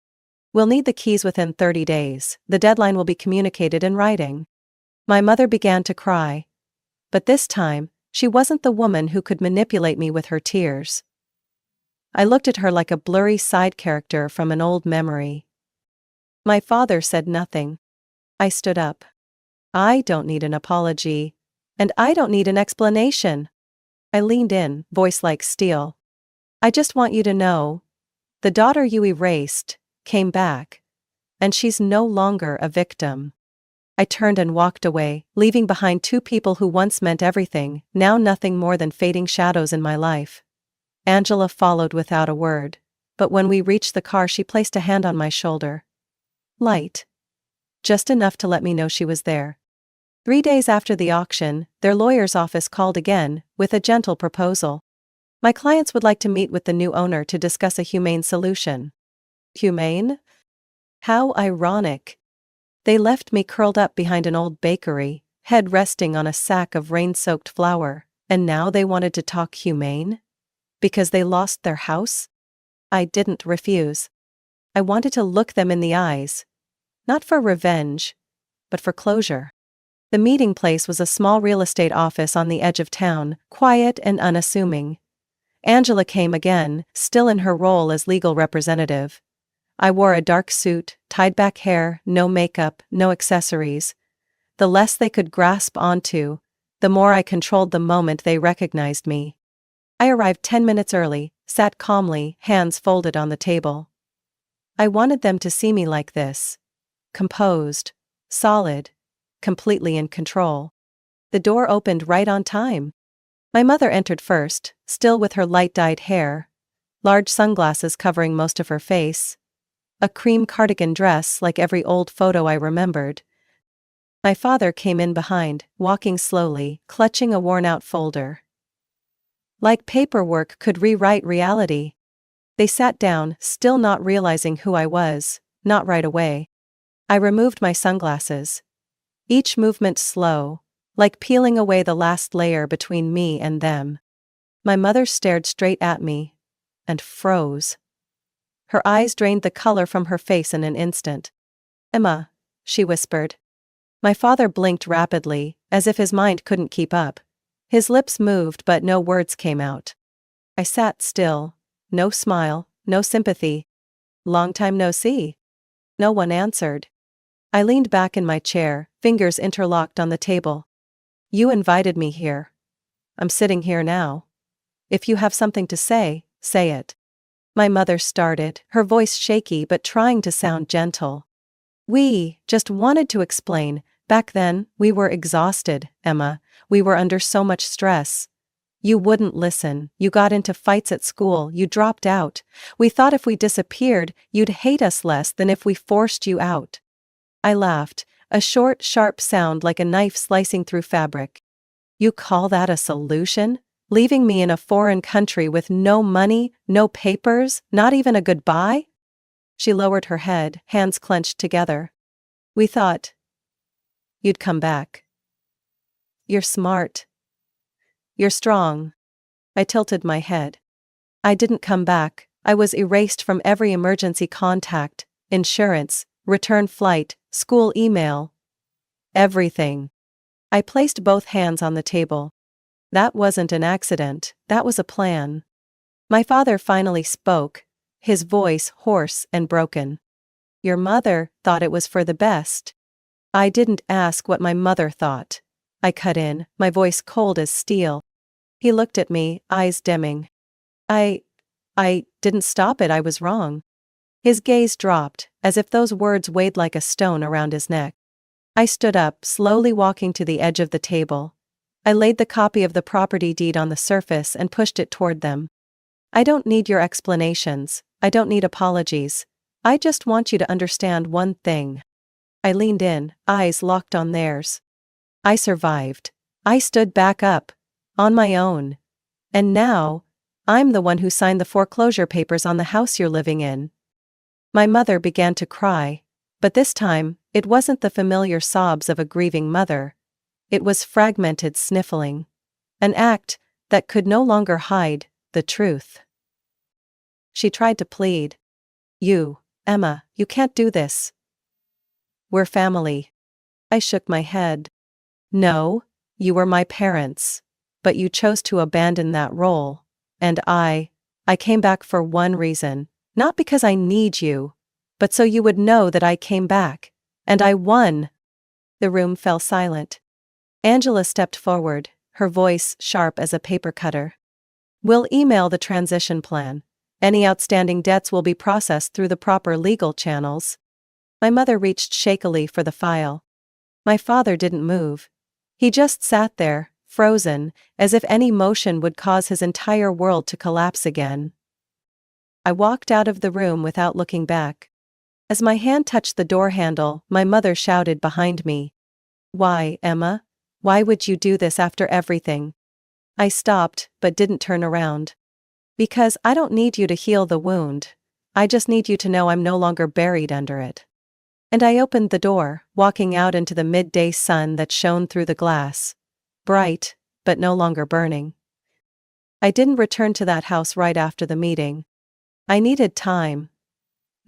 We'll need the keys within 30 days. The deadline will be communicated in writing. My mother began to cry. But this time, She wasn't the woman who could manipulate me with her tears. I looked at her like a blurry side character from an old memory. My father said nothing. I stood up. I don't need an apology. And I don't need an explanation. I leaned in, voice like steel. I just want you to know. The daughter you erased came back. And she's no longer a victim. I turned and walked away, leaving behind two people who once meant everything, now nothing more than fading shadows in my life. Angela followed without a word, but when we reached the car she placed a hand on my shoulder. Light. Just enough to let me know she was there. 3 days after the auction, their lawyer's office called again, with a gentle proposal. My clients would like to meet with the new owner to discuss a humane solution. Humane? How ironic. They left me curled up behind an old bakery, head resting on a sack of rain-soaked flour, and now they wanted to talk humane? Because they lost their house? I didn't refuse. I wanted to look them in the eyes. Not for revenge, but for closure. The meeting place was a small real estate office on the edge of town, quiet and unassuming. Angela came again, still in her role as legal representative. I wore a dark suit, tied back hair, no makeup, no accessories. The less they could grasp onto, the more I controlled the moment they recognized me. I arrived 10 minutes early, sat calmly, hands folded on the table. I wanted them to see me like this. Composed, solid, completely in control. The door opened right on time. My mother entered first, still with her light-dyed hair, large sunglasses covering most of her face, a cream cardigan dress like every old photo I remembered. My father came in behind, walking slowly, clutching a worn-out folder. Like paperwork could rewrite reality. They sat down, still not realizing who I was, not right away. I removed my sunglasses. Each movement slow, like peeling away the last layer between me and them. My mother stared straight at me, and froze. Her eyes drained the color from her face in an instant. "Emma," she whispered. My father blinked rapidly, as if his mind couldn't keep up. His lips moved but no words came out. I sat still. No smile, no sympathy. "Long time no see." No one answered. I leaned back in my chair, fingers interlocked on the table. "You invited me here. I'm sitting here now. If you have something to say, say it." My mother started, her voice shaky but trying to sound gentle. "We just wanted to explain. Back then, we were exhausted, Emma. We were under so much stress. You wouldn't listen, you got into fights at school, you dropped out. We thought if we disappeared, you'd hate us less than if we forced you out." I laughed, a short, sharp sound like a knife slicing through fabric. "You call that a solution? Leaving me in a foreign country with no money, no papers, not even a goodbye?" She lowered her head, hands clenched together. "We thought you'd come back. You're smart. You're strong." I tilted my head. "I didn't come back. I was erased from every emergency contact, insurance, return flight, school email. Everything." I placed both hands on the table. "That wasn't an accident, that was a plan." My father finally spoke, his voice hoarse and broken. "Your mother thought it was for the best." "I didn't ask what my mother thought," I cut in, my voice cold as steel. He looked at me, eyes dimming. I didn't stop it, I was wrong." His gaze dropped, as if those words weighed like a stone around his neck. I stood up, slowly walking to the edge of the table. I laid the copy of the property deed on the surface and pushed it toward them. "I don't need your explanations, I don't need apologies. I just want you to understand one thing." I leaned in, eyes locked on theirs. I survived. I stood back up. On my own. And now, I'm the one who signed the foreclosure papers on the house you're living in. My mother began to cry, but this time, it wasn't the familiar sobs of a grieving mother. It was fragmented sniffling. An act that could no longer hide the truth. She tried to plead. Emma, you can't do this. We're family." I shook my head. "No, you were my parents. but you chose to abandon that role. And I came back for one reason. Not because I need you, but so you would know that I came back. And I won." The room fell silent. Angela stepped forward, her voice sharp as a paper cutter. "We'll email the transition plan. Any outstanding debts will be processed through the proper legal channels." My mother reached shakily for the file. My father didn't move. He just sat there, frozen, as if any motion would cause his entire world to collapse again. I walked out of the room without looking back. As my hand touched the door handle, my mother shouted behind me, "Why, Emma? Why would you do this after everything?" I stopped, but didn't turn around. "Because I don't need you to heal the wound. I just need you to know I'm no longer buried under it." And I opened the door, walking out into the midday sun that shone through the glass. Bright, but no longer burning. I didn't return to that house right after the meeting. I needed time.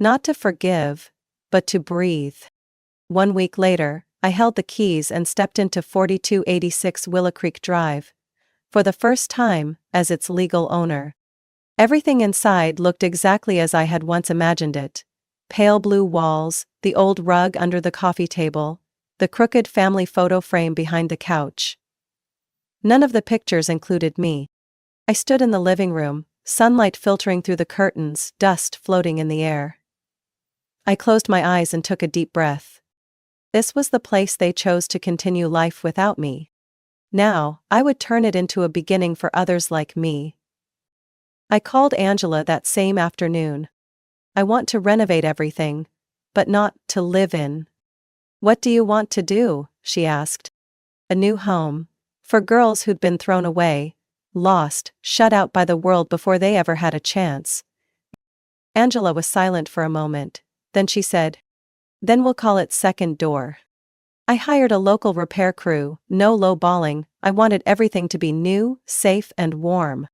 Not to forgive, but to breathe. 1 week later, I held the keys and stepped into 4286 Willow Creek Drive. For the first time, as its legal owner. Everything inside looked exactly as I had once imagined it. Pale blue walls, the old rug under the coffee table, the crooked family photo frame behind the couch. None of the pictures included me. I stood in the living room, sunlight filtering through the curtains, dust floating in the air. I closed my eyes and took a deep breath. This was the place they chose to continue life without me. Now, I would turn it into a beginning for others like me. I called Angela that same afternoon. "I want to renovate everything, but not to live in." "What do you want to do?" she asked. "A new home. For girls who'd been thrown away, lost, shut out by the world before they ever had a chance." Angela was silent for a moment, then she said, "Then we'll call it Second Door." I hired a local repair crew, no low-balling. I wanted everything to be new, safe and warm.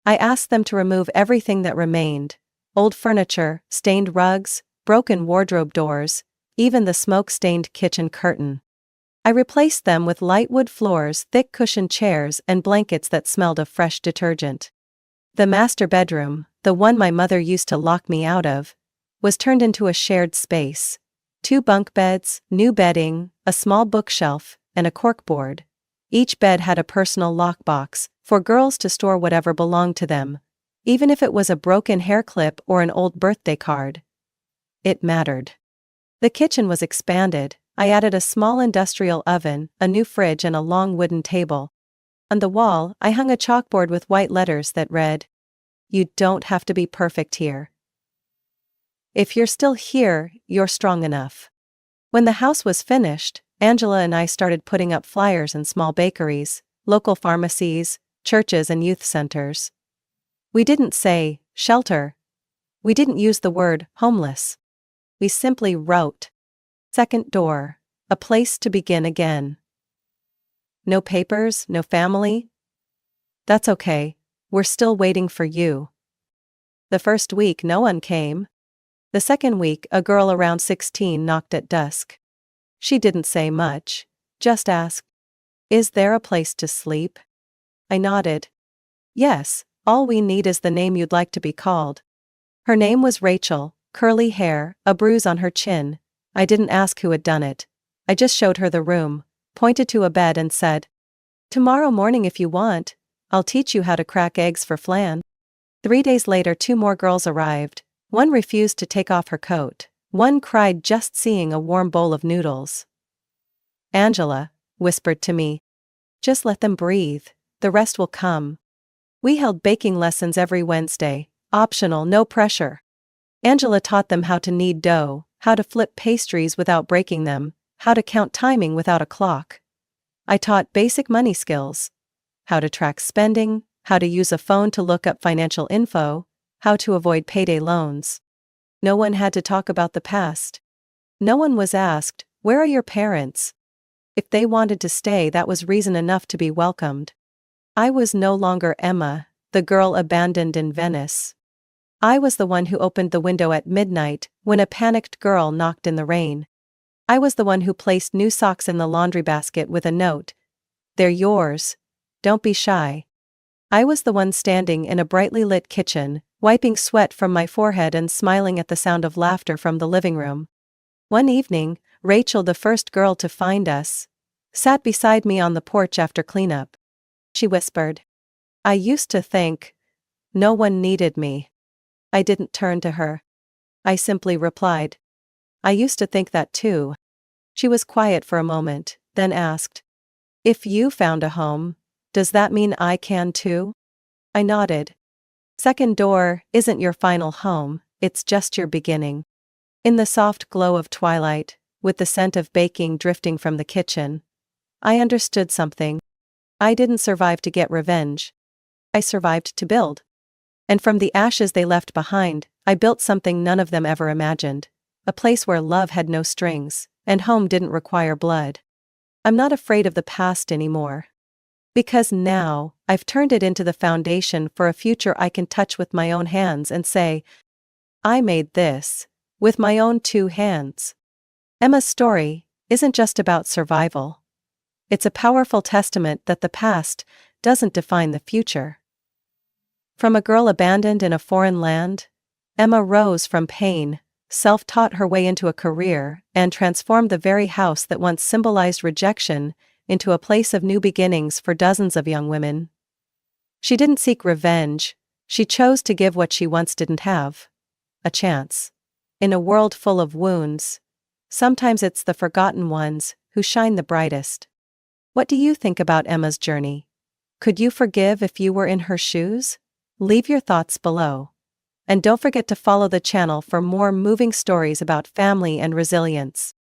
I asked them to remove everything that remained. Old furniture, stained rugs, broken wardrobe doors, even the smoke-stained kitchen curtain. I replaced them with light wood floors, thick cushioned chairs and blankets that smelled of fresh detergent. The master bedroom, the one my mother used to lock me out of, was turned into a shared space. 2 bunk beds, new bedding, a small bookshelf, and a corkboard. Each bed had a personal lockbox, for girls to store whatever belonged to them. Even if it was a broken hair clip or an old birthday card. It mattered. The kitchen was expanded. I added a small industrial oven, a new fridge and a long wooden table. On the wall, I hung a chalkboard with white letters that read, "You don't have to be perfect here. If you're still here, you're strong enough." When the house was finished, Angela and I started putting up flyers in small bakeries, local pharmacies, churches and youth centers. We didn't say, "shelter." We didn't use the word, "homeless." We simply wrote, "Second Door, a place to begin again." No papers, no family? That's okay, we're still waiting for you. The first week no one came. The second week a girl around 16 knocked at dusk. She didn't say much, just asked, "Is there a place to sleep?" I nodded. "Yes, all we need is the name you'd like to be called." Her name was Rachel, curly hair, a bruise on her chin. I didn't ask who had done it. I just showed her the room, pointed to a bed and said, "Tomorrow morning if you want, I'll teach you how to crack eggs for flan." 3 days later 2 more girls arrived. One refused to take off her coat. One cried just seeing a warm bowl of noodles. Angela whispered to me, "Just let them breathe, the rest will come." We held baking lessons every Wednesday, optional, no pressure. Angela taught them how to knead dough, how to flip pastries without breaking them, how to count timing without a clock. I taught basic money skills. How to track spending, how to use a phone to look up financial info, how to avoid payday loans. No one had to talk about the past. No one was asked, "Where are your parents?" If they wanted to stay, that was reason enough to be welcomed. I was no longer Emma, the girl abandoned in Venice. I was the one who opened the window at midnight when a panicked girl knocked in the rain. I was the one who placed new socks in the laundry basket with a note, "They're yours. don't be shy. I was the one standing in a brightly lit kitchen, wiping sweat from my forehead and smiling at the sound of laughter from the living room. One evening, Rachel, the first girl to find us, sat beside me on the porch after cleanup. She whispered, "I used to think no one needed me." I didn't turn to her. I simply replied, "I used to think that too." She was quiet for a moment, then asked, "If you found a home, does that mean I can too?" I nodded. Second door isn't your final home, it's just your beginning. In the soft glow of twilight, with the scent of baking drifting from the kitchen, I understood something. I didn't survive to get revenge. I survived to build. And from the ashes they left behind, I built something none of them ever imagined. A place where love had no strings, and home didn't require blood. I'm not afraid of the past anymore. Because now, I've turned it into the foundation for a future I can touch with my own hands and say, I made this, with my own 2 hands. Emma's story isn't just about survival. It's a powerful testament that the past doesn't define the future. From a girl abandoned in a foreign land, Emma rose from pain, self-taught her way into a career, and transformed the very house that once symbolized rejection into a place of new beginnings for dozens of young women. She didn't seek revenge, she chose to give what she once didn't have: a chance. In a world full of wounds, sometimes it's the forgotten ones who shine the brightest. What do you think about Emma's journey? Could you forgive if you were in her shoes? Leave your thoughts below. And don't forget to follow the channel for more moving stories about family and resilience.